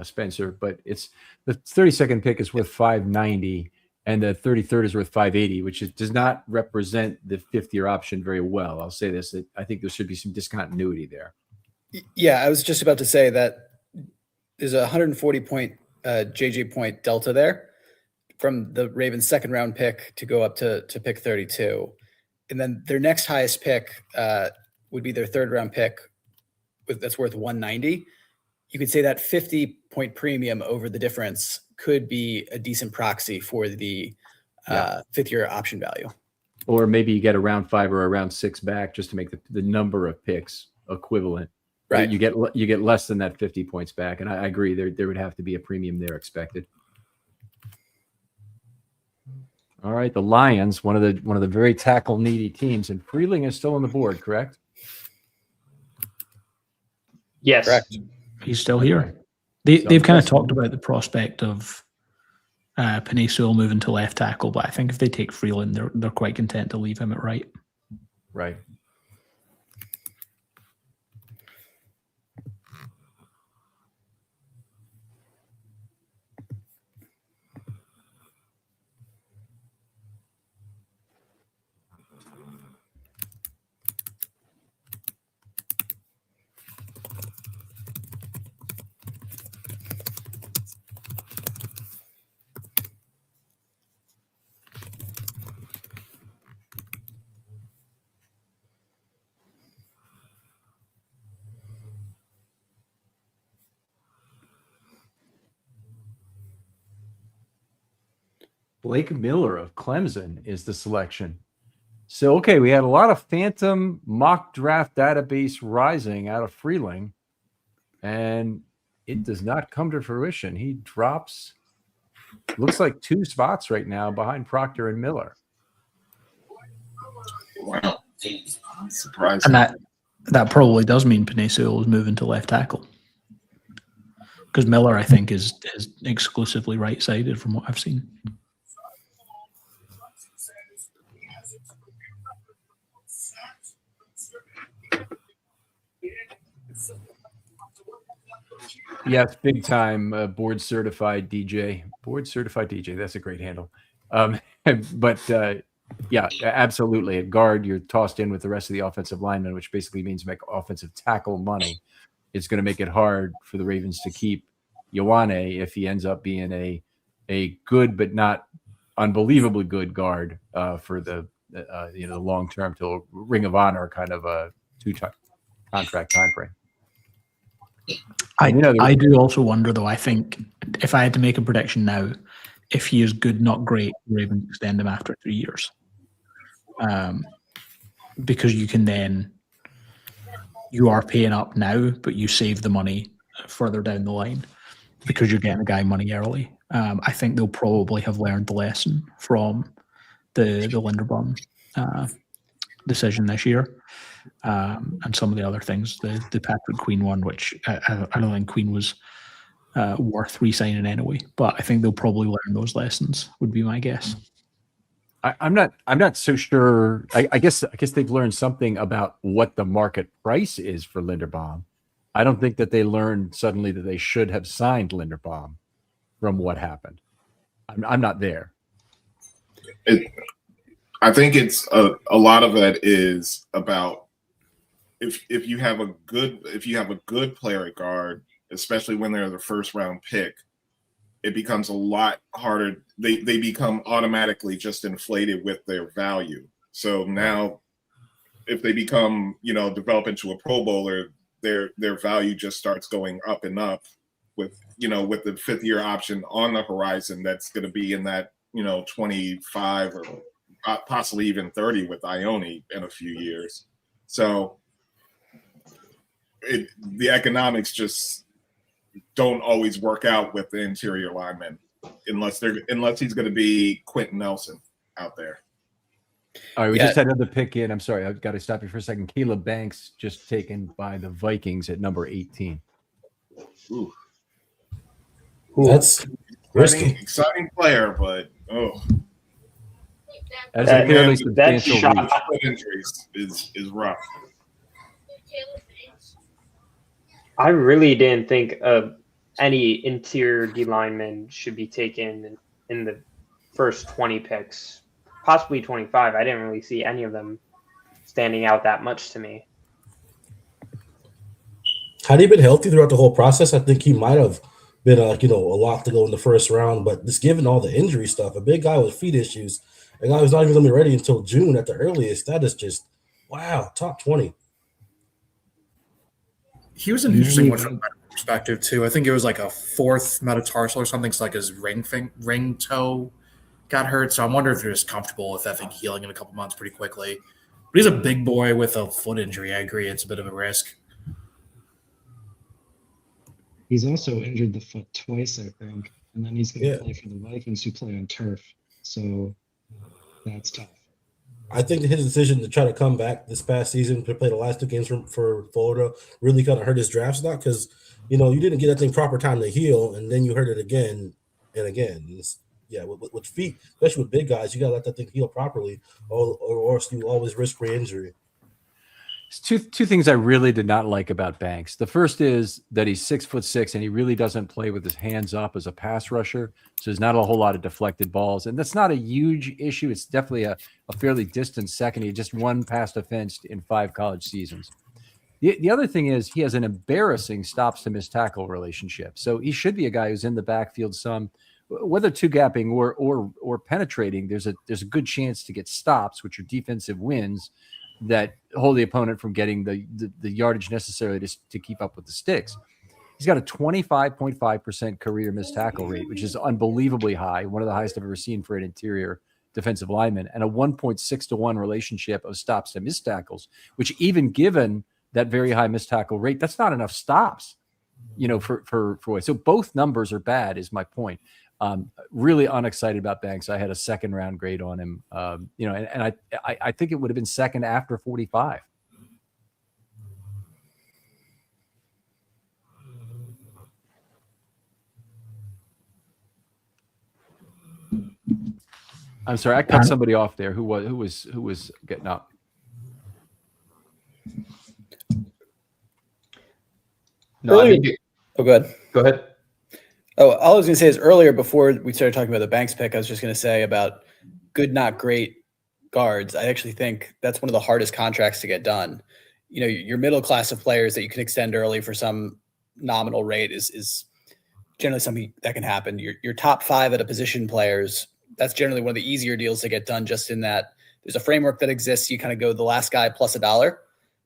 S1: Spencer. But it's the 32nd pick is worth 590. And the 33rd is worth 580, which does not represent the 5th-year option very well. I'll say this: I think there should be some discontinuity there.
S8: Yeah, I was just about to say that there's a 140-point JJ point delta there from the Ravens' second-round pick to go up to pick 32, and then their next highest pick would be their third-round pick that's worth 190. You could say that 50-point premium over the difference could be a decent proxy for the 5th-year option value.
S1: Or maybe you get a round 5 or a round 6 back just to make the number of picks equivalent.
S8: Right.
S1: You get less than that 50 points back, and I agree there would have to be a premium there expected. All right, the Lions, one of the very tackle needy teams, and Freeling is still on the board, correct?
S13: Yes.
S8: Correct.
S2: He's still here. They've kind of talked about the prospect of Penei Sewell moving to left tackle, but I think if they take Freeland, they're quite content to leave him at right.
S1: Right. Blake Miller of Clemson is the selection. So, okay, we had a lot of phantom mock draft database rising out of Freeling, and it does not come to fruition. He drops, looks like 2 spots right now behind Proctor and Miller.
S9: Wow. Surprising.
S2: And that probably does mean Penei Sewell is moving to left tackle. Because Miller, I think, is exclusively right-sided from what I've seen.
S1: Yes, big time board certified DJ. Board certified DJ. That's a great handle. But yeah, absolutely. At guard, you're tossed in with the rest of the offensive linemen, which basically means make offensive tackle money. It's going to make it hard for the Ravens to keep Ioane if he ends up being a good but not unbelievably good guard for the the long term till Ring of Honor kind of a 2-contract time frame.
S2: I do also wonder, though. I think if I had to make a prediction now, if he is good, not great, the Ravens extend him after 3 years, because you are paying up now, but you save the money further down the line because you're getting a guy money early. I think they'll probably have learned the lesson from the Linderbaum decision this year. And some of the other things, the Patrick Queen one, which I don't think Queen was worth re-signing anyway, but I think they'll probably learn those lessons, would be my guess.
S1: I'm not so sure. I guess they've learned something about what the market price is for Linderbaum. I don't think that they learned suddenly that they should have signed Linderbaum from what happened. I'm not there.
S9: I think it's a lot of that is about if you have a good player at guard, especially when they're the first round pick, it becomes a lot harder. They become automatically just inflated with their value. So now if they become, develop into a Pro Bowler, their value just starts going up and up with the 5th year option on the horizon. That's going to be in that, 25 or possibly even 30 with Ioane in a few years. So the economics just don't always work out with the interior linemen unless he's going to be Quentin Nelson out there.
S1: All right, we just had another pick in. I'm sorry, I've got to stop you for a second. Caleb Banks just taken by the Vikings at number 18.
S9: Ooh.
S12: That's
S9: exciting player, but
S1: That's a fairly substantial
S9: shot injuries is rough.
S13: I really didn't think any interior D lineman should be taken in the first 20 picks, possibly 25. I didn't really see any of them standing out that much to me.
S12: Had he been healthy throughout the whole process, I think he might have been a lot to go in the first round. But just given all the injury stuff, a big guy with feet issues, a guy who's not even going to be ready until June at the earliest, that is just, wow, top 20.
S6: He was an interesting one from my perspective too. I think it was like a 4th metatarsal or something. So like his ring toe got hurt. So I'm wondering if you're just comfortable with that thing healing in a couple months pretty quickly. But he's a big boy with a foot injury. I agree. It's a bit of a risk.
S4: He's also injured the foot twice, I think. And then he's going to play for the Vikings, who play on turf. So that's tough.
S12: I think his decision to try to come back this past season to play the last 2 games for Florida really kind of hurt his draft stock because, you didn't get that thing proper time to heal, and then you hurt it again and again. With feet, especially with big guys, you got to let that thing heal properly, or else you always risk re-injury.
S1: Two things I really did not like about Banks. The first is that he's 6'6" and he really doesn't play with his hands up as a pass rusher. So there's not a whole lot of deflected balls. And that's not a huge issue. It's definitely a fairly distant second. He just 1 pass defense in 5 college seasons. The other thing is he has an embarrassing stops to miss tackle relationship. So he should be a guy who's in the backfield some, whether 2-gapping or penetrating, there's a good chance to get stops, which are defensive wins that hold the opponent from getting the yardage necessary to keep up with the sticks. He's got a 25.5% career missed tackle rate, which is unbelievably high, one of the highest I've ever seen for an interior defensive lineman, and a 1.6 to 1 relationship of stops to missed tackles, which even given that very high missed tackle rate, that's not enough stops, for so both numbers are bad is my point. Really unexcited about Banks. I had a second round grade on him, and I think it would have been second after 45. I'm sorry, I cut somebody off there. Who was getting up?
S3: No,
S8: go ahead.
S3: Go ahead.
S8: Oh, all I was going to say is earlier, before we started talking about the Banks pick, I was just going to say about good, not great guards. I actually think that's one of the hardest contracts to get done. Your middle class of players that you can extend early for some nominal rate is generally something that can happen. Your top 5 at a position players, that's generally one of the easier deals to get done, just in that there's a framework that exists. You kind of go the last guy plus $1,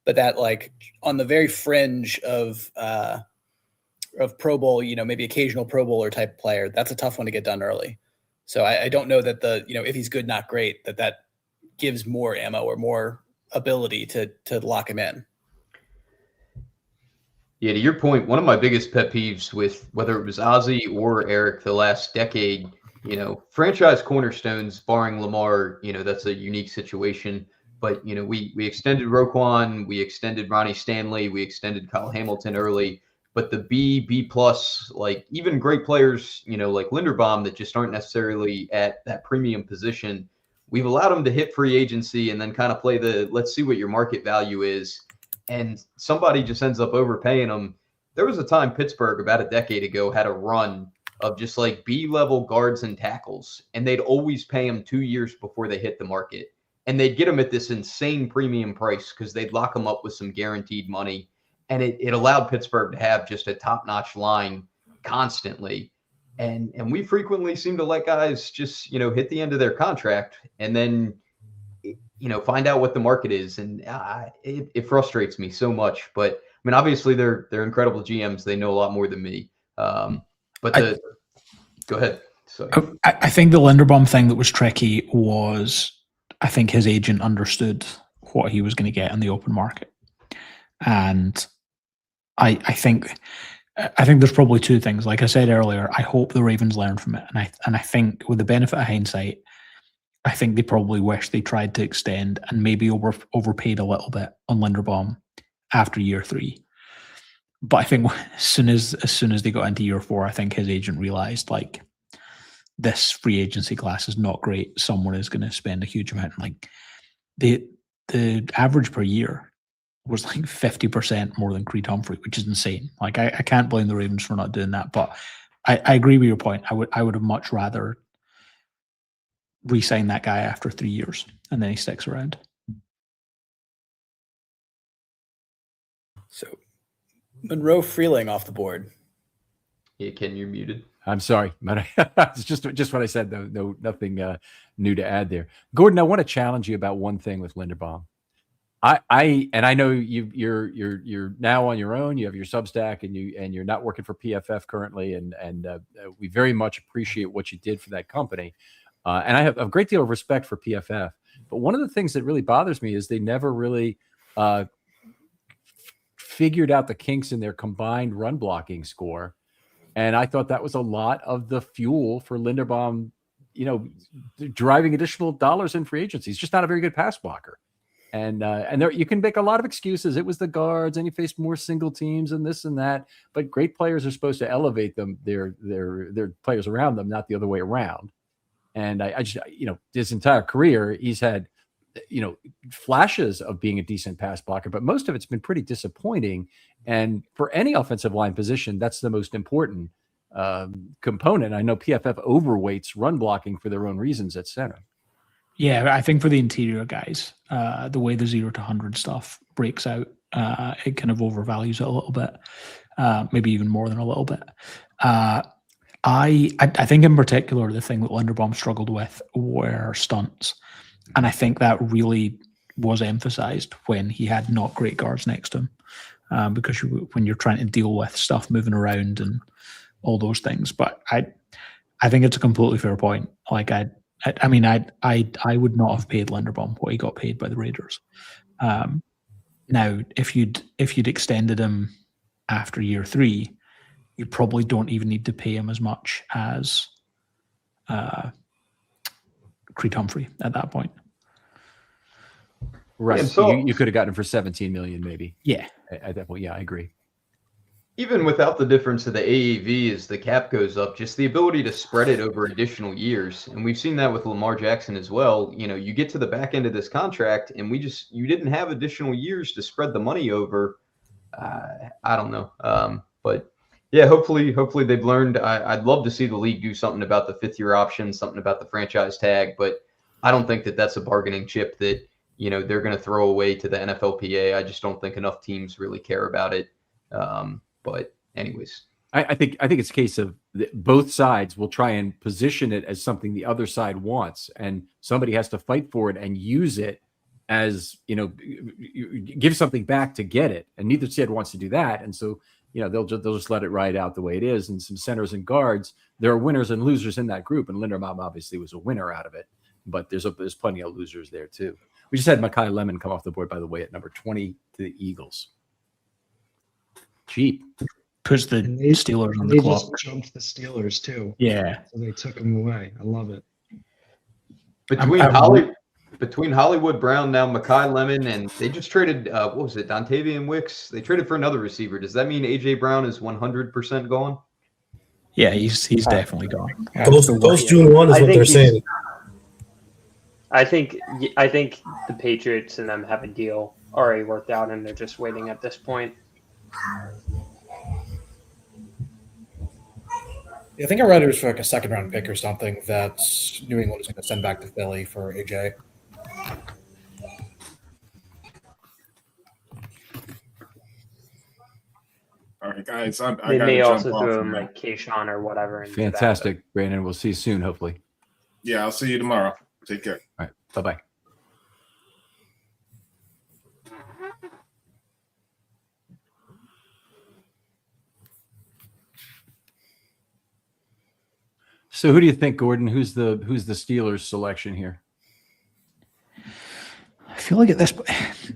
S8: but that, like, on the very fringe of Pro Bowl, maybe occasional Pro Bowler type player, that's a tough one to get done early. So I don't know that if he's good, not great, that gives more ammo or more ability to lock him in.
S3: Yeah, to your point, one of my biggest pet peeves with whether it was Ozzie or Eric the last decade, franchise cornerstones, barring Lamar, that's a unique situation. But, we extended Roquan, we extended Ronnie Stanley, we extended Kyle Hamilton early. But the B+, like even great players, like Linderbaum that just aren't necessarily at that premium position, we've allowed them to hit free agency and then kind of play let's see what your market value is. And somebody just ends up overpaying them. There was a time Pittsburgh about a decade ago had a run of just like B-level guards and tackles, and they'd always pay them 2 years before they hit the market. And they'd get them at this insane premium price because they'd lock them up with some guaranteed money. And it allowed Pittsburgh to have just a top-notch line constantly. And we frequently seem to let guys just, hit the end of their contract and then, find out what the market is. And it frustrates me so much. But, I mean, obviously they're incredible GMs. They know a lot more than me. Go ahead. So
S2: I think the Linderbaum thing that was tricky was I think his agent understood what he was going to get in the open market. And I think there's probably two things. Like I said earlier, I hope the Ravens learn from it. And I think with the benefit of hindsight, I think they probably wish they tried to extend and maybe overpaid a little bit on Linderbaum after year 3. But I think as soon as they got into year 4, I think his agent realized, like, this free agency class is not great. Someone is going to spend a huge amount. Like the average per year was like 50% more than Creed Humphrey, which is insane. Like I can't blame the Ravens for not doing that. But I agree with your point. I would have much rather re-sign that guy after 3 years and then he sticks around.
S8: So Monroe Freeling off the board.
S3: Yeah, Ken, you're muted.
S1: I'm sorry, but it's just what I said. No, nothing new to add there. Gordon, I want to challenge you about one thing with Linderbaum. I know you're now on your own. You have your Substack, and you're not working for PFF currently, and we very much appreciate what you did for that company. And I have a great deal of respect for PFF. But one of the things that really bothers me is they never really figured out the kinks in their combined run blocking score. And I thought that was a lot of the fuel for Linderbaum, driving additional dollars in free agency. He's just not a very good pass blocker. And there you can make a lot of excuses. It was the guards, and he faced more single teams and this and that. But great players are supposed to elevate them, their players around them, not the other way around. And I just, his entire career, he's had, flashes of being a decent pass blocker, but most of it's been pretty disappointing. And for any offensive line position, that's the most important component. I know PFF overweights run blocking for their own reasons at center.
S2: Yeah, I think for the interior guys, the way the 0 to 100 stuff breaks out, it kind of overvalues it a little bit, maybe even more than a little bit. I think in particular, the thing that Linderbaum struggled with were stunts. And I think that really was emphasized when he had not great guards next to him. because when you're trying to deal with stuff moving around and all those things. But I think it's a completely fair point. Like I would not have paid Linderbaum what he got paid by the Raiders. Now, if you'd extended him after year 3, you probably don't even need to pay him as much as Creed Humphrey at that point.
S1: Right.
S3: And so
S1: you could have gotten him for 17 million, maybe.
S2: Yeah.
S1: At that point, yeah, I agree.
S3: even without the difference of the AAV as the cap goes up, just the ability to spread it over additional years. And we've seen that with Lamar Jackson as well. You know, you get to the back end of this contract and you didn't have additional years to spread the money over. I don't know. But yeah, hopefully they've learned. I'd love to see the league do something about the 5th-year option, something about the franchise tag, but I don't think that that's a bargaining chip that, you know, they're going to throw away to the NFLPA. I just don't think enough teams really care about it. But anyways,
S1: I think it's a case of both sides will try and position it as something the other side wants, and somebody has to fight for it and use it as, you know, give something back to get it. And neither side wants to do that. And so, you know, they'll just let it ride out the way it is. And some centers and guards, there are winners and losers in that group. And Linderbaum obviously was a winner out of it, but there's plenty of losers there too. We just had Mekhi Lemon come off the board, by the way, at number 20 to the Eagles. Cheap.
S2: Puts the Steelers on the clock.
S4: They just jumped the Steelers too.
S2: Yeah.
S4: So they took him away. I love it.
S3: Between Hollywood Brown, now Mekhi Lemon, and they just traded, what was it, Dontavian Wicks? They traded for another receiver. Does that mean A.J. Brown is 100% gone?
S2: Yeah, he's definitely gone.
S12: Post June 1 is what they're saying.
S13: I think the Patriots and them have a deal already worked out, and they're just waiting at this point.
S6: Yeah, I think I read it was for like a 2nd-round pick or something that New England is going to send back to Philly for AJ.
S9: All right, guys.
S13: They may also throw him like Kayshawn or whatever.
S1: Fantastic, Brandon. We'll see you soon, hopefully.
S9: Yeah, I'll see you tomorrow. Take care.
S1: All right. Bye-bye. So who do you think, Gordon? Who's the Steelers selection here?
S2: I feel like at this point,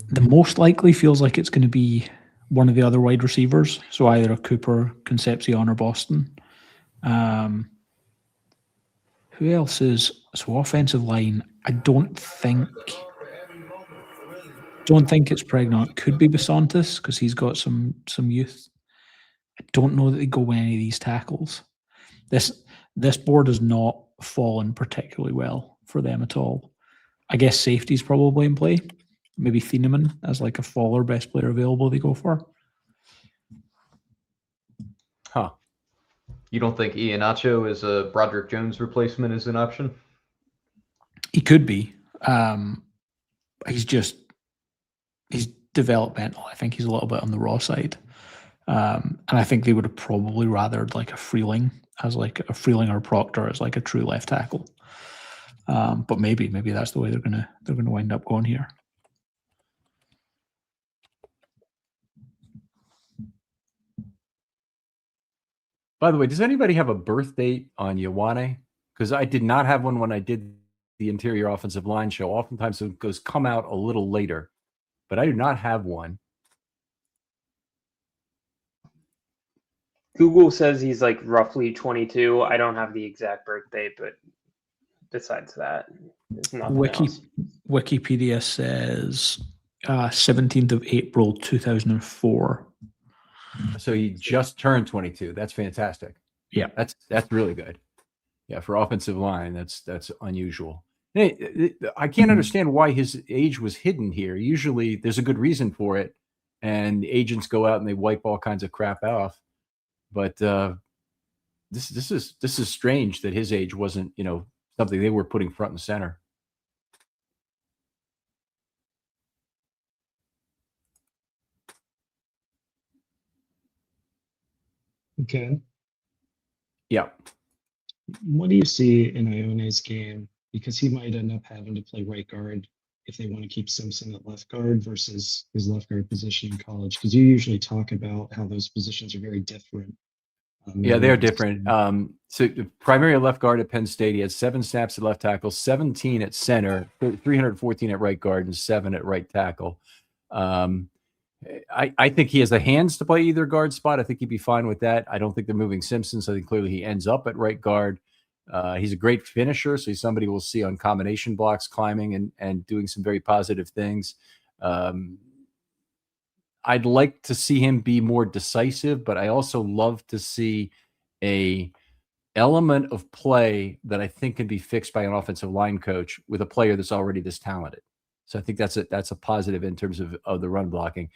S2: the most likely feels like it's going to be one of the other wide receivers. So either a Cooper, Concepcion, or Boston. Who else is so offensive line? I don't think it's Pregnant. Could be Basantis because he's got some youth. I don't know that they go with any of these tackles. This board has not fallen particularly well for them at all. I guess safety's probably in play. Maybe Thieneman as like a faller best player available they go for.
S3: Huh. You don't think Iheanacho is a Broderick Jones replacement is an option?
S2: He could be. He's developmental. I think he's a little bit on the raw side. And I think they would have probably rathered like a Freeling or Proctor as like a true left tackle. But maybe that's the way they're gonna wind up going here.
S1: By the way, does anybody have a birth date on Ioane? Because I did not have one when I did the interior offensive line show. Oftentimes it goes come out a little later, but I do not have one.
S13: Google says he's like roughly 22. I don't have the exact birth date, but besides that, there's nothing else.
S2: Wikipedia says 17th of April 2004.
S1: So he just turned 22. That's fantastic.
S2: Yeah,
S1: that's really good. Yeah, for offensive line, that's unusual. Hey, I can't understand why his age was hidden here. Usually, there's a good reason for it, and agents go out and they wipe all kinds of crap off. But this is strange that his age wasn't, you know, something they were putting front and center.
S4: Okay.
S1: Yeah.
S4: What do you see in Ioane's game? Because he might end up having to play right guard if they want to keep Simpson at left guard versus his left guard position in college? Because you usually talk about how those positions are very different.
S1: Yeah, they're different. So primary left guard at Penn State, he had 7 snaps at left tackle, 17 at center, 314 at right guard, and 7 at right tackle. I think he has the hands to play either guard spot. I think he'd be fine with that. I don't think they're moving Simpson, so I think clearly he ends up at right guard. He's a great finisher, so he's somebody we'll see on combination blocks, climbing and doing some very positive things. I'd like to see him be more decisive, but I also love to see a element of play that I think can be fixed by an offensive line coach with a player that's already this talented. So I think that's a positive in terms of the run blocking.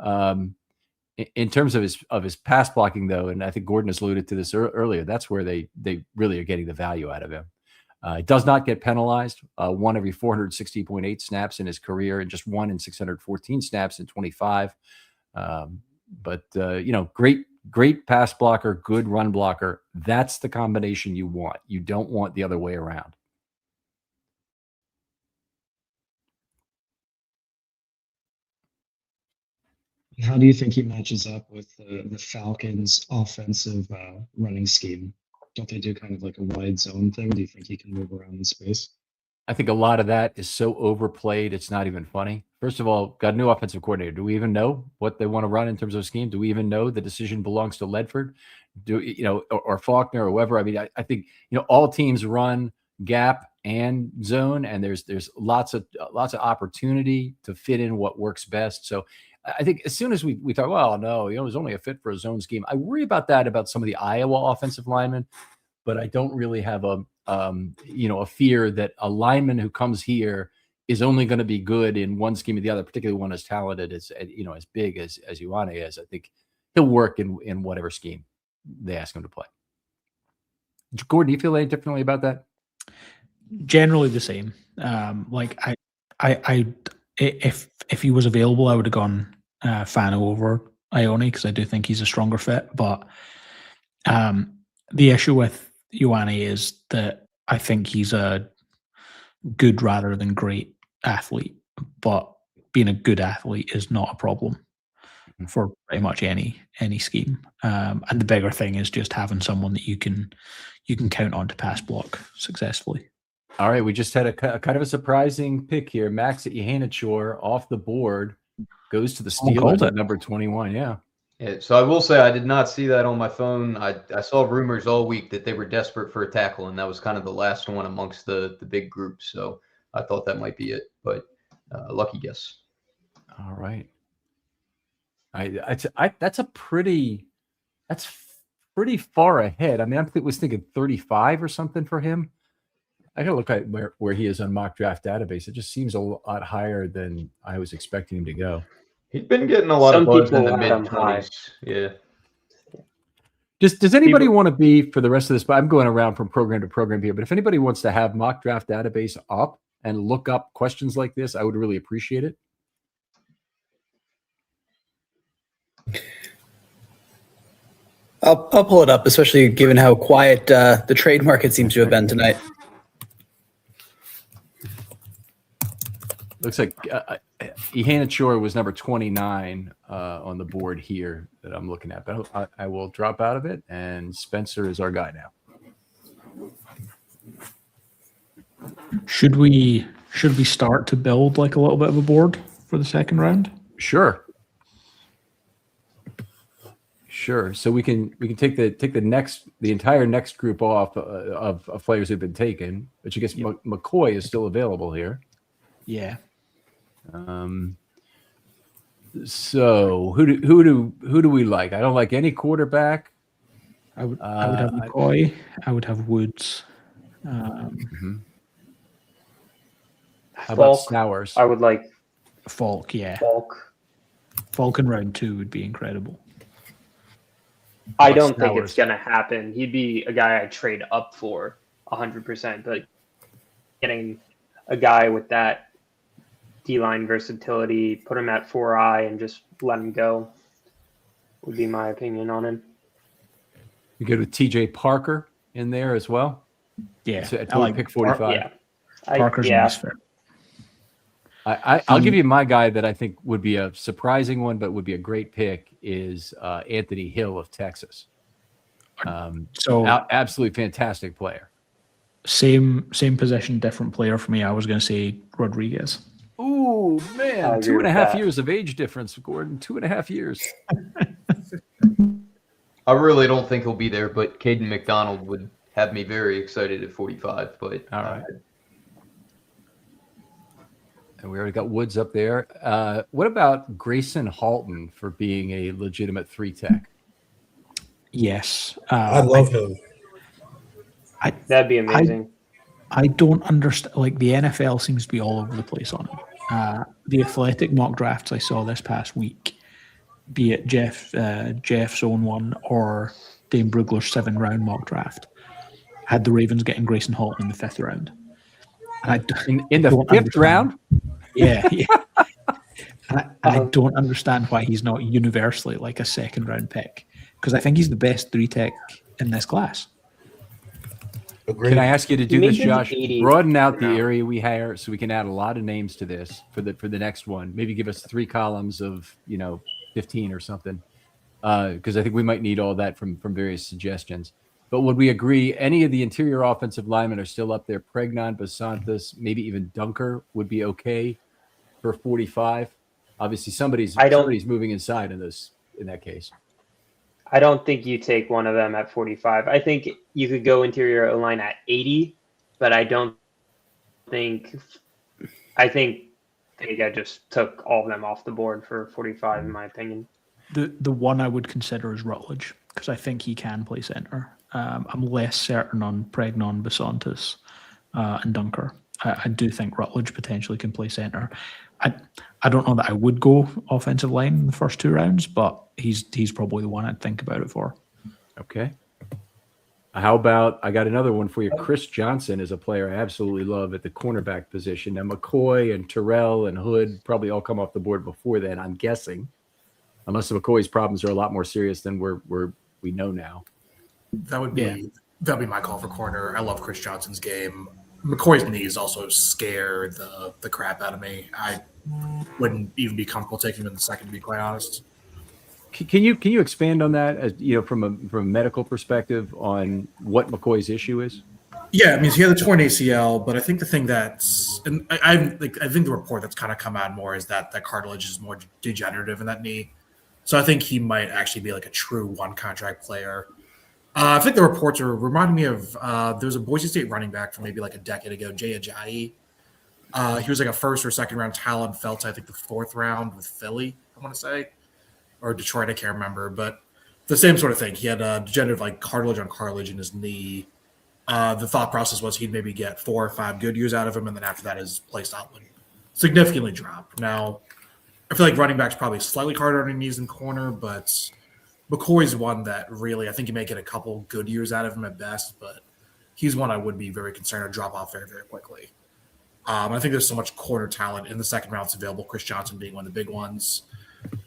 S1: In terms of his pass blocking, though, and I think Gordon has alluded to this earlier, that's where they really are getting the value out of him. He does not get penalized. 1 every 460.8 snaps in his career, and just 1 in 614 snaps in 25. But great pass blocker, good run blocker. That's the combination you want. You don't want the other way around.
S4: How do you think he matches up with the Falcons' offensive running scheme? Don't they do kind of like a wide zone thing? Do you think he can move around in space?
S1: I think a lot of that is so overplayed, it's not even funny. First of all, got a new offensive coordinator. Do we even know what they want to run in terms of scheme? Do we even know the decision belongs to Ledford? Or Faulkner or whoever? I mean, I think all teams run gap and zone, and there's lots of opportunity to fit in what works best. So I think as soon as we thought, well, no, it was only a fit for a zone scheme. I worry about that about some of the Iowa offensive linemen, but I don't really have a fear that a lineman who comes here is only going to be good in one scheme or the other, particularly one as talented as big as Ioane is. I think he'll work in whatever scheme they ask him to play. Gordon, do you feel any differently about that?
S2: Generally the same. If he was available, I would have gone Fano over Ioane because I do think he's a stronger fit. But the issue with Ioane is that I think he's a good rather than great athlete. But being a good athlete is not a problem for pretty much any scheme. And the bigger thing is just having someone that you can count on to pass block successfully.
S1: All right, we just had a kind of a surprising pick here. Max Ihanachor off the board goes to the Steelers at number 21. Yeah.
S3: So I will say I did not see that on my phone. I saw rumors all week that they were desperate for a tackle, and that was kind of the last one amongst the big group. So I thought that might be it, but lucky guess.
S1: All right. That's pretty far ahead. I mean, I was thinking 35 or something for him. I gotta look at where he is on mock draft database. It just seems a lot higher than I was expecting him to go.
S3: He's been getting a lot of buzz in the mid-20s. Yeah.
S1: Does anybody want to be, for the rest of this, but I'm going around from program to program here, but if anybody wants to have mock draft database up and look up questions like this, I would really appreciate it.
S8: I'll pull it up, especially given how quiet the trade market seems to have been tonight.
S1: Looks like Ihanachor was number 29 on the board here that I'm looking at. But I will drop out of it, and Spencer is our guy now.
S2: Should we start to build like a little bit of a board for the second round?
S1: Sure. So we can take the entire next group off of players who've been taken, but you guess McCoy is still available here.
S2: Yeah.
S1: So who do we like? I don't like any quarterback.
S2: I would have McCoy. I would have Woods.
S1: How
S13: Falk,
S1: about Snowers?
S13: I would like
S2: Falk. Yeah.
S13: Falk
S2: in round 2 would be incredible.
S13: I don't think it's going to happen. He'd be a guy I'd trade up for 100%, but getting a guy with that D-line versatility, put him at 4i and just let him go would be my opinion on him.
S1: You go to TJ Parker in there as well?
S2: Yeah.
S1: So I like pick 45.
S13: Yeah.
S2: Parker's a nice fit.
S1: I'll give you my guy that I think would be a surprising one, but would be a great pick is Anthony Hill of Texas. Absolutely fantastic player.
S2: Same position, different player for me. I was going to say Rodriguez.
S1: Ooh, man, 2.5 years of age difference, Gordon. 2.5 years.
S3: I really don't think he'll be there, but Caden McDonald would have me very excited at 45. But
S1: all right. And we already got Woods up there. What about Grayson Halton for being a legitimate 3-tech?
S2: Yes.
S12: I love him.
S13: That'd be amazing.
S2: I don't understand. Like, the NFL seems to be all over the place on him. The Athletic mock drafts I saw this past week, be it Jeff's own one or Dane Brugler's 7-round mock draft, had the Ravens getting Grayson Halton in the 5th round. And
S1: in the 5th round?
S2: Yeah. And I don't understand why he's not universally like a 2nd-round pick, because I think he's the best 3-tech in this class.
S12: Agreed.
S1: Can I ask you to do this, Josh? Broaden out the area we hire so we can add a lot of names to this for the next one. Maybe give us 3 columns of 15 or something, because I think we might need all that from various suggestions. But would we agree any of the interior offensive linemen are still up there? Pregnon, Basantas, maybe even Dunker would be okay for 45. Obviously, somebody's moving inside in that case.
S13: I don't think you take one of them at 45. I think you could go interior O-line at 80, but I think I just took all of them off the board for 45, in my opinion.
S2: The one I would consider is Rutledge, because I think he can play center. I'm less certain on Pregnon, Basantas, and Dunker. I do think Rutledge potentially can play center. I don't know that I would go offensive line in the first 2 rounds, but he's probably the one I'd think about it for.
S1: Okay. How about, I got another one for you. Chris Johnson is a player I absolutely love at the cornerback position. Now, McCoy and Terrell and Hood probably all come off the board before then, I'm guessing, unless McCoy's problems are a lot more serious than we know now.
S6: That'd be my call for corner. I love Chris Johnson's game. McCoy's knees also scare the crap out of me. I wouldn't even be comfortable taking him in the 2nd, to be quite honest.
S1: Can you expand on that, as from a medical perspective, on what McCoy's issue is?
S6: Yeah, I mean, he had a torn ACL, but I think the thing and I think the report that's kind of come out more is that cartilage is more degenerative in that knee. So I think he might actually be like a true 1-contract player. I think the reports are reminding me of there was a Boise State running back from maybe like a decade ago, Jay Ajayi. He was like a 1st or 2nd-round talent, fell to I think the 4th round with Philly, I want to say, or Detroit, I can't remember, but the same sort of thing. He had degenerative like cartilage on cartilage in his knee. The thought process was he'd maybe get 4 or 5 good years out of him, and then after that his play style would significantly drop. Now, I feel like running back's probably slightly harder on your knees than corner, but McCoy's one that really, I think you may get a couple good years out of him at best, but he's one I would be very concerned to drop off very, very quickly. I think there's so much corner talent in the 2nd round that's available, Chris Johnson being one of the big ones,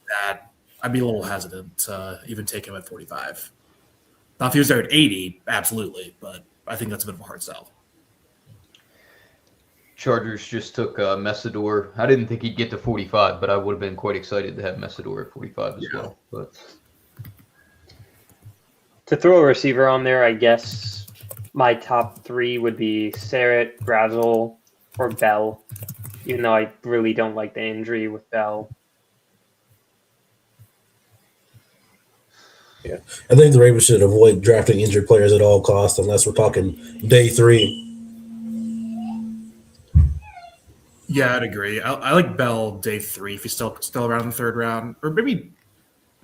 S6: that I'd be a little hesitant to even take him at 45. Now, if he was there at 80, absolutely, but I think that's a bit of a hard sell.
S3: Chargers just took Messidor. I didn't think he'd get to 45, but I would have been quite excited to have Messidor at 45 as well. But
S13: to throw a receiver on there, I guess my top 3 would be Sarrett, Brazel, or Bell, even though I really don't like the injury with Bell.
S12: Yeah, I think the Ravens should avoid drafting injured players at all costs, unless we're talking day 3.
S6: Yeah, I'd agree. I like Bell day 3 if he's still around in the 3rd round, or maybe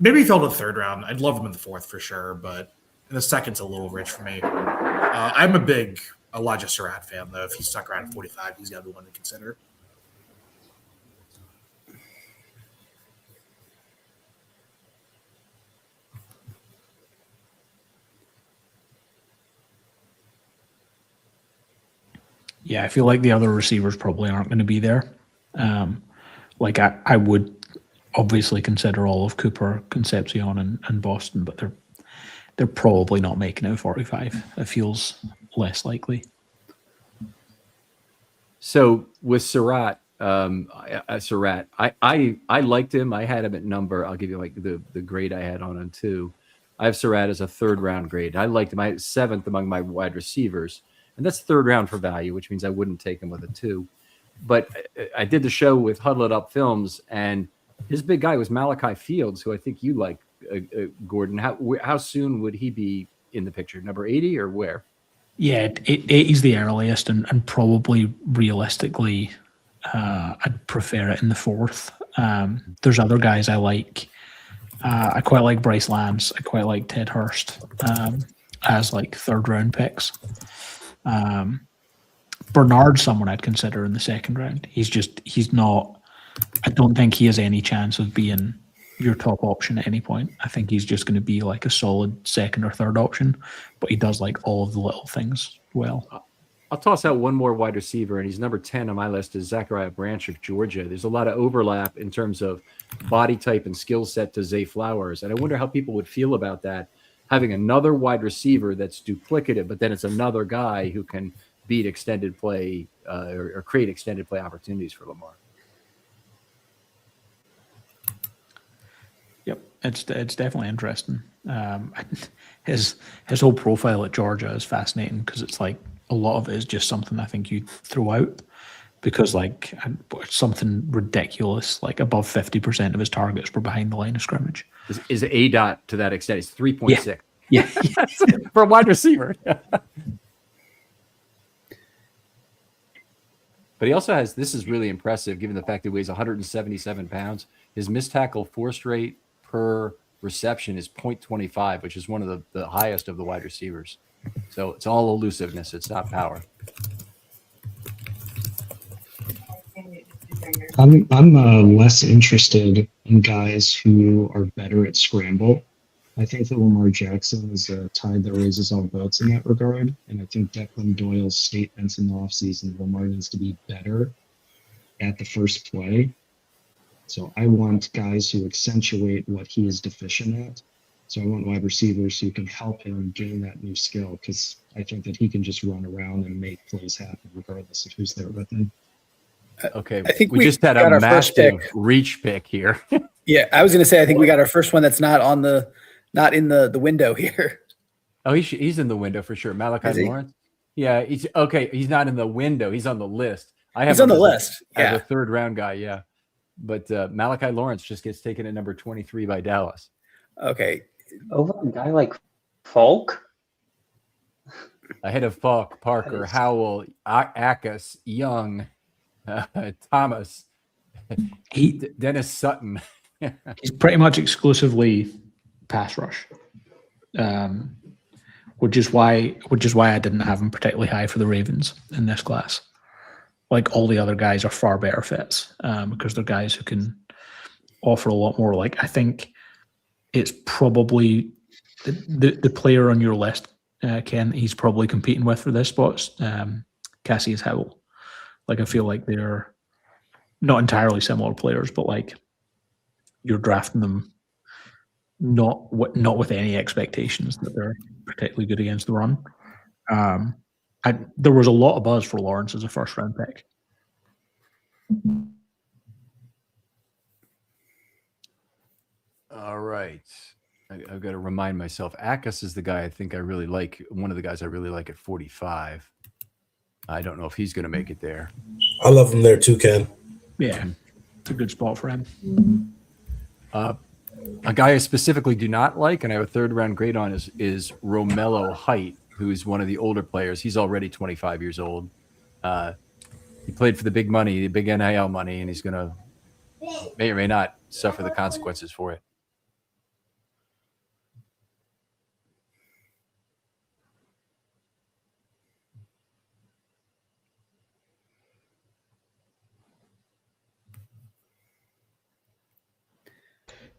S6: he fell to the 3rd round. I'd love him in the 4th for sure, but in the 2nd's a little rich for me. I'm a big Elijah Surratt fan, though. If he's stuck around at 45, he's got to be one to consider.
S2: Yeah, I feel like the other receivers probably aren't going to be there. I would obviously consider all of Cooper, Concepcion, and Boston, but they're probably not making it 45. It feels less likely.
S1: So with Surratt, Surratt. I liked him. I had him at number. I'll give you like the grade I had on him too. I have Surratt as a 3rd round grade. I liked him. I 7th among my wide receivers, and that's 3rd round for value, which means I wouldn't take him with a 2. But I did the show with Huddle It Up Films, and his big guy was Malachi Fields, who I think you like, Gordon. How soon would he be in the picture? Number 80 or where?
S2: Yeah, 80 is the earliest, and probably realistically, I'd prefer it in the 4th. There's other guys I like. I quite like Bryce Lance. I quite like Ted Hurst as like 3rd round picks. Bernard's someone I'd consider in the 2nd round. He's not. I don't think he has any chance of being your top option at any point. I think he's just going to be like a solid 2nd or 3rd option, but he does like all of the little things well.
S1: I'll toss out one more wide receiver, and he's number 10 on my list, is Zachariah Branch of Georgia. There's a lot of overlap in terms of body type and skill set to Zay Flowers, and I wonder how people would feel about that, having another wide receiver that's duplicative, but then it's another guy who can beat extended play or create extended play opportunities for Lamar.
S2: Yep, it's definitely interesting. His whole profile at Georgia is fascinating because it's like a lot of it is just something I think you throw out because like something ridiculous, like above 50% of his targets were behind the line of scrimmage.
S1: Is a dot to that extent? It's 3.6.
S2: Yeah.
S1: For a wide receiver. But he also has, this is really impressive given the fact that he weighs 177 pounds. His missed tackle forced rate per reception is 0.25, which is one of the highest of the wide receivers. So it's all elusiveness. It's not power.
S4: I'm less interested in guys who are better at scramble. I think that Lamar Jackson is a tide that raises all boats in that regard. And I think Declan Doyle's statements in the offseason, Lamar needs to be better at the first play. So I want guys who accentuate what he is deficient at. So I want wide receivers who can help him gain that new skill because I think that he can just run around and make plays happen regardless of who's there with him.
S1: Okay,
S8: I think
S1: we just had a massive reach pick here.
S8: Yeah, I was going to say I think we got our first one that's not in the window here.
S1: Oh, he's in the window for sure. Malachi Lawrence. Yeah, he's okay. He's not in the window. He's on the list.
S8: He's on the list.
S1: As a 3rd round guy. Yeah, but Malachi Lawrence just gets taken at number 23 by Dallas.
S8: Okay,
S13: over a guy like Falk.
S1: Ahead of Falk, Parker, Howell, Akers, Young, Thomas, Dennis Sutton.
S2: He's pretty much exclusively pass rush, which is why I didn't have him particularly high for the Ravens in this class. Like all the other guys are far better fits because they're guys who can offer a lot more. Like I think it's probably the player on your list, Ken. He's probably competing with for this spot, Cassius Howell. Like I feel like they're not entirely similar players, but like you're drafting them not with any expectations that they're particularly good against the run. There was a lot of buzz for Lawrence as a 1st round pick.
S1: All right. I've got to remind myself. Akers is the guy I think I really like. One of the guys I really like at 45. I don't know if he's going to make it there.
S12: I love him there too, Ken.
S2: Yeah, it's a good spot for him.
S1: A guy I specifically do not like, and I have a 3rd round grade on, is Romello Height, who's one of the older players. He's already 25 years old. He played for the big money, the big NIL money, and he's going to may or may not suffer the consequences for it.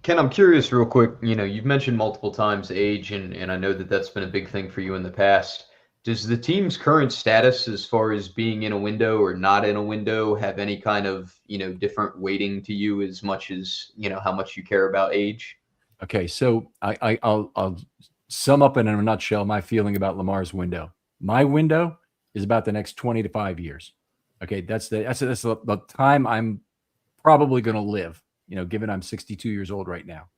S3: Ken, I'm curious real quick, you've mentioned multiple times age, and I know that that's been a big thing for you in the past. Does the team's current status as far as being in a window or not in a window have any kind of, different weighting to you as much as, how much you care about age?
S1: Okay, so I'll sum up in a nutshell my feeling about Lamar's window. My window is about the next 20 to 5 years. Okay, that's the time I'm probably going to live. Given I'm 62 years old right now,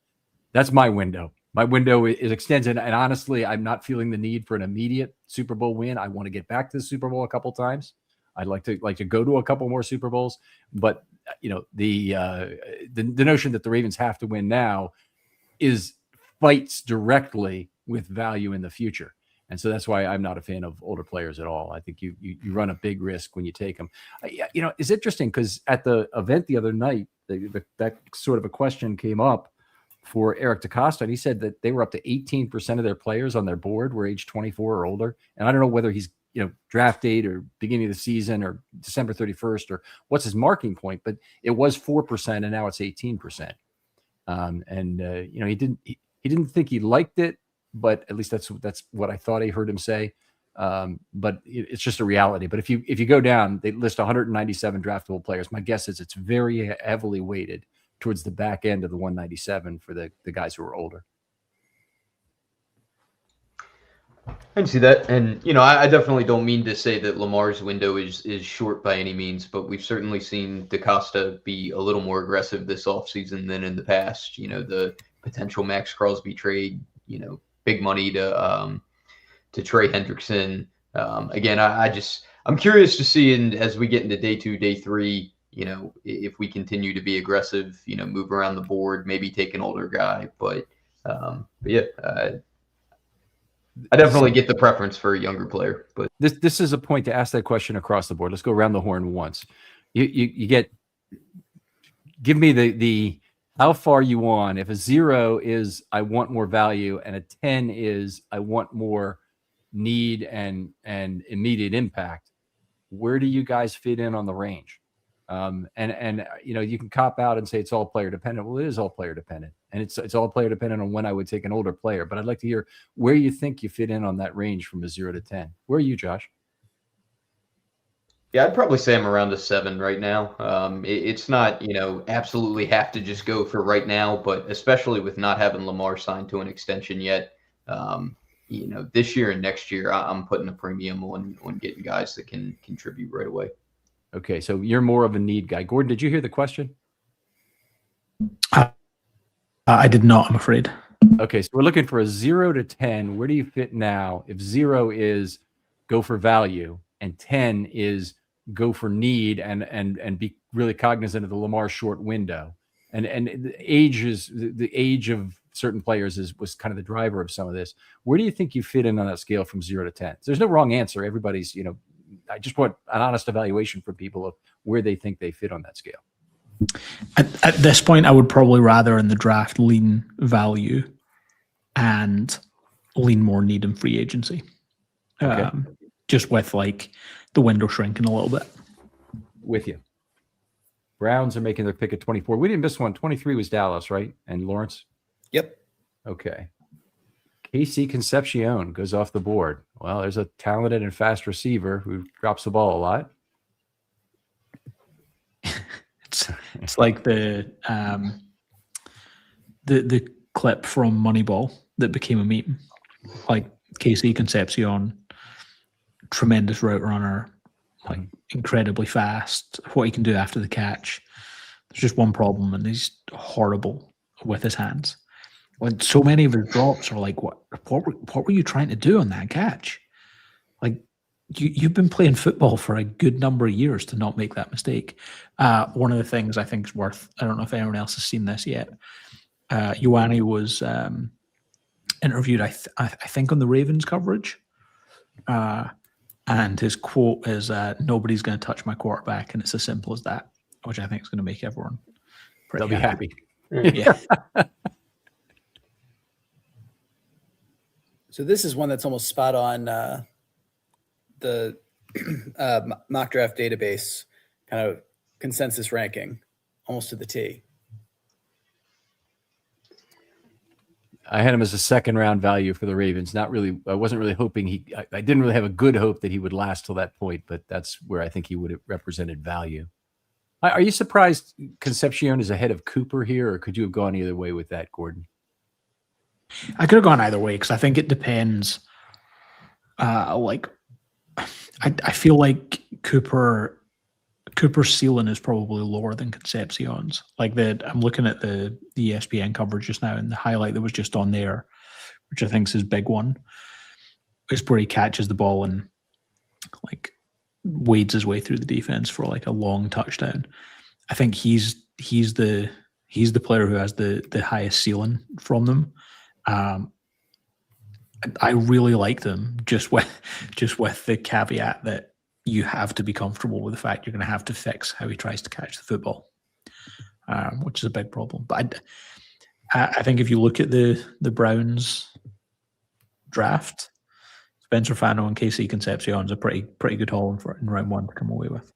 S1: that's my window. My window is extends, and honestly, I'm not feeling the need for an immediate Super Bowl win. I want to get back to the Super Bowl a couple times. I'd like to go to a couple more Super Bowls, but the notion that the Ravens have to win now fights directly with value in the future. And so that's why I'm not a fan of older players at all. I think you run a big risk when you take them. It's interesting because at the event the other night, that sort of a question came up for Eric DaCosta, and he said that they were up to 18% of their players on their board were age 24 or older. And I don't know whether he's draft date or beginning of the season or December 31st or what's his marking point, but it was 4% and now it's 18%. He didn't think he liked it, but at least that's what I thought I heard him say. But it's just a reality. But if you go down, they list 197 draftable players. My guess is it's very heavily weighted towards the back end of the 197 for the guys who are older.
S3: I can see that. And, I definitely don't mean to say that Lamar's window is short by any means, but we've certainly seen DaCosta be a little more aggressive this offseason than in the past. The potential Max Crosby trade, big money to Trey Hendrickson. Again, I'm curious to see, as we get into day 2, day 3, if we continue to be aggressive, move around the board, maybe take an older guy. But yeah, I definitely get the preference for a younger player. But
S1: this is a point to ask that question across the board. Let's go around the horn once. Give me the how far you want. If a 0 is I want more value and a 10 is I want more need and immediate impact, where do you guys fit in on the range? You can cop out and say it's all player dependent. Well, it is all player dependent, and it's all player dependent on when I would take an older player. But I'd like to hear where you think you fit in on that range from a 0 to 10. Where are you, Josh?
S3: Yeah, I'd probably say I'm around a 7 right now. It's not, absolutely have to just go for right now, but especially with not having Lamar signed to an extension yet, this year and next year, I'm putting a premium on getting guys that can contribute right away.
S1: Okay, so you're more of a need guy. Gordon, did you hear the question?
S2: I did not, I'm afraid.
S1: Okay, so we're looking for a 0 to 10. Where do you fit now? If 0 is go for value and 10 is go for need and be really cognizant of the Lamar short window. And the age of certain players was kind of the driver of some of this. Where do you think you fit in on that scale from 0 to 10? There's no wrong answer. Everybody's, I just want an honest evaluation from people of where they think they fit on that scale.
S2: At this point, I would probably rather in the draft lean value and lean more need in free agency.
S1: Okay.
S2: Just with the window shrinking a little bit.
S1: With you. Browns are making their pick at 24. We didn't miss one. 23 was Dallas, right? And Lawrence?
S8: Yep.
S1: Okay. KC Concepcion goes off the board. Well, there's a talented and fast receiver who drops the ball a lot.
S2: It's like the clip from Moneyball that became a meme. Like KC Concepcion, tremendous route runner, incredibly fast. What he can do after the catch. There's just one problem, and he's horrible with his hands. When so many of his drops are what were you trying to do on that catch? You've been playing football for a good number of years to not make that mistake. One of the things I think is worth, I don't know if anyone else has seen this yet. Ioane was interviewed, I think, on the Ravens coverage. And his quote is, nobody's going to touch my quarterback. And it's as simple as that, which I think is going to make everyone pretty
S1: happy.
S2: Yeah.
S8: So this is one that's almost spot on the mock draft database kind of consensus ranking, almost to the T.
S1: I had him as a second round value for the Ravens. Not really. I wasn't really hoping I didn't really have a good hope that he would last till that point, but that's where I think he would have represented value. Are you surprised Concepcion is ahead of Cooper here, or could you have gone either way with that, Gordon?
S2: I could have gone either way because I think it depends. I feel like Cooper Cooper's ceiling is probably lower than Concepcion's. Like I'm looking at the ESPN coverage just now, and the highlight that was just on there, which I think is his big one, is where he catches the ball and like wades his way through the defense for like a long touchdown. I think he's the player who has the highest ceiling from them. I really like them, just with the caveat that you have to be comfortable with the fact you're going to have to fix how he tries to catch the football, which is a big problem. But I think if you look at the Browns draft, Spencer Fano and Casey Concepcion's a pretty good haul in round one to come away with.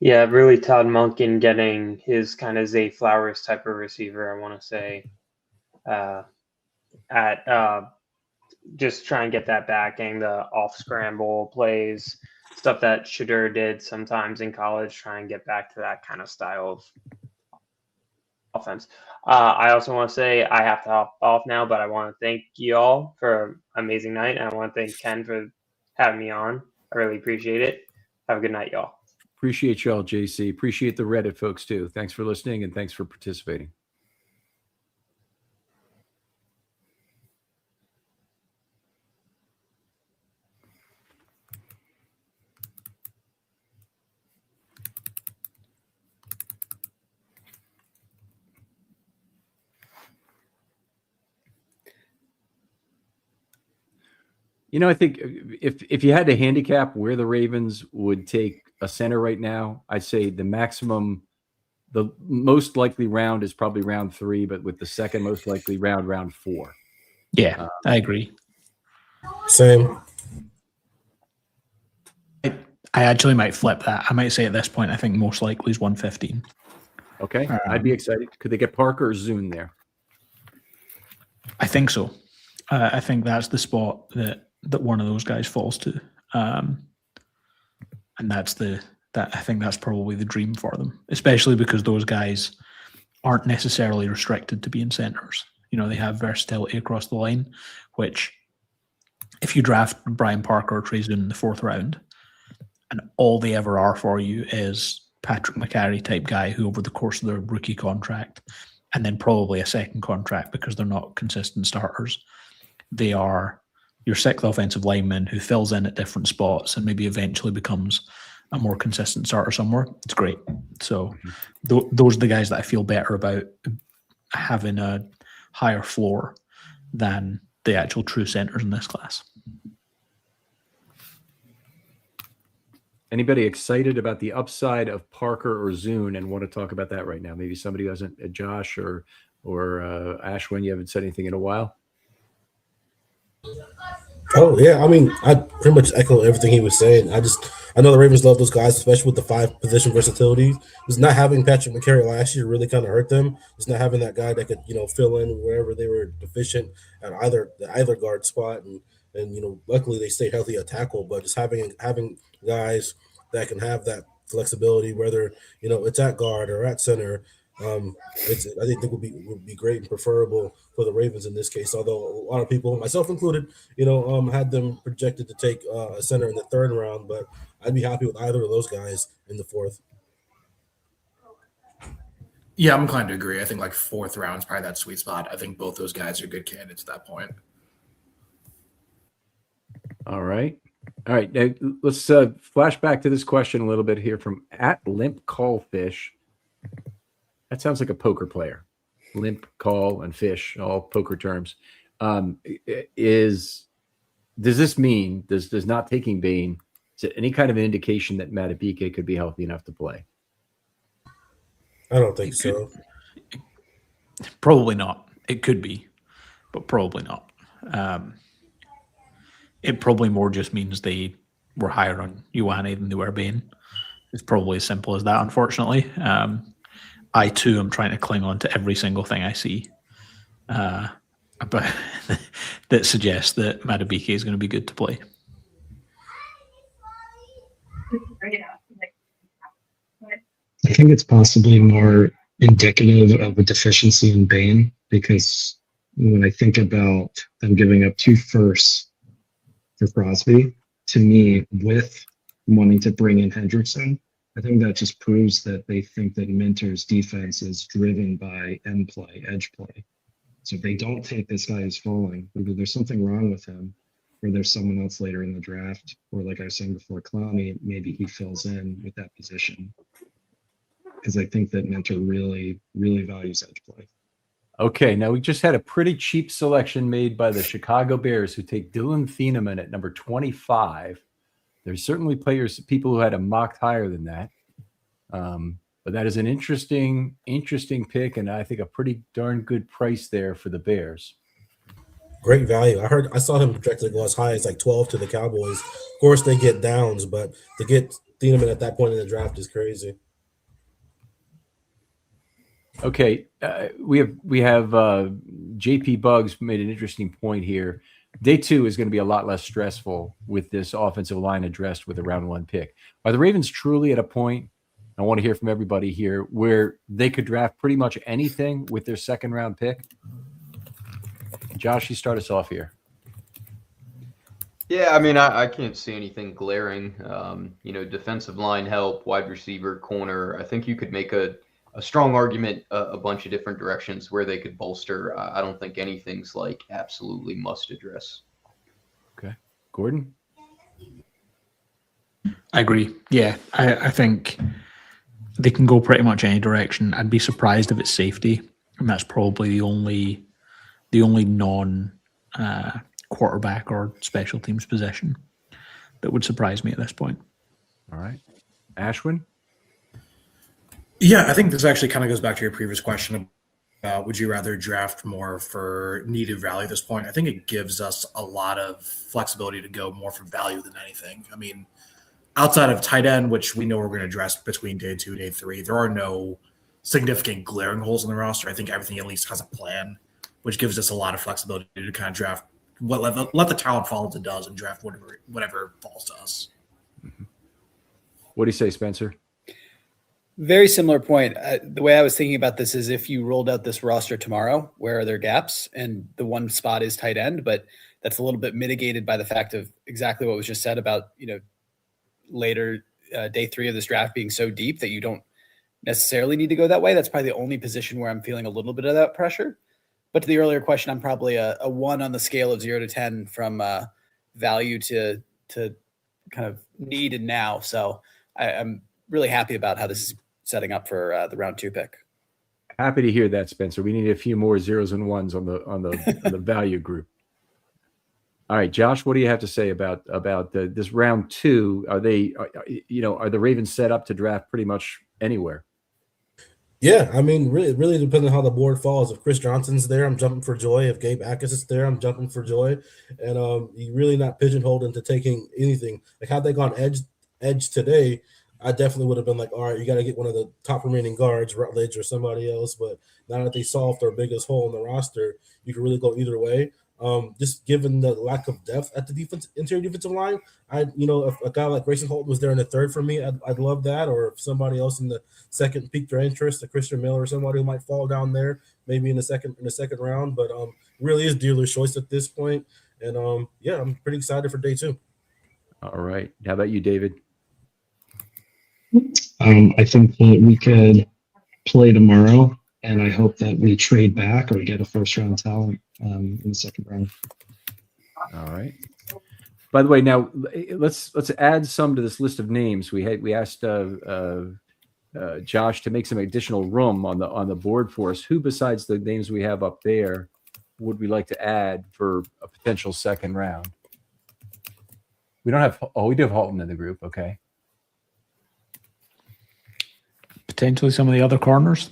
S13: Yeah, really Todd Monken getting his kind of Zay Flowers type of receiver, I want to say, just try and get that back, getting the off scramble plays, stuff that Shadur did sometimes in college, try and get back to that kind of style of offense. I also want to say I have to hop off now, but I want to thank you all for an amazing night, and I want to thank Ken for having me on. I really appreciate it. Have a good night, y'all.
S1: Appreciate y'all, JC. Appreciate the Reddit folks too. Thanks for listening and thanks for participating. I think if you had to handicap where the Ravens would take a center right now, I'd say the most likely round is probably round 3, but with the second most likely round 4.
S2: Yeah, I agree.
S12: Same.
S2: I actually might flip that. I might say at this point, I think most likely is 115.
S1: Okay, I'd be excited. Could they get Parker or Zune there?
S2: I think so. I think that's the spot that one of those guys falls to, and I think that's probably the dream for them, especially because those guys aren't necessarily restricted to being centers. They have versatility across the line, which if you draft Brian Parker or Trey Zune in the 4th round, and all they ever are for you is Patrick McCarry type guy who over the course of their rookie contract, and then probably a second contract because they're not consistent starters, they are your 6th offensive lineman who fills in at different spots and maybe eventually becomes a more consistent starter somewhere. It's great. So those are the guys that I feel better about having a higher floor than the actual true centers in this class.
S1: Anybody excited about the upside of Parker or Zune and want to talk about that right now? Maybe somebody who hasn't, Josh or Ashwin, you haven't said anything in a while.
S12: Oh yeah, I mean, I pretty much echo everything he was saying. I know the Ravens love those guys, especially with the 5 position versatility. Just not having Patrick McCarry last year really kind of hurt them. Just not having that guy that could fill in wherever they were deficient at either guard spot, and luckily they stayed healthy at tackle. But just having guys that can have that flexibility, whether it's at guard or at center. I think would be great and preferable for the Ravens in this case. Although a lot of people, myself included, had them projected to take a center in the 3rd round, but I'd be happy with either of those guys in the 4th.
S6: Yeah, I'm inclined to agree. I think like 4th round is probably that sweet spot. I think both those guys are good candidates at that point.
S1: All right. Now, let's flash back to this question a little bit here from @LimpCallFish. That sounds like a poker player. Limp, call, and fish, all poker terms. Does this mean, does not taking Bain, is it any kind of an indication that Matabike could be healthy enough to play?
S12: I don't think so.
S2: Probably not. It could be, but probably not. It probably more just means they were higher on Ioane than they were Bain. It's probably as simple as that, unfortunately. I too am trying to cling on to every single thing I see, but that suggests that Matabike is going to be good to play.
S4: I think it's possibly more indicative of a deficiency in Bain, because when I think about them giving up 2 firsts for Crosby, to me, with wanting to bring in Hendrickson. I think that just proves that they think that Minter's defense is driven by end play, edge play. So if they don't take this guy who's falling, either there's something wrong with him, or there's someone else later in the draft, or like I was saying before, Clowney, maybe he fills in with that position. Because I think that Minter really, really values edge play.
S1: Okay, now we just had a pretty cheap selection made by the Chicago Bears, who take Dylan Thieneman at number 25. There's certainly people who had him mocked higher than that. But that is an interesting pick, and I think a pretty darn good price there for the Bears.
S12: Great value. I saw him projected to go as high as like 12 to the Cowboys. Of course, they get downs, but to get Thieneman at that point in the draft is crazy.
S1: Okay, we have JP Bugs made an interesting point here. Day 2 is going to be a lot less stressful with this offensive line addressed with a round 1 pick. Are the Ravens truly at a point, I want to hear from everybody here, where they could draft pretty much anything with their second round pick? Josh, you start us off here.
S3: Yeah, I mean, I can't see anything glaring. Defensive line help, wide receiver, corner. I think you could make a strong argument a bunch of different directions where they could bolster. I don't think anything's like absolutely must address.
S1: Okay. Gordon?
S2: I agree. Yeah, I think they can go pretty much any direction. I'd be surprised if it's safety, and that's probably the only non quarterback or special teams position that would surprise me at this point.
S1: All right. Ashwin?
S6: Yeah, I think this actually kind of goes back to your previous question about would you rather draft more for needed value at this point? I think it gives us a lot of flexibility to go more for value than anything. I mean, outside of tight end, which we know we're going to address between day 2 and day 3, there are no significant glaring holes in the roster. I think everything at least has a plan, which gives us a lot of flexibility to kind of draft let the talent fall as it does and draft whatever falls to us.
S1: What do you say, Spencer?
S8: Very similar point. The way I was thinking about this is if you rolled out this roster tomorrow, where are there gaps? And the one spot is tight end, but that's a little bit mitigated by the fact of exactly what was just said about, later day 3 of this draft being so deep that you don't necessarily need to go that way. That's probably the only position where I'm feeling a little bit of that pressure. But to the earlier question, I'm probably a 1 on the scale of 0 to 10 from value to kind of need and now. So I'm really happy about how this is setting up for the round 2 pick.
S1: Happy to hear that, Spencer. We need a few more 0s and 1s on the value group. All right, Josh, what do you have to say about this round 2? Are the Ravens set up to draft pretty much anywhere?
S12: Yeah, I mean, really depending on how the board falls. If Chris Johnson's there, I'm jumping for joy. If Gabe Akers is there, I'm jumping for joy. And you're really not pigeonholed into taking anything. Like, had they gone edge today, I definitely would have been like, all right, you got to get one of the top remaining guards, Rutledge or somebody else. But now that they solved their biggest hole in the roster, you can really go either way. Just given the lack of depth at the interior defensive line, if a guy like Grayson Holton was there in the 3rd for me, I'd love that. Or if somebody else in the 2nd piqued their interest, a Christian Miller or somebody who might fall down there, maybe in the second round. But really is dealer's choice at this point. And I'm pretty excited for day 2.
S1: All right. How about you, David?
S4: I think that we could play tomorrow, and I hope that we trade back or get a first-round talent in the 2nd round.
S1: All right. By the way, now let's add some to this list of names. We asked Josh to make some additional room on the board for us. Who besides the names we have up there would we like to add for a potential 2nd round? We don't have. Oh, we do have Halton in the group. Okay.
S2: Potentially some of the other corners.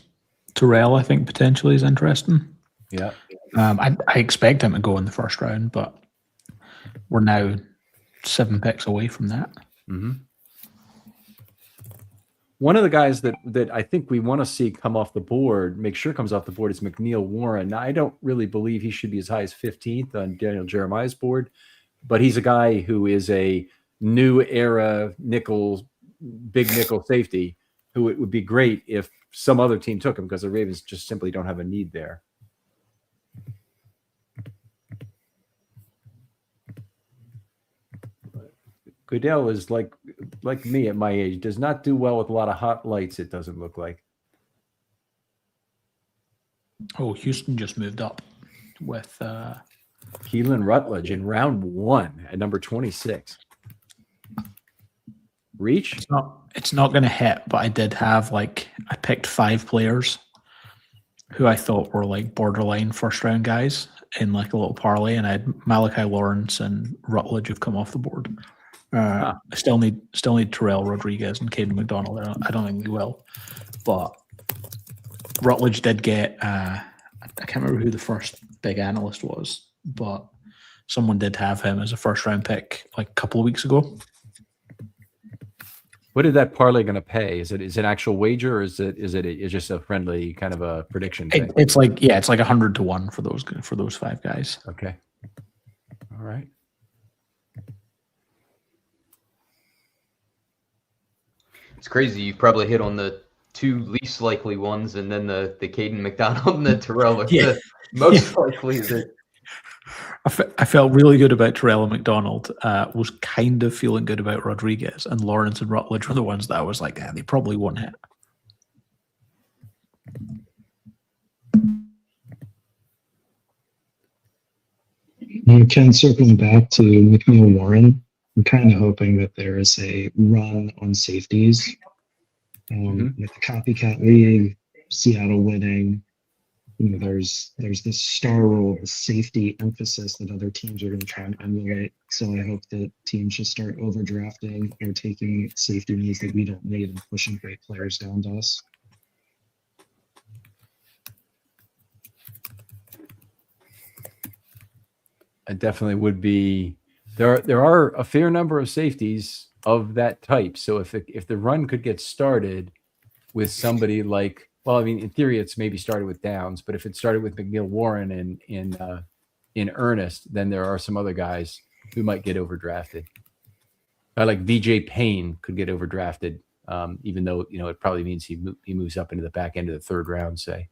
S2: Terrell, I think, potentially is interesting.
S1: Yeah.
S2: I expect him to go in the 1st round, but we're now 7 picks away from that.
S1: Mm-hmm. One of the guys that I think we want to see come off the board, make sure comes off the board, is McNeil Warren. Now, I don't really believe he should be as high as 15th on Daniel Jeremiah's board, but he's a guy who is a new era big nickel safety who it would be great if some other team took him because the Ravens just simply don't have a need there. Goodell is like me at my age, does not do well with a lot of hot lights, it doesn't look like.
S2: Oh, Houston just moved up with
S1: Keelan Rutledge in round 1 at number 26. Reach?
S2: It's not going to hit, but I did have I picked 5 players who I thought were like borderline first round guys in like a little parlay, and I had Malachi Lawrence and Rutledge have come off the board. I still need Terrell Rodriguez and Caden McDonald. I don't think they will, but Rutledge did get. I can't remember who the first big analyst was, but someone did have him as a first round pick like a couple of weeks ago.
S1: What is that parlay going to pay? Is it an actual wager, or is it just a friendly kind of a prediction thing?
S2: It's like 100 to 1 for those 5 guys.
S1: Okay. All right.
S3: It's crazy. You probably hit on the 2 least likely ones, and then the Caden McDonald and the Terrell are the most likely.
S2: I felt really good about Terrell and McDonald. Was kind of feeling good about Rodriguez, and Lawrence and Rutledge were the ones that I was like, they probably won't hit.
S4: Ken, circling back to McNeil Warren, I'm kind of hoping that there is a run on safeties. With the copycat league, Seattle winning, there's this star role, the safety emphasis that other teams are going to try and emulate. So I hope that teams just start overdrafting or taking safety needs that we don't need and pushing great players down to us.
S1: It definitely would be. There are a fair number of safeties of that type. So if the run could get started with somebody like, well, I mean, in theory, it's maybe started with Downs, but if it started with McNeil Warren in earnest, then there are some other guys who might get overdrafted. Like VJ Payne could get overdrafted, even though it probably means he moves up into the back end of the 3rd round, say.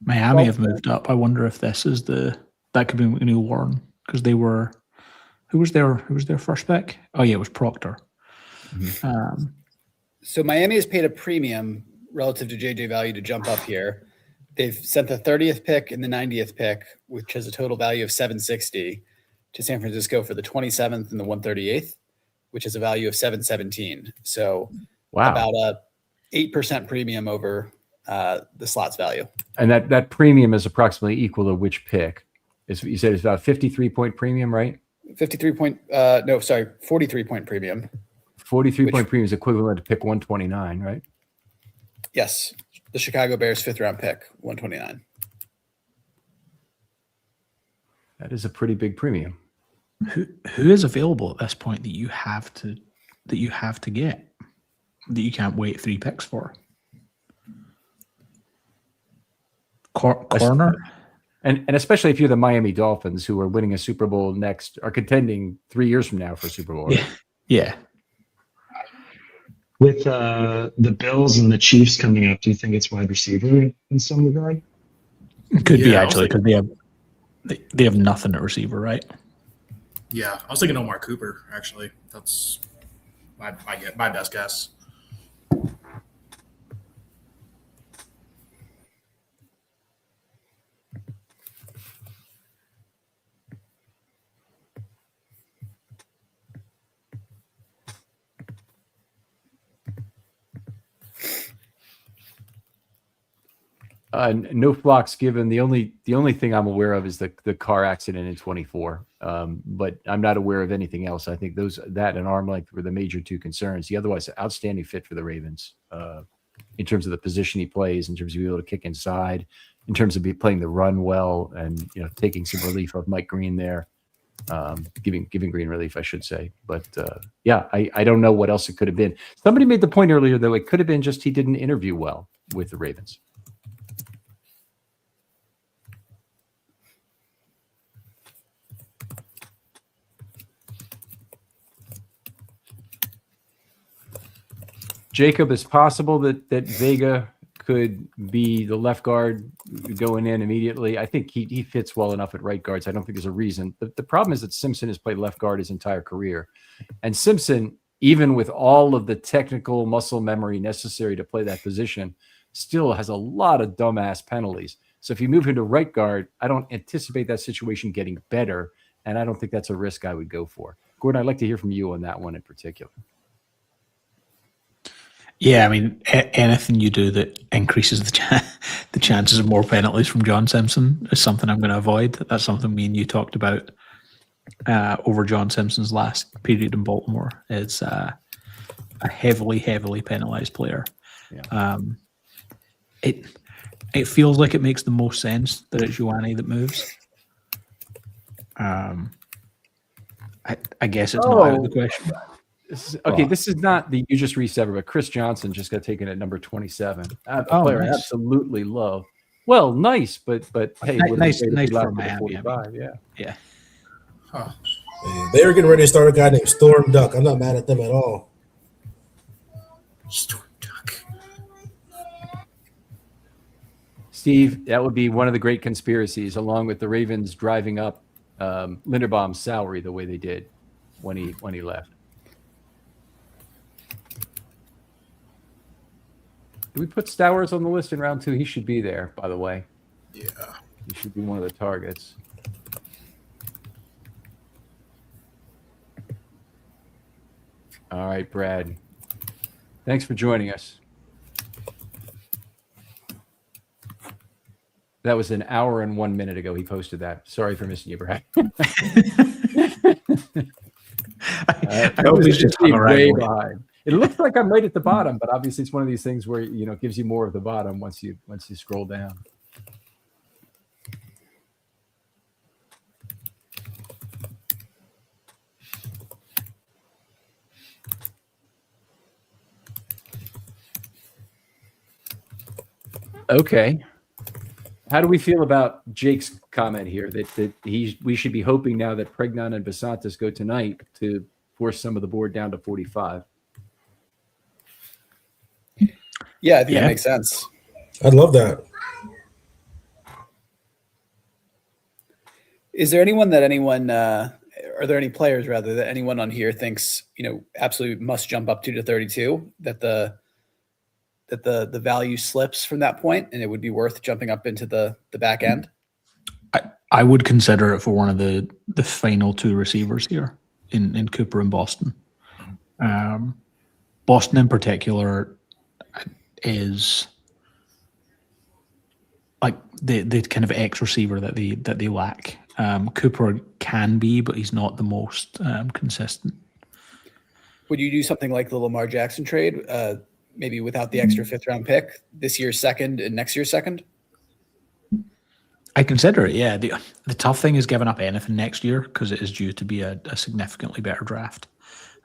S2: Miami have moved up. I wonder if this is that could be McNeil Warren, because they were. Who was their first pick? Oh yeah, it was Proctor.
S1: Mm-hmm.
S8: So Miami has paid a premium relative to JJ value to jump up here. They've sent the 30th pick and the 90th pick, which has a total value of $760, to San Francisco for the 27th and the 138th, which is a value of $717. So about a 8% premium over the slots value.
S1: And that premium is approximately equal to which pick? You said it's about a 53-point premium, right? 43-point
S8: premium.
S1: 43-point premium is equivalent to pick 129, right?
S8: Yes. The Chicago Bears 5th round pick, 129.
S1: That is a pretty big premium.
S2: Who is available at this point that you have to get, that you can't wait 3 picks for? Corner?
S1: And especially if you're the Miami Dolphins, who are winning a Super Bowl next, are contending 3 years from now for a Super Bowl. Right?
S2: Yeah.
S4: With the Bills and the Chiefs coming up, do you think it's wide receiver in some regard?
S2: It could be, actually, because they have nothing at receiver, right?
S6: Yeah, I was thinking Omar Cooper, actually. That's my best guess.
S1: No flocks given. The only thing I'm aware of is the car accident in 24. But I'm not aware of anything else. I think that and arm length were the major 2 concerns. The otherwise outstanding fit for the Ravens in terms of the position he plays, in terms of being able to kick inside, in terms of playing the run well, and taking some relief of Mike Green there, giving Green relief, I should say. But I don't know what else it could have been. Somebody made the point earlier, though, it could have been just he didn't interview well with the Ravens. Jacob, it's possible that Vega could be the left guard going in immediately. I think he fits well enough at right guards. I don't think there's a reason. The problem is that Simpson has played left guard his entire career. And Simpson, even with all of the technical muscle memory necessary to play that position, still has a lot of dumbass penalties. So if you move him to right guard, I don't anticipate that situation getting better. And I don't think that's a risk I would go for. Gordon, I'd like to hear from you on that one in particular.
S2: Yeah, I mean, anything you do that increases the chances of more penalties from John Simpson is something I'm going to avoid. That's something me and you talked about over John Simpson's last period in Baltimore. It's a heavily penalized player.
S1: Yeah.
S2: It feels like it makes the most sense that it's Ioane that moves. I guess it's not out of the question.
S1: This is not the you just reset, but Chris Johnson just got taken at number 27. A
S2: Oh,
S1: player I
S2: nice.
S1: absolutely love. Well, nice, but hey,
S2: Nice
S1: would have
S2: for
S1: been
S2: Miami.
S1: 45, yeah.
S2: Yeah.
S10: Huh.
S12: They were getting ready to start a guy named Storm Duck. I'm not mad at them at all.
S10: Storm Duck.
S1: Steve, that would be one of the great conspiracies, along with the Ravens driving up Linderbaum's salary the way they did when he left. Did we put Stowers on the list in round 2? He should be there, by the way.
S10: Yeah.
S1: He should be one of the targets. All right, Brad. Thanks for joining us. That was an hour and 1 minute ago he posted that. Sorry for missing you, Brad.
S2: I hope he's just hung around
S1: way
S2: with it.
S1: behind. It looks like I'm right at the bottom, but obviously it's one of these things where it gives you more of the bottom once you scroll down. Okay. How do we feel about Jake's comment here that we should be hoping now that Pregnon and Basantis go tonight to force some of the board down to 45?
S8: Yeah, I think that makes sense.
S12: I'd love that.
S8: Is there are there any players rather that anyone on here thinks, absolutely must jump up to 32, that the value slips from that point and it would be worth jumping up into the back end?
S2: I would consider it for one of the final two receivers here in Cooper and Boston. Boston in particular is like the kind of X receiver that they lack. Cooper can be, but he's not the most consistent.
S8: Would you do something like the Lamar Jackson trade, maybe without the extra 5th round pick, this year's second and next year's second?
S2: I consider it, yeah. The tough thing is giving up anything next year because it is due to be a significantly better draft.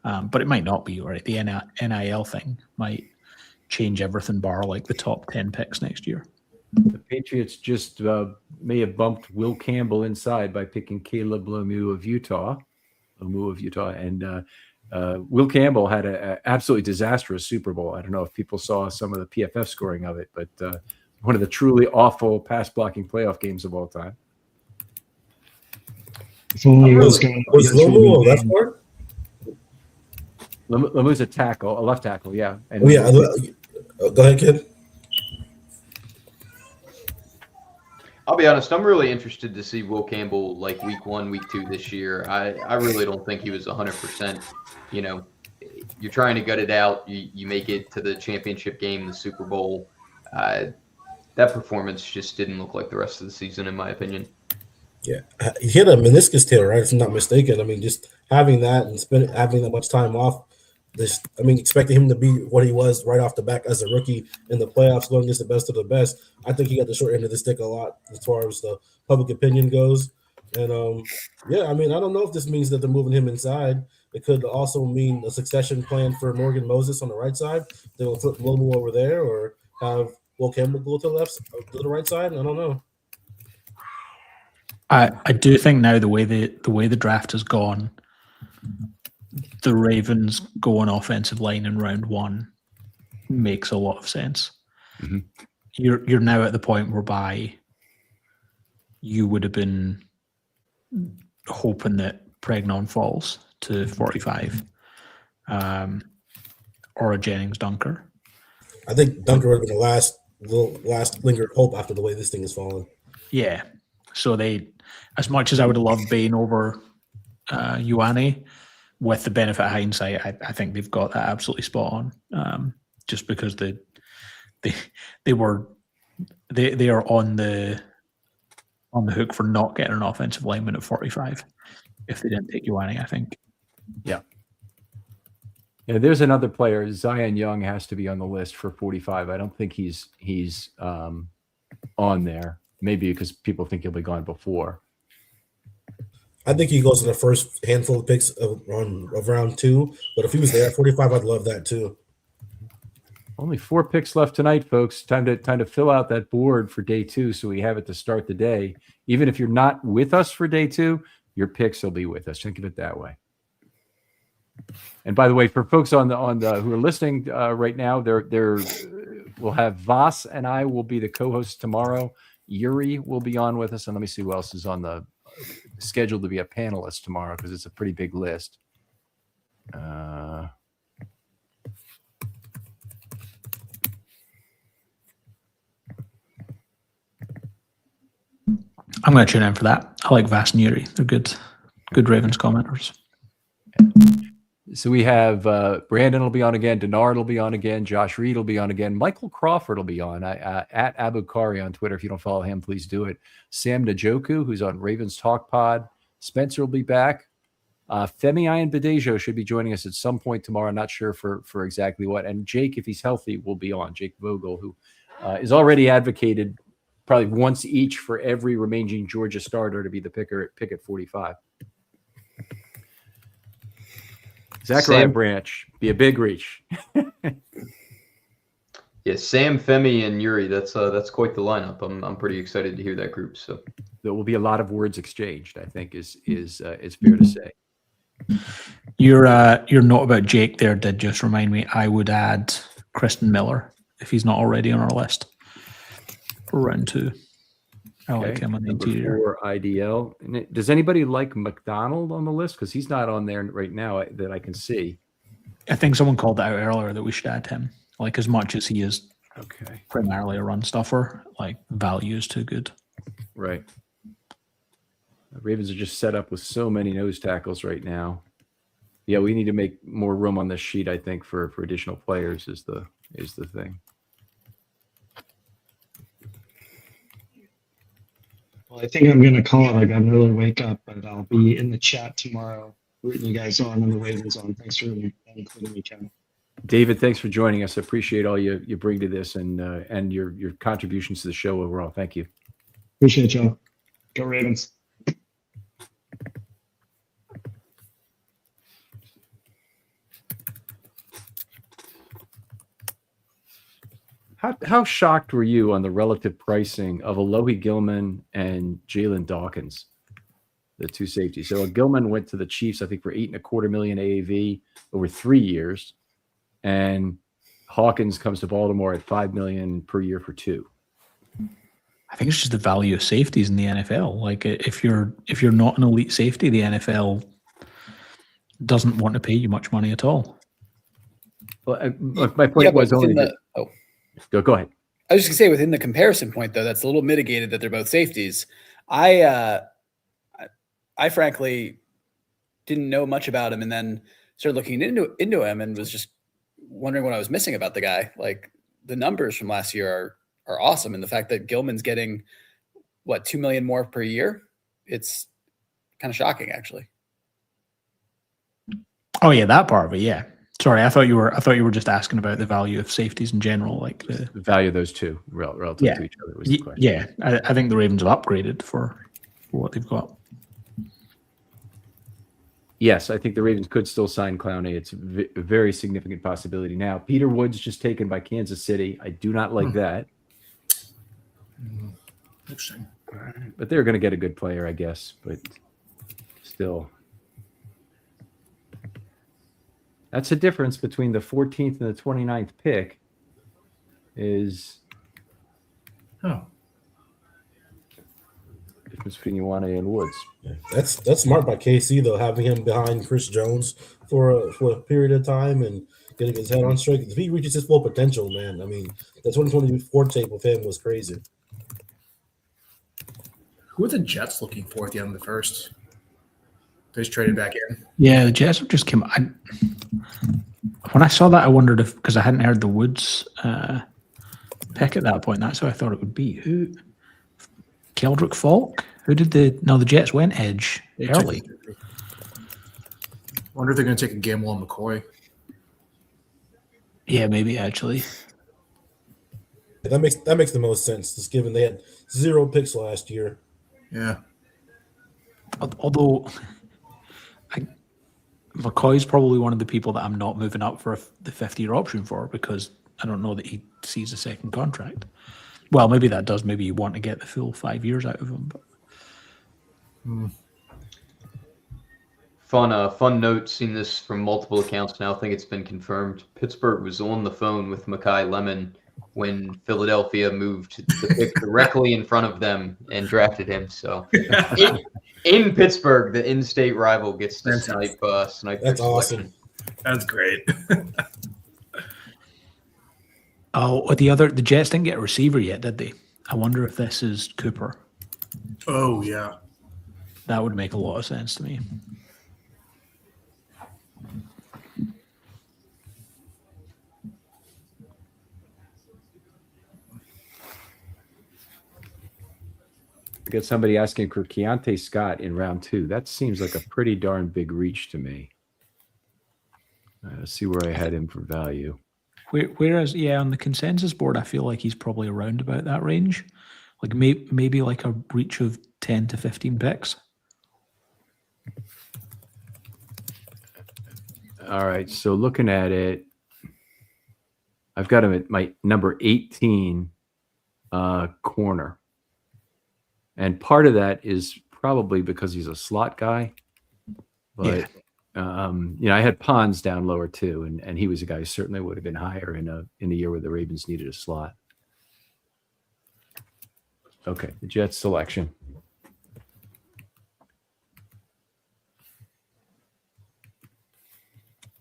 S2: But it might not be, right? The NIL thing might change everything bar like the top 10 picks next year.
S1: The Patriots just may have bumped Will Campbell inside by picking Caleb Lemieux of Utah. And Will Campbell had an absolutely disastrous Super Bowl. I don't know if people saw some of the PFF scoring of it, but one of the truly awful pass blocking playoff games of all time.
S12: Was Lomo a left guard?
S1: Lemieux's a left tackle, yeah. And
S12: Go ahead, kid.
S3: I'll be honest, I'm really interested to see Will Campbell like week 1, week 2 this year. I really don't think he was 100%. You're trying to gut it out. You make it to the championship game, the Super Bowl. That performance just didn't look like the rest of the season, in my opinion.
S12: Yeah, he hit a meniscus tear, right? If I'm not mistaken. I mean, just having that and having that much time off. Expecting him to be what he was right off the back as a rookie in the playoffs, going against the best of the best. I think he got the short end of the stick a lot as far as the public opinion goes. And I don't know if this means that they're moving him inside. It could also mean a succession plan for Morgan Moses on the right side. They will flip Lomo over there, or have Will Campbell go to the right side. I don't know.
S2: I do think now the way the draft has gone, the Ravens going offensive line in round 1 makes a lot of sense.
S1: Mm-hmm.
S2: you're now at the point whereby you would have been hoping that Pregnon falls to 45, or a Jennings Dunker.
S12: I think Dunker would have been the last lingering hope after the way this thing is falling.
S2: Yeah. So they, as much as I would have loved Bain over Ioane, with the benefit of hindsight, I think they've got that absolutely spot on. Just because they are on the hook for not getting an offensive lineman at 45 if they didn't take Ioane, I think.
S1: Yeah. Yeah, there's another player. Zion Young has to be on the list for 45. I don't think he's on there. Maybe because people think he'll be gone before.
S12: I think he goes to the first handful of picks of round 2. But if he was there at 45, I'd love that too.
S1: Only 4 picks left tonight, folks. Time to fill out that board for day 2, so we have it to start the day. Even if you're not with us for day 2, your picks will be with us. Think of it that way. And by the way, for folks on the who are listening right now, we'll have Voss and I will be the co-hosts tomorrow. Yuri will be on with us, and let me see who else is on the scheduled to be a panelist tomorrow because it's a pretty big list. I'm
S2: going to tune in for that. I like Vass and Yuri. They're good Ravens commenters.
S1: So we have Brandon will be on again. Denard will be on again. Josh Reed will be on again. Michael Crawford will be on at Abu Kari on Twitter. If you don't follow him, please do it. Sam Najoku, who's on Ravens Talk Pod. Spencer will be back. Femi Ian Badejo should be joining us at some point tomorrow. Not sure for exactly what. And Jake, if he's healthy, will be on. Jake Vogel, who is already advocated probably once each for every remaining Georgia starter to be the pick at 45. Zachariah Branch, be a big reach.
S3: Yeah, Sam, Femi, and Yuri. That's quite the lineup. I'm pretty excited to hear that group. So
S1: there will be a lot of words exchanged, I think is fair to say.
S2: Your note about Jake there did just remind me. I would add Kristen Miller if he's not already on our list for round 2. I like him on the interior.
S1: 4 IDL. And does anybody like McDonald on the list? Because he's not on there right now that I can see.
S2: I think someone called that out earlier that we should add him. Like, as much as he is primarily a run stuffer, like, value is too good.
S1: Right. The Ravens are just set up with so many nose tackles right now. Yeah, we need to make more room on this sheet, I think, for additional players is the thing.
S4: Well, I think I'm going to call it. I got an early wake up, but I'll be in the chat tomorrow rooting you guys on and the Ravens on. Thanks for including me, Ken.
S1: David, thanks for joining us. I appreciate all you bring to this and your contributions to the show overall. Thank you.
S4: Appreciate y'all. Go Ravens.
S1: How shocked were you on the relative pricing of Alohi Gilman and Jalen Dawkins, the 2 safeties? So Gilman went to the Chiefs, I think, for $8.25 million AAV over 3 years, and Hawkins comes to Baltimore at $5 million per year for 2.
S2: I think it's just the value of safeties in the NFL. Like, if you're not an elite safety, the NFL doesn't want to pay you much money at all.
S1: Well, my point was only that. Go ahead.
S8: I was just gonna say, within the comparison point, though, that's a little mitigated that they're both safeties. I frankly didn't know much about him, and then started looking into him, and was just wondering what I was missing about the guy. Like, the numbers from last year are awesome, and the fact that Gilman's getting $2 million more per year, it's kind of shocking, actually.
S2: Oh yeah, that part of it, yeah. Sorry, I thought you were just asking about the value of safeties in general, like the
S1: value of those two relative to each other was the question.
S2: Yeah, I think the Ravens have upgraded for what they've got.
S1: Yes, I think the Ravens could still sign Clowney. It's a very significant possibility. Now, Peter Woods just taken by Kansas City. I do not like that.
S10: Interesting.
S1: But they're going to get a good player, I guess. But still. That's the difference between the 14th and the 29th pick is
S6: Oh,
S1: Difference between Ioane and Woods.
S12: That's smart by KC though, having him behind Chris Jones for a period of time and getting his head on straight. If he reaches his full potential, man, I mean, the 2024 tape with him was crazy.
S6: who are the Jets looking for at the end of the first? They just traded back in.
S2: Yeah, the Jets have just came. When I saw that, I wondered if, because I hadn't heard the Woods pick at that point. That's who I thought it would be. Who? Keldrick Falk? Who did the Jets went edge early.
S6: Wonder if they're going to take a gamble on McCoy.
S2: Yeah, maybe actually.
S12: That makes the most sense, just given they had 0 picks last year.
S6: Yeah.
S2: Although McCoy's probably one of the people that I'm not moving up for the 50-year option for, because I don't know that he sees a second contract. Well, maybe that does. Maybe you want to get the full 5 years out of him. But.
S3: Fun note, seen this from multiple accounts now. I think it's been confirmed. Pittsburgh was on the phone with Mekhi Lemon when Philadelphia moved the pick directly in front of them and drafted him. So in Pittsburgh, the in-state rival gets to snipe.
S12: That's awesome.
S6: That's great.
S2: The Jets didn't get a receiver yet, did they? I wonder if this is Cooper.
S6: Oh, yeah.
S2: That would make a lot of sense to me.
S1: I got somebody asking for Keontae Scott in round 2. That seems like a pretty darn big reach to me. Let's see where I had him for value.
S2: Whereas, on the consensus board, I feel like he's probably around about that range. Like maybe like a reach of 10 to 15 picks.
S1: All right, so looking at it, I've got him at my number 18 corner. And part of that is probably because he's a slot guy. But, I had Pons down lower too, and he was a guy who certainly would have been higher in a year where the Ravens needed a slot. Okay, the Jets selection.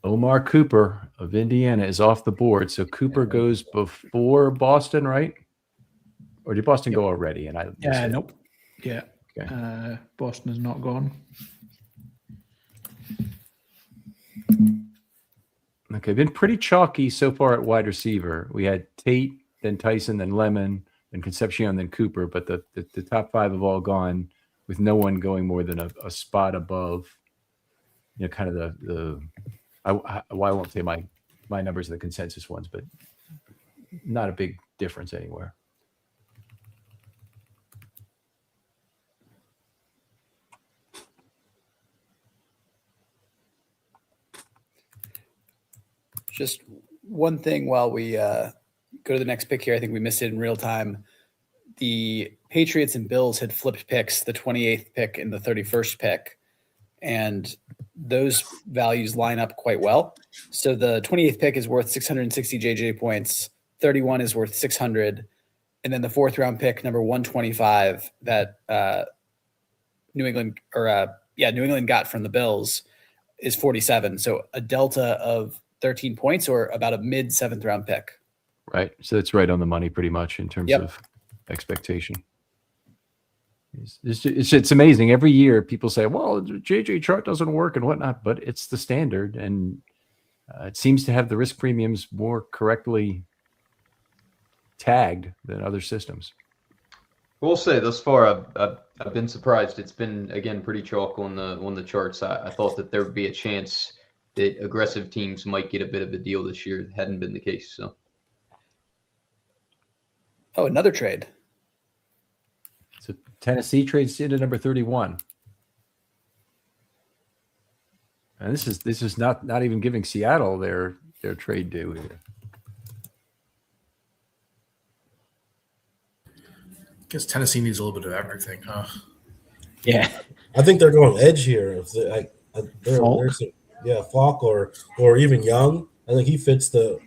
S1: Omar Cooper of Indiana is off the board. So Cooper goes before Boston, right? Or did Boston go already? And
S2: nope. Yeah. Okay. Boston is not gone.
S1: Okay, been pretty chalky so far at wide receiver. We had Tate, then Tyson, then Lemon, then Concepcion, then Cooper. But the top 5 have all gone with no one going more than a spot above. Kind of the I won't say my numbers are the consensus ones, but not a big difference anywhere.
S8: Just one thing while we go to the next pick here. I think we missed it in real time. The Patriots and Bills had flipped picks, the 28th pick and the 31st pick. And those values line up quite well. So the 28th pick is worth 660 JJ points. 31 is worth 600. And then the 4th round pick, number 125, that New England got from the Bills is 47. So a delta of 13 points, or about a mid 7th round pick.
S1: Right. So it's right on the money pretty much in terms of expectation. It's amazing. Every year people say, well, JJ chart doesn't work and whatnot, but it's the standard. And it seems to have the risk premiums more correctly tagged than other systems.
S3: We'll say thus far, I've been surprised. It's been, again, pretty chalk on the charts. I thought that there would be a chance that aggressive teams might get a bit of a deal this year. It hadn't been the case. So,
S8: another trade.
S1: So Tennessee trades into number 31. And this is not even giving Seattle their trade due here.
S6: I guess Tennessee needs a little bit of everything, huh?
S2: Yeah.
S12: I think they're going edge here. Falk or even Young. I think he fits the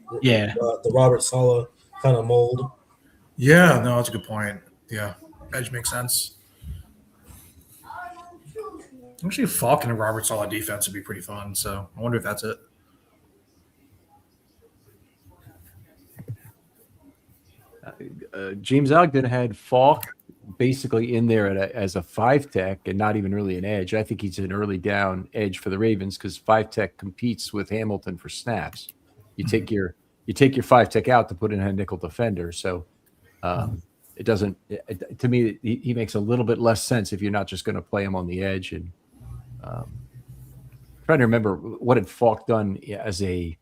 S12: Robert Saleh kind of mold.
S6: Yeah, no, that's a good point. Yeah, edge makes sense. Actually, Falcon and Roberts all on defense would be pretty fun. So I wonder if that's it.
S1: James Ogden had Falk basically in there as a 5-tech and not even really an edge. I think he's an early down edge for the Ravens because 5-tech competes with Hamilton for snaps. You take your 5-tech out to put in a nickel defender. So it doesn't to me he makes a little bit less sense if you're not just going to play him on the edge. And trying to remember what had Falk done as a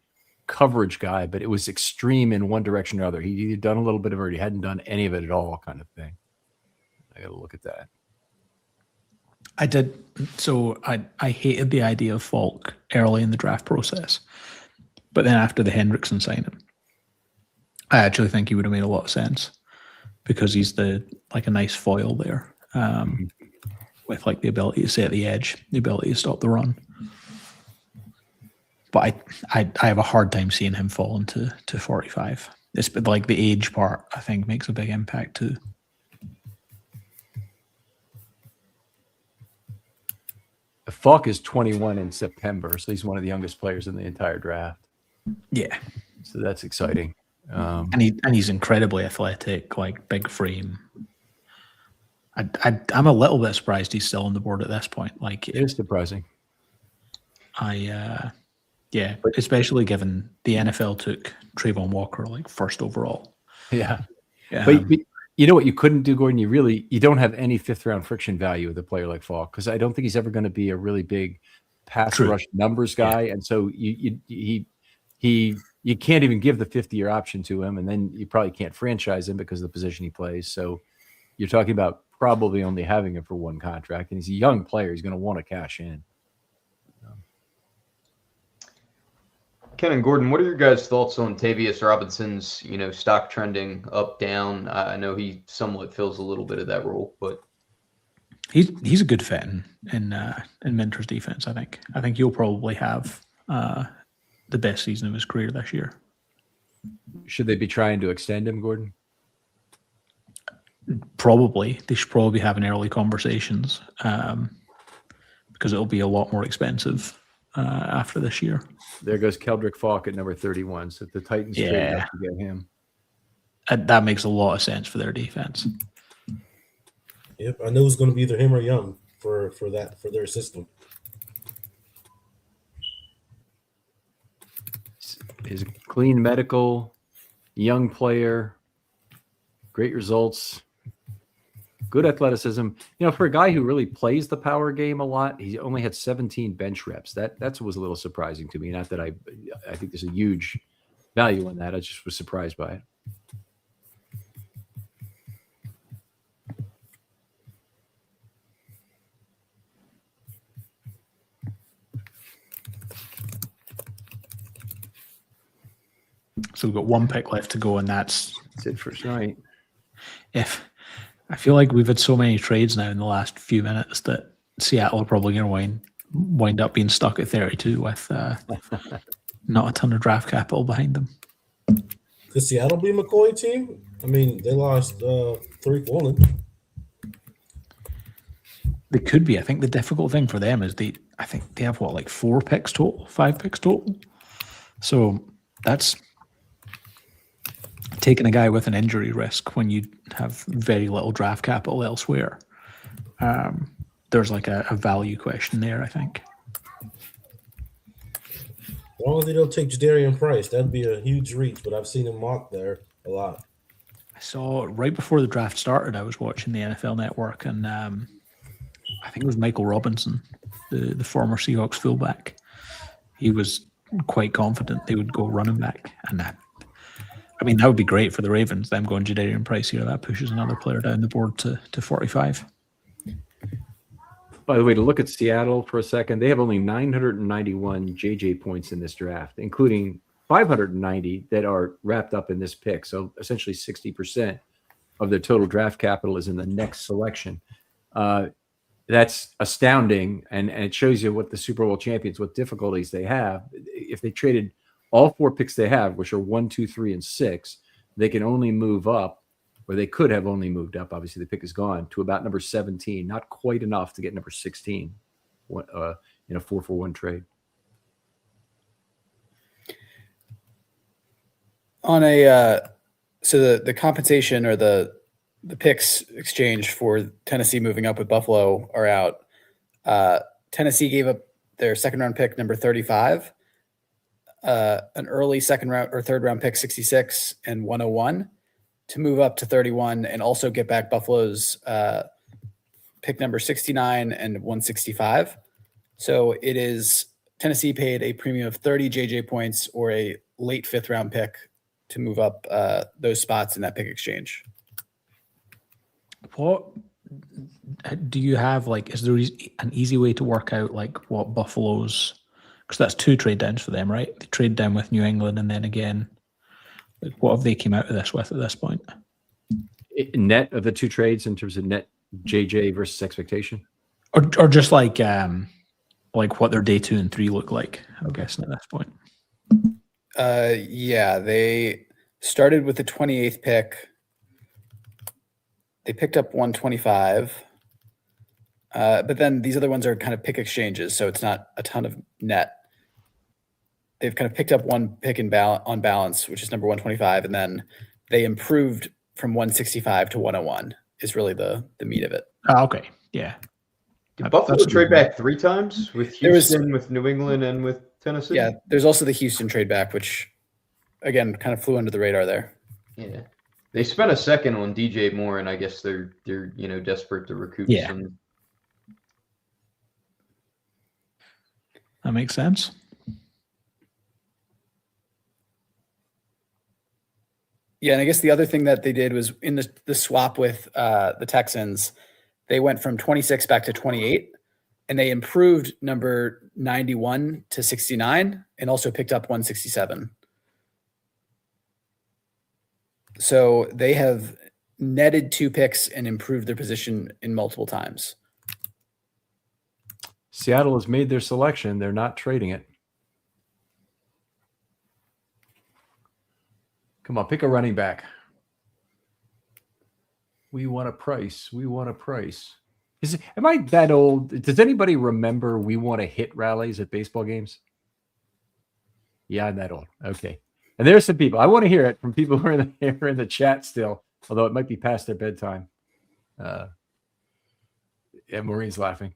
S1: coverage guy, but it was extreme in one direction or other. He'd either done a little bit of it or he hadn't done any of it at all, kind of thing. I got to look at that.
S2: I did. So I hated the idea of Falk early in the draft process, but then after the Hendrickson signing, I actually think he would have made a lot of sense because he's a nice foil there, with like the ability to stay at the edge, the ability to stop the run. But I have a hard time seeing him fall into 45. It's like the age part, I think, makes a big impact too.
S1: Falk is 21 in September, so he's one of the youngest players in the entire draft.
S2: Yeah,
S1: so that's exciting.
S2: And he's incredibly athletic, like big frame. I'm a little bit surprised he's still on the board at this point. Like
S1: it is surprising.
S2: Yeah, especially given the NFL took Trayvon Walker like first overall.
S1: Yeah. But you know what you couldn't do, Gordon? You don't have any 5th-round friction value with a player like Falk because I don't think he's ever going to be a really big pass rush numbers guy, and so you can't even give the 50-year option to him, and then you probably can't franchise him because of the position he plays. So you're talking about probably only having him for one contract, and he's a young player. He's going to want to cash in.
S3: Ken and Gordon, what are your guys' thoughts on Tavius Robinson's, stock trending up, down? I know he somewhat fills a little bit of that role, but
S2: he's a good fit in Minter's defense. I think he'll probably have the best season of his career this year.
S1: Should they be trying to extend him, Gordon?
S2: Probably. They should probably be having early conversations because it'll be a lot more expensive after this year.
S1: There goes Keldrick Falk at number 31. So if the Titans trade up to get him.
S2: That makes a lot of sense for their defense.
S12: Yep, I know it's going to be either him or Young for their system.
S1: Is clean medical, young player, great results, good athleticism. For a guy who really plays the power game a lot, he only had 17 bench reps. That was a little surprising to me. Not that I think there's a huge value in that. I just was surprised by it.
S2: So we've got one pick left to go, and that's
S1: it for tonight.
S2: I feel like we've had so many trades now in the last few minutes that Seattle are probably going to wind up being stuck at 32 with not a ton of draft capital behind them.
S12: Could Seattle be McCoy team? I mean, they lost Tariq Woolen.
S2: They could be. I think the difficult thing for them is I think they have 5 picks total. So that's taking a guy with an injury risk when you have very little draft capital elsewhere. There's a value question there, I think.
S12: As long as they don't take Jadarian Price, that'd be a huge reach, but I've seen him mocked there a lot.
S2: I saw right before the draft started, I was watching the NFL Network, and I think it was Michael Robinson, the former Seahawks fullback. He was quite confident they would go running back, and that would be great for the Ravens, them going Jadarian Price here. That pushes another player down the board to 45.
S1: By the way, to look at Seattle for a second, they have only 991 JJ points in this draft, including 590 that are wrapped up in this pick. So essentially 60% of their total draft capital is in the next selection. That's astounding, and it shows you what the Super Bowl champions, what difficulties they have. If they traded all 4 picks they have, which are 1, 2, 3, and 6, they can only move up where they could have only moved up. Obviously, the pick is gone to about number 17, not quite enough to get number 16 in a 4-for-1 trade.
S8: On a so the compensation or the picks exchange for Tennessee moving up with Buffalo are out. Tennessee gave up their second round pick number 35, an early second round or third round pick 66 and 101 to move up to 31 and also get back Buffalo's pick number 69 and 165. So it is Tennessee paid a premium of 30 JJ points or a late fifth round pick to move up those spots in that pick exchange.
S2: What do you have? Like, is there an easy way to work out like what Buffalo's? Because that's 2 trade downs for them, right? They trade down with New England, and then again, like, what have they came out of this with at this point?
S1: Net of the 2 trades in terms of net JJ versus expectation,
S2: or just like what their day 2 and 3 look like. I'm guessing at this point.
S8: Yeah, they started with the 28th pick. They picked up 125. But then these other ones are kind of pick exchanges, so it's not a ton of net. They've kind of picked up 1 pick on balance, which is number 125, and then they improved from 165 to 101 is really the meat of it.
S2: Oh, okay. Yeah.
S3: Did Buffalo trade back 3 times with Houston, with New England, and with Tennessee?
S8: Yeah, there's also the Houston trade back, which, again, kind of flew under the radar there.
S3: Yeah. They spent a second on DJ Moore, and I guess they're desperate to recoup some.
S2: That makes sense.
S8: Yeah, and I guess the other thing that they did was in the swap with the Texans, they went from 26 back to 28, and they improved number 91 to 69 and also picked up 167. So they have netted 2 picks and improved their position in multiple times.
S1: Seattle has made their selection. They're not trading it. Come on, pick a running back. We want a price. We want a price. Am I that old? Does anybody remember we want to hit rallies at baseball games? Yeah, I'm that old. Okay. And there's some people. I want to hear it from people who are in the chat still, although it might be past their bedtime. Yeah, Maureen's laughing.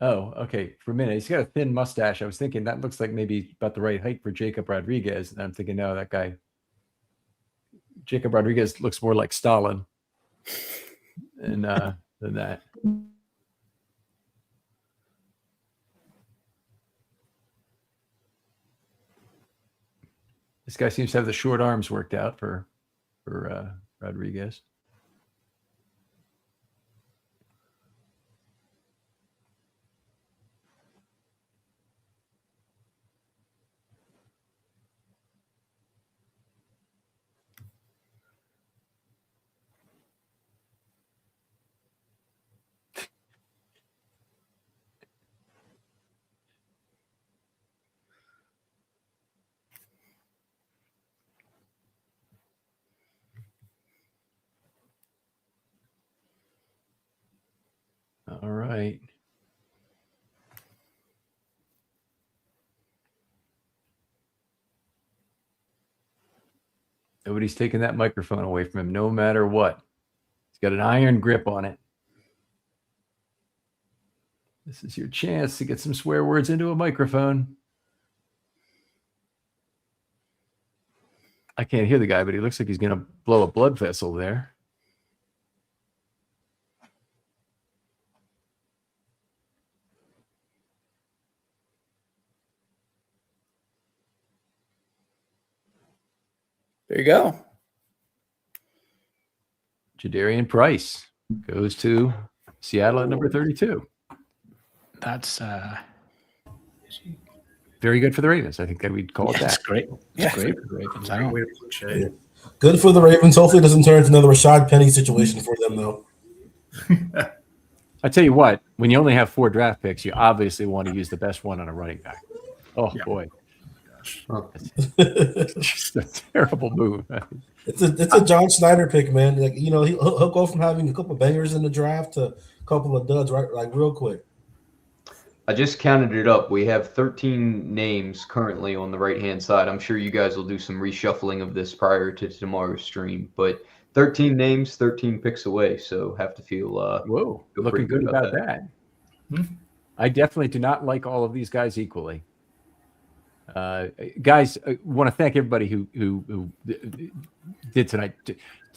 S1: Oh, okay. For a minute, he's got a thin mustache. I was thinking that looks like maybe about the right height for Jacob Rodriguez. And I'm thinking, no, that guy, Jacob Rodriguez, looks more like Stalin than that. This guy seems to have the short arms worked out for Rodriguez. All right. Nobody's taking that microphone away from him, no matter what. He's got an iron grip on it. This is your chance to get some swear words into a microphone. I can't hear the guy, but he looks like he's going to blow a blood vessel there.
S8: There you go.
S1: Jadarian Price goes to Seattle at number 32.
S2: That's
S1: very good for the Ravens. I think that we'd call it that.
S2: That's great. That's great for the Ravens.
S12: Good for the Ravens. Hopefully it doesn't turn into another Rashad Penny situation for them, though.
S1: I tell you what, when you only have 4 draft picks, you obviously want to use the best one on a running back. Oh boy, it's just a terrible move.
S12: It's a John Schneider pick, man. Like, you know, he'll go from having a couple of bangers in the draft to a couple of duds, right? Like real quick.
S3: I just counted it up. We have 13 names currently on the right-hand side. I'm sure you guys will do some reshuffling of this prior to tomorrow's stream, but 13 names, 13 picks away. So have to feel
S1: whoa,
S3: feel
S1: looking
S3: pretty
S1: good about that. I definitely do not like all of these guys equally. Guys, I want to thank everybody who did tonight.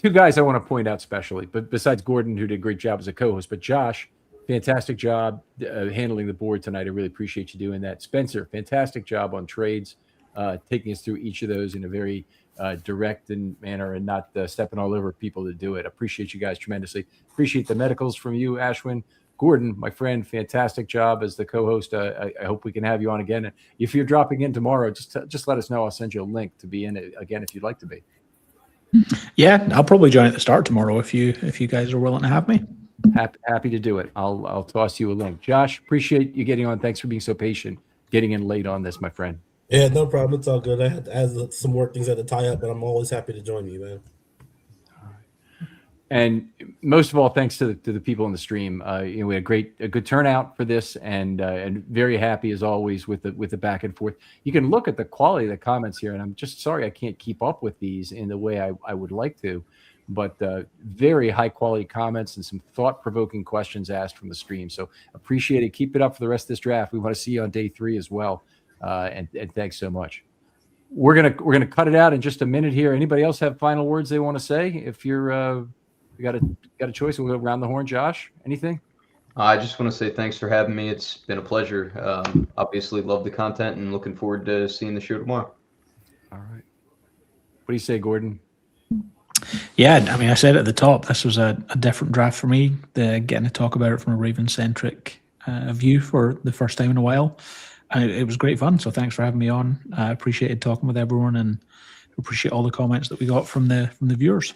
S1: 2 guys I want to point out especially, but besides Gordon, who did a great job as a co-host, but Josh, fantastic job handling the board tonight. I really appreciate you doing that. Spencer, fantastic job on trades, taking us through each of those in a very direct manner and not stepping all over people to do it. Appreciate you guys tremendously. Appreciate the medicals from you, Ashwin. Gordon, my friend, fantastic job as the co-host. I hope we can have you on again. If you're dropping in tomorrow, just let us know. I'll send you a link to be in it again if you'd like to be.
S2: Yeah, I'll probably join at the start tomorrow if you guys are willing to have me.
S1: Happy to do it. I'll toss you a link. Josh, appreciate you getting on. Thanks for being so patient, getting in late on this, my friend.
S12: Yeah, no problem. It's all good. I had to add some work things I had to tie up, but I'm always happy to join you, man.
S1: And most of all, thanks to the people in the stream. We had a good turnout for this, and very happy as always with the back and forth. You can look at the quality of the comments here, and I'm just sorry I can't keep up with these in the way I would like to, but very high quality comments and some thought provoking questions asked from the stream. So appreciate it. Keep it up for the rest of this draft. We want to see you on day 3 as well, and thanks so much. We're gonna cut it out in just a minute here. Anybody else have final words they want to say? If you're you got a choice. We'll go around the horn. Josh, anything?
S3: I just want to say thanks for having me. It's been a pleasure. Obviously, love the content and looking forward to seeing the show tomorrow.
S1: All right. What do you say, Gordon?
S2: Yeah, I mean, I said at the top, this was a different draft for me. Getting to talk about it from a Raven-centric view for the first time in a while. And it was great fun. So thanks for having me on. I appreciated talking with everyone and appreciate all the comments that we got from the viewers.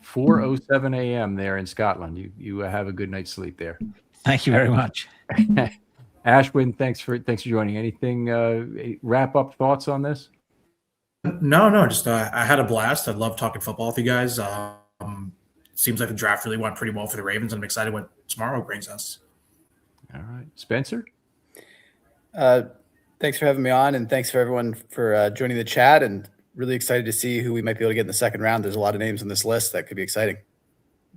S1: 4:07 a.m. there in Scotland. You have a good night's sleep there.
S2: Thank you very much.
S1: Ashwin, thanks for joining. Anything wrap up thoughts on this?
S6: No, just I had a blast. I love talking football with you guys. Seems like the draft really went pretty well for the Ravens, and I'm excited what tomorrow brings us.
S1: All right, Spencer.
S8: Thanks for having me on, and thanks for everyone for joining the chat. And really excited to see who we might be able to get in the second round. There's a lot of names on this list that could be exciting.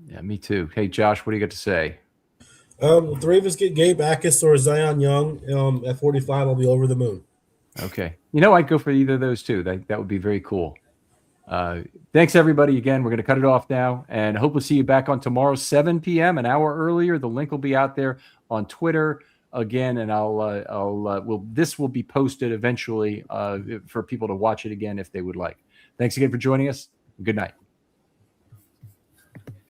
S1: Yeah, me too. Hey, Josh, what do you got to say?
S12: If the Ravens get Gabe Akis or Zion Young at 45, I'll be over the moon.
S1: Okay. I'd go for either of those two. That would be very cool. Thanks, everybody. Again, we're going to cut it off now, and hope we'll see you back on tomorrow, 7 p.m., an hour earlier. The link will be out there on Twitter again, and this will be posted eventually for people to watch it again if they would like. Thanks again for joining us. Good night.